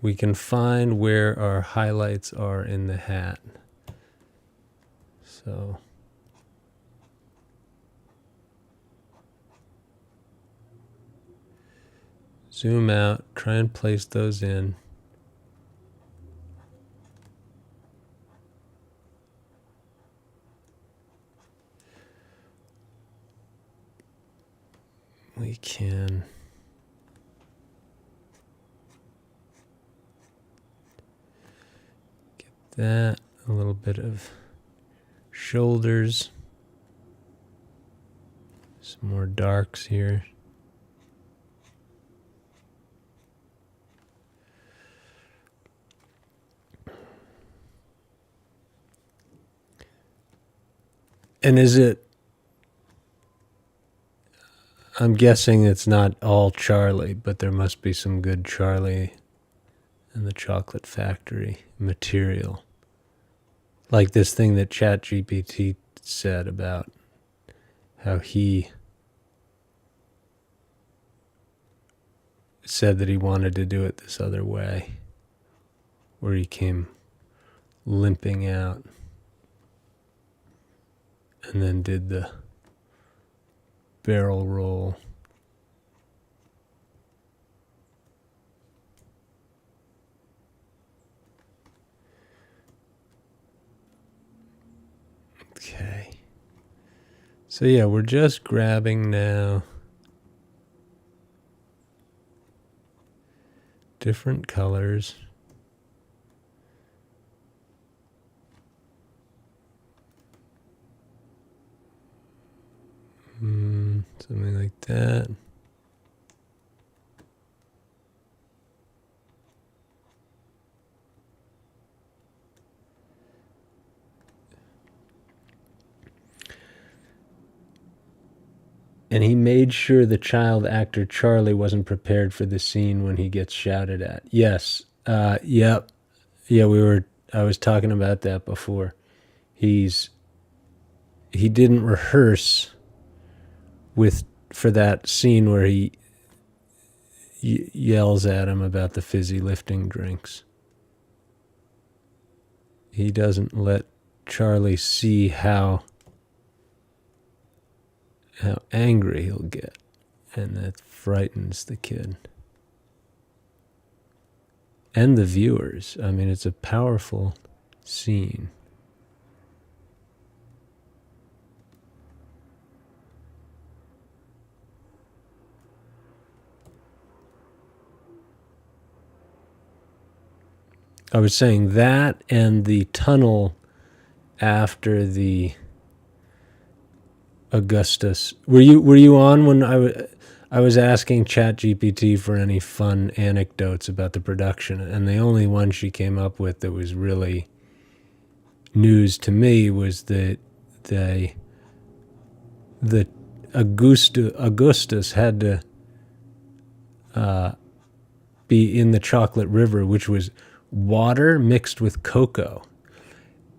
we can find where our highlights are in the hat. So zoom out, try and place those in. We can get that, a little bit of shoulders, some more darks here. And is it, I'm guessing it's not all Charlie, but there must be some good Charlie and the Chocolate Factory material. Like this thing that ChatGPT said about how he said that he wanted to do it this other way, where he came limping out, and then did the barrel roll. Okay. So yeah, we're just grabbing now different colors. Something like that. And he made sure the child actor Charlie wasn't prepared for the scene when he gets shouted at. Yes. Yep. Yeah, I was talking about that before. He didn't rehearse for that scene where he yells at him about the fizzy lifting drinks. He doesn't let Charlie see how angry he'll get, and that frightens the kid and the viewers. I mean, it's a powerful scene. I was saying that, and the tunnel after the Augustus. Were you on when I was asking ChatGPT for any fun anecdotes about the production, and the only one she came up with that was really news to me was that the Augustus had to be in the chocolate river, which was water mixed with cocoa,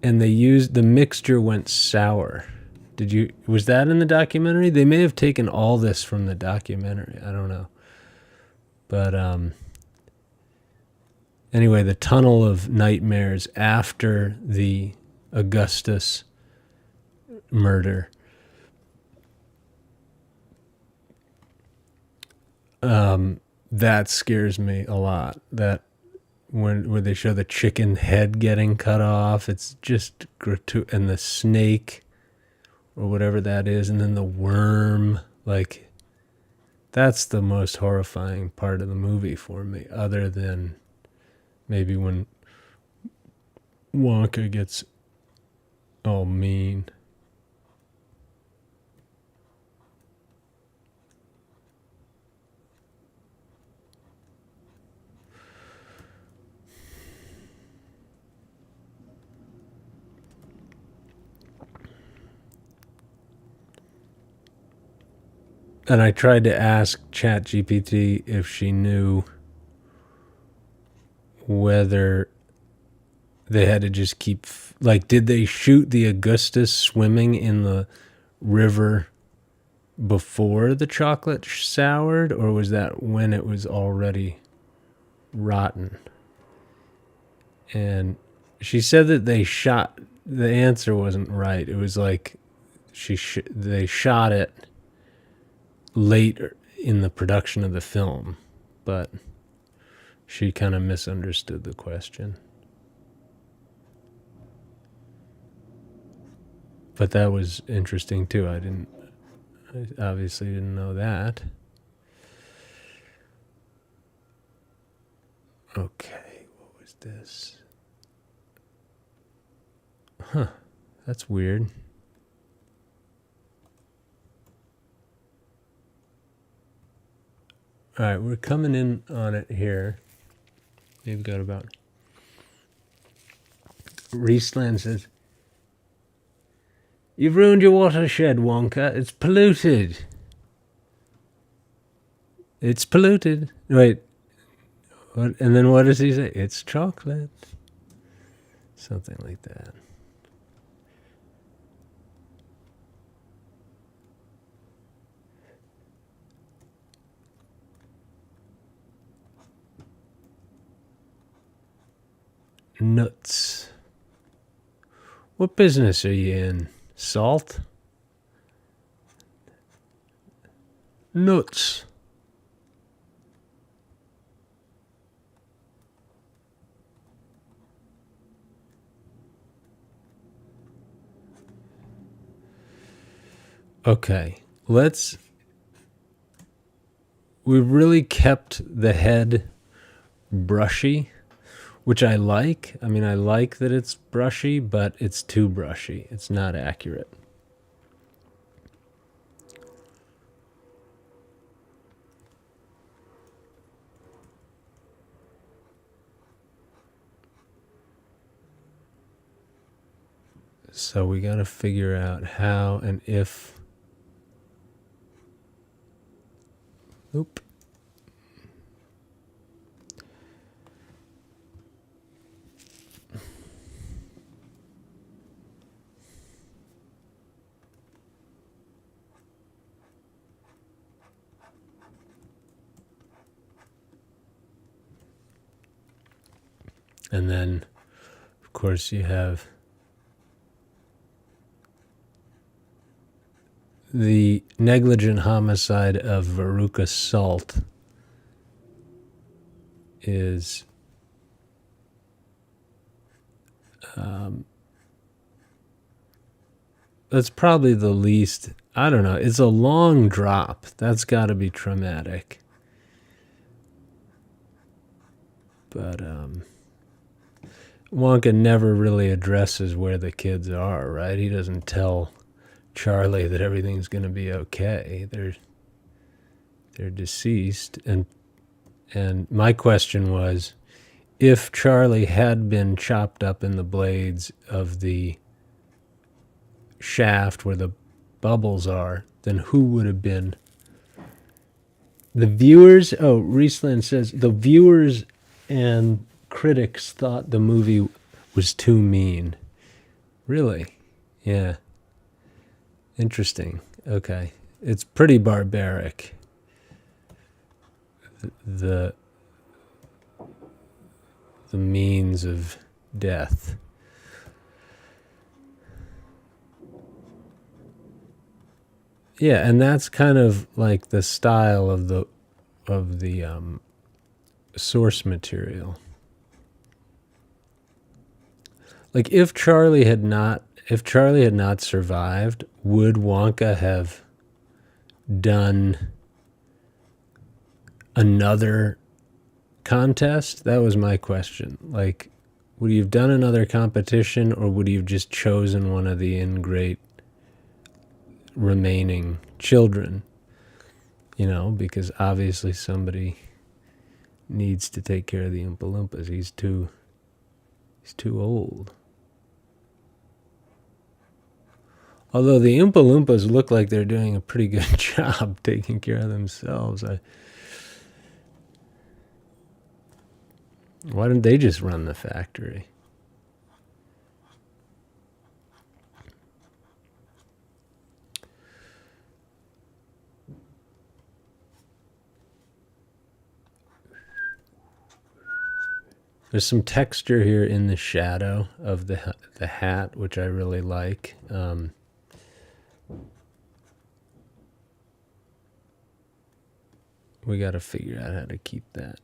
and the mixture went sour. Was that in the documentary? They may have taken all this from the documentary. I don't know. But anyway, the tunnel of nightmares after the Augustus murder. That scares me a lot. That where they show the chicken head getting cut off, it's just gratuitous, and the snake or whatever that is, and then the worm, like, that's the most horrifying part of the movie for me, other than maybe when Wonka gets all mean. And I tried to ask ChatGPT if she knew whether they had to just keep, like, did they shoot the Augustus swimming in the river before the chocolate soured, or was that when it was already rotten? And she said that the answer wasn't right. It was like they shot it later in the production of the film, but she kind of misunderstood the question. But that was interesting too. I obviously didn't know that. Okay, what was this? Huh, that's weird. All right, we're coming in on it here. We've got about... Eastland says, "You've ruined your watershed, Wonka. It's polluted." It's polluted. Wait. What? And then what does he say? It's chocolate. Something like that. Nuts. What business are you in? Salt? Nuts. Okay, we've really kept the head brushy, which I like. I mean, I like that it's brushy, but it's too brushy. It's not accurate. So we got to figure out how and if. Oop. And then, of course, you have the negligent homicide of Veruca Salt is that's probably the least. I don't know. It's a long drop. That's got to be traumatic. But Wonka never really addresses where the kids are, right? He doesn't tell Charlie that everything's going to be okay. They're deceased, and my question was, if Charlie had been chopped up in the blades of the shaft where the bubbles are, then who would have been the viewers? Oh, Eastland says the viewers and critics thought the movie was too mean. Really? Yeah. Interesting. Okay. It's pretty barbaric. The means of death. Yeah, and that's kind of like the style of the source material. Like if Charlie had not survived, would Wonka have done another contest? That was my question. Like, would he have done another competition, or would he have just chosen one of the ingrate remaining children? You know, because obviously somebody needs to take care of the Oompa Loompas. He's too old. Although the Oompa Loompas look like they're doing a pretty good job taking care of themselves. Why didn't they just run the factory? There's some texture here in the shadow of the hat, which I really like. We got to figure out how to keep that.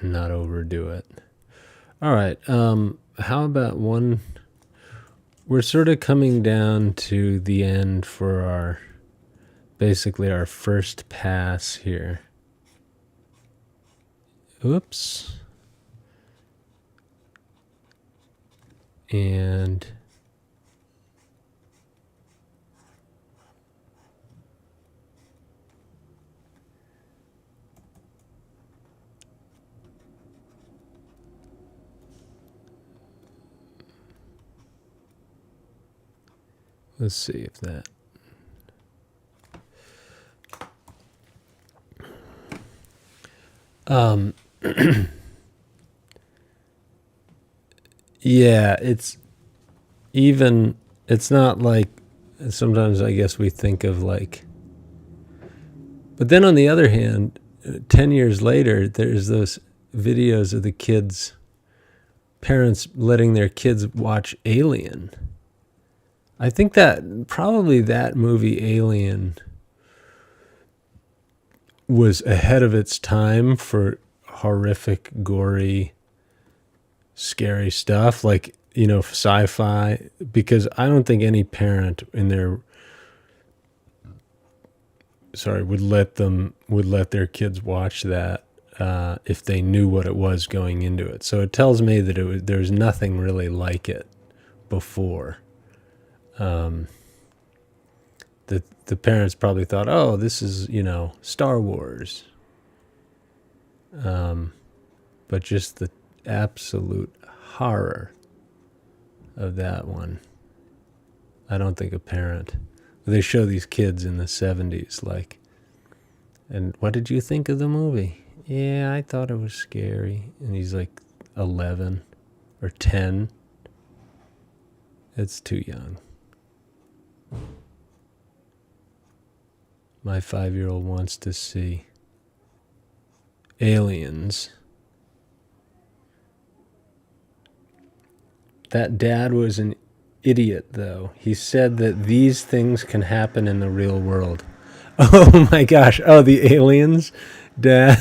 Not overdo it. All right. How about one? We're sort of coming down to the end for basically our first pass here. Oops. And let's see if that. Yeah, it's not like sometimes I guess we think of like, but then on the other hand, 10 years later, there's those videos of the kids, parents letting their kids watch Alien. I think that probably that movie Alien was ahead of its time for horrific, gory, scary stuff, like, you know, sci-fi, because I don't think any parent in their would let their kids watch that if they knew what it was going into it. So it tells me that there's nothing really like it before. The parents probably thought, oh, this is, you know, Star Wars. But just the absolute horror of that one. I don't think a parent. They show these kids in the 70s, like, and what did you think of the movie? Yeah, I thought it was scary. And he's like 11 or 10. It's too young. My 5-year-old wants to see Aliens. That dad was an idiot, though. He said that these things can happen in the real world. Oh my gosh. Oh, the aliens, Dad.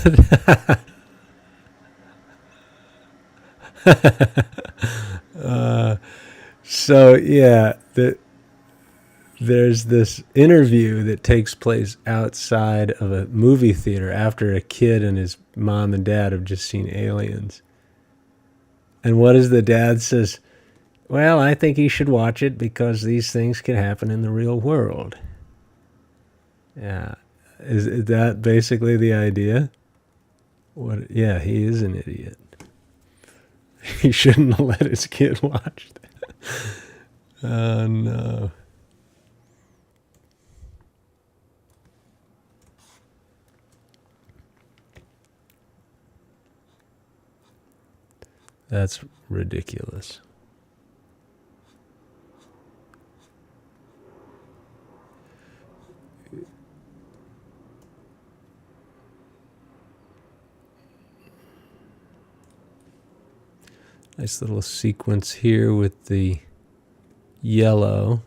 So, yeah, there's this interview that takes place outside of a movie theater after a kid and his mom and dad have just seen Aliens. And what is the dad says? Well, I think he should watch it because these things can happen in the real world. Yeah. Is that basically the idea? What? Yeah, he is an idiot. He shouldn't have let his kid watch that. Oh, no. That's ridiculous. Nice little sequence here with the yellow.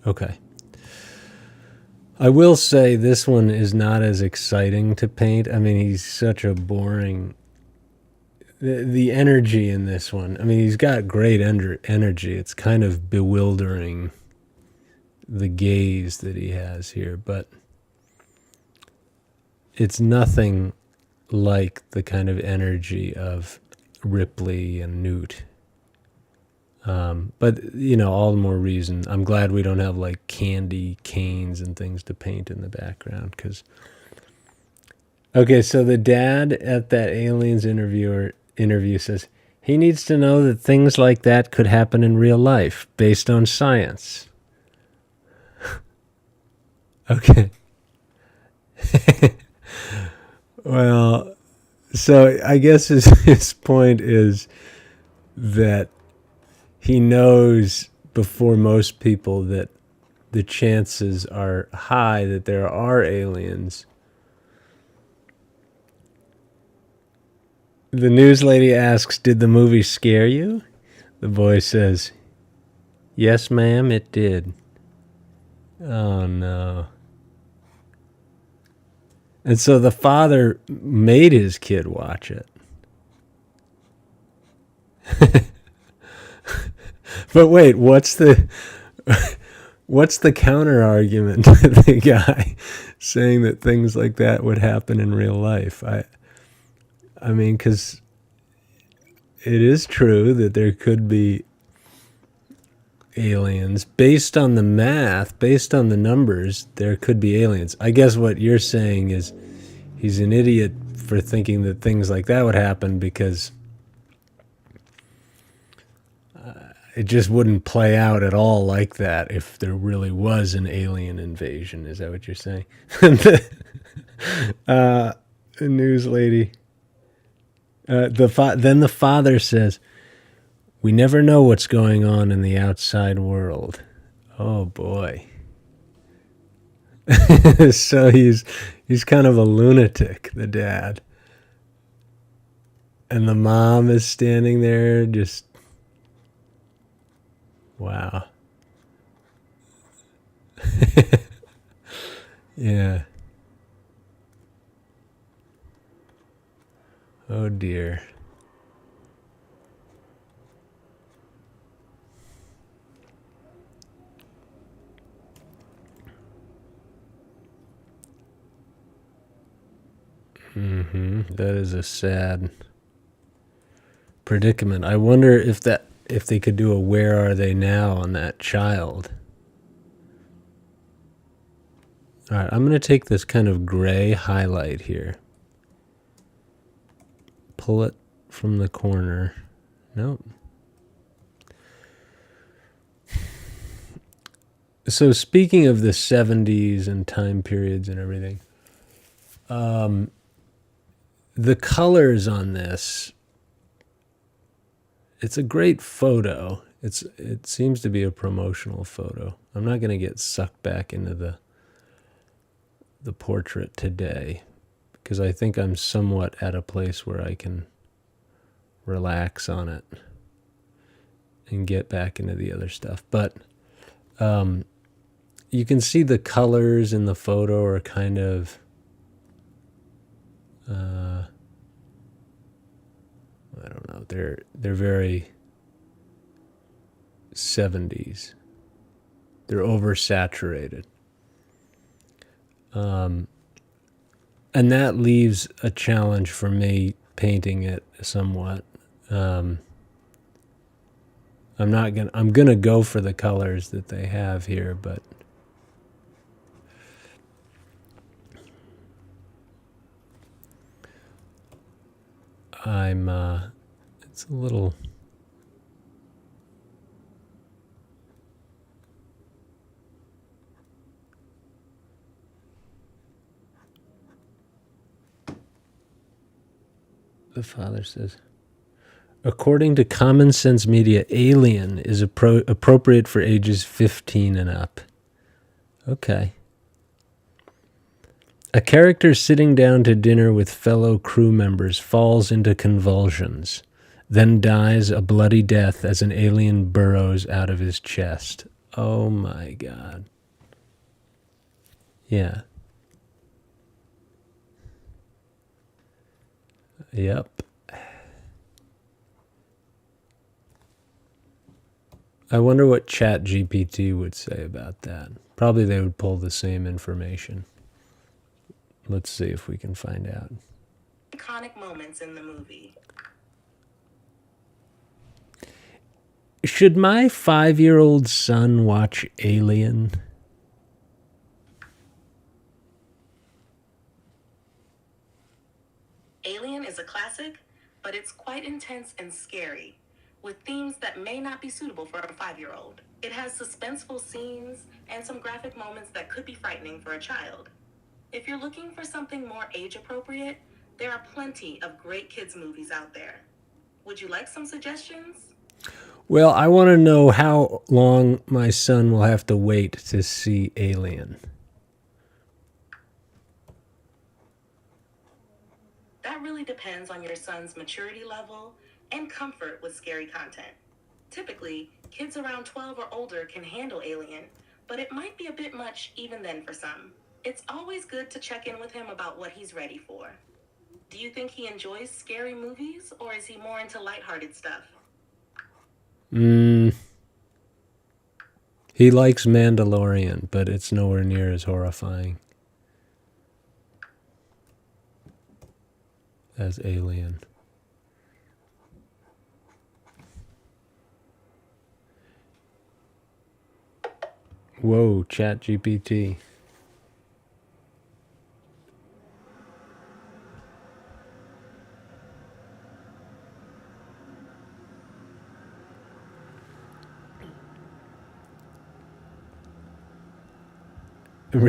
Okay. I will say this one is not as exciting to paint. I mean, he's such a boring... The energy in this one, I mean, he's got great energy. It's kind of bewildering, the gaze that he has here, but it's nothing like the kind of energy of Ripley and Newt. But, you know, all the more reason. I'm glad we don't have like candy canes and things to paint in the background. Okay, so the dad at that Aliens interview says he needs to know that things like that could happen in real life based on science. Okay. Well, so I guess his point is that he knows before most people that the chances are high that there are aliens. The news lady asks, did the movie scare you? The boy says, yes, ma'am, it did. Oh, no. And so the father made his kid watch it. But wait, what's the counter argument to the guy saying that things like that would happen in real life? I mean, because it is true that there could be aliens. Based on the math, based on the numbers, there could be aliens. I guess what you're saying is he's an idiot for thinking that things like that would happen because it just wouldn't play out at all like that if there really was an alien invasion. Is that what you're saying? The news lady... Then the father says, "We never know what's going on in the outside world." Oh boy. So he's kind of a lunatic, the dad. And the mom is standing there just wow. Yeah. Oh dear. That is a sad predicament. I wonder if they could do a "Where are they now" on that child. All right, I'm going to take this kind of gray highlight here. Pull it from the corner. Nope. So speaking of the 70s and time periods and everything, the colors on this, it's a great photo. It seems to be a promotional photo. I'm not going to get sucked back into the portrait today because I think I'm somewhat at a place where I can relax on it and get back into the other stuff. But you can see the colors in the photo are kind of I don't know. They're very 70s. They're oversaturated. And that leaves a challenge for me painting it somewhat. I'm gonna go for the colors that they have here, but it's a little. The father says, according to Common Sense Media, Alien is appropriate for ages 15 and up. Okay. A character sitting down to dinner with fellow crew members falls into convulsions, then dies a bloody death as an alien burrows out of his chest. Oh my God. Yeah. Yep. I wonder what ChatGPT would say about that. Probably they would pull the same information. Let's see if we can find out. Iconic moments in the movie. Should my 5-year-old son watch Alien? Alien is a classic, but it's quite intense and scary, with themes that may not be suitable for a 5-year-old. It has suspenseful scenes and some graphic moments that could be frightening for a child. If you're looking for something more age-appropriate, there are plenty of great kids' movies out there. Would you like some suggestions? Well, I want to know how long my son will have to wait to see Alien. That really depends on your son's maturity level and comfort with scary content. Typically, kids around 12 or older can handle Alien, but it might be a bit much even then for some. It's always good to check in with him about what he's ready for. Do you think he enjoys scary movies, or is he more into lighthearted stuff? He likes Mandalorian, but it's nowhere near as horrifying as Alien. Whoa, ChatGPT.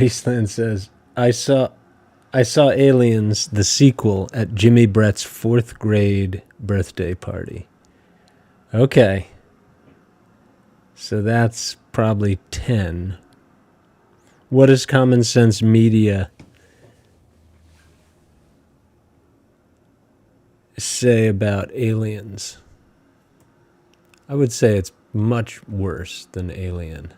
Eastland says, I saw I saw Aliens, the sequel, at Jimmy Brett's 4th grade birthday party. Okay. So that's probably 10. What does Common Sense Media say about Aliens? I would say it's much worse than Alien.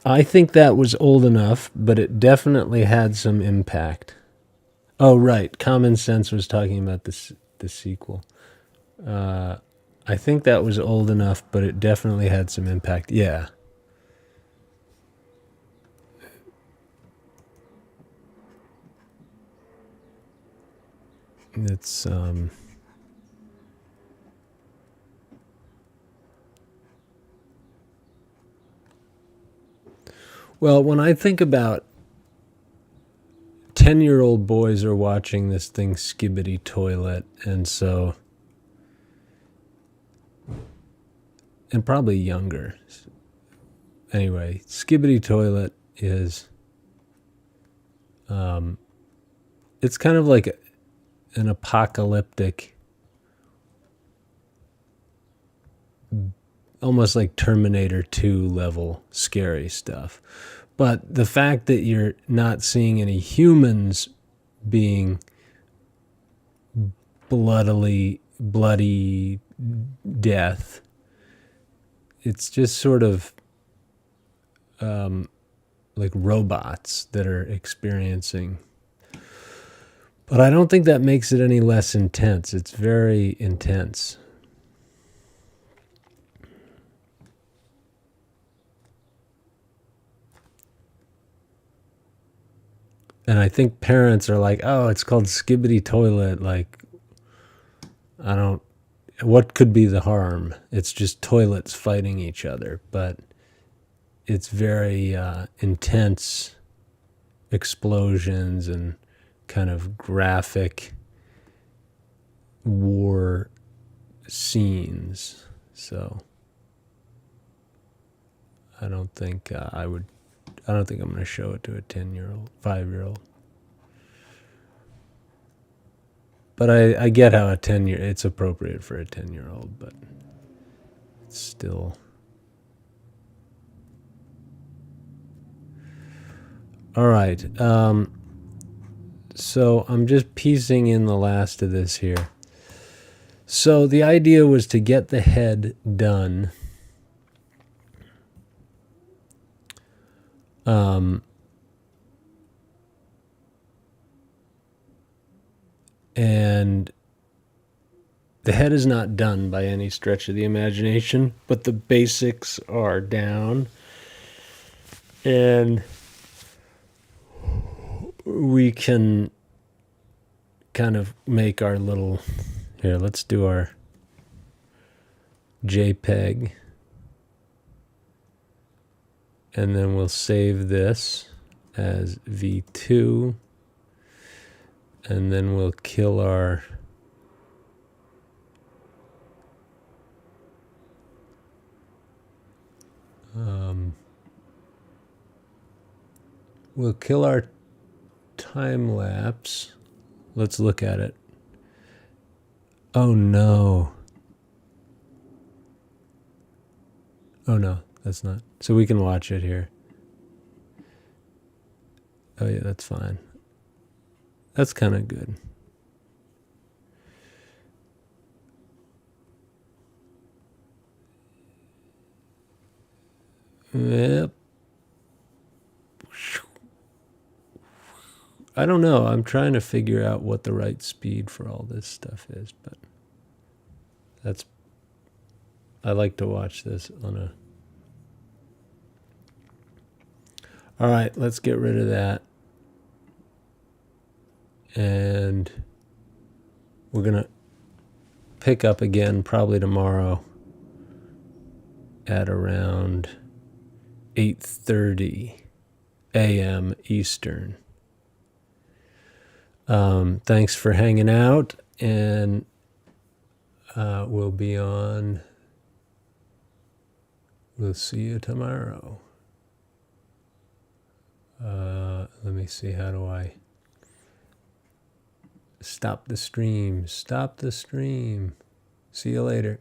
I think that was old enough, but it definitely had some impact. Oh, right. Common Sense was talking about the sequel. I think that was old enough, but it definitely had some impact. Yeah. It's well, when I think about 10-year-old boys are watching this thing Skibbity Toilet, and so and probably younger. Anyway, Skibbity Toilet is it's kind of like an apocalyptic, almost like Terminator 2 level scary stuff. But the fact that you're not seeing any humans being bloody death, it's just sort of like robots that are experiencing. But I don't think that makes it any less intense. It's very intense. And I think parents are like, oh, it's called Skibbity Toilet. Like, what could be the harm? It's just toilets fighting each other. But it's very intense explosions and kind of graphic war scenes. So I don't think I don't think I'm going to show it to a 10-year-old, 5-year-old. But I get how it's appropriate for a 10-year-old, but it's still. All right. So I'm just piecing in the last of this here. So the idea was to get the head done. And the head is not done by any stretch of the imagination, but the basics are down. And we can kind of make our little. Here, let's do our JPEG. And then we'll save this as V2. And then we'll kill our time lapse. Let's look at it. Oh no. Oh no, that's not. So we can watch it here. Oh yeah, that's fine. That's kind of good. Yep. I don't know. I'm trying to figure out what the right speed for all this stuff is, but I like to watch this on a. All right, let's get rid of that. And We're going to pick up again probably tomorrow at around 8:30 a.m. Eastern. Thanks for hanging out, and we'll be on. We'll see you tomorrow. Let me see, how do I stop the stream? Stop the stream. See you later.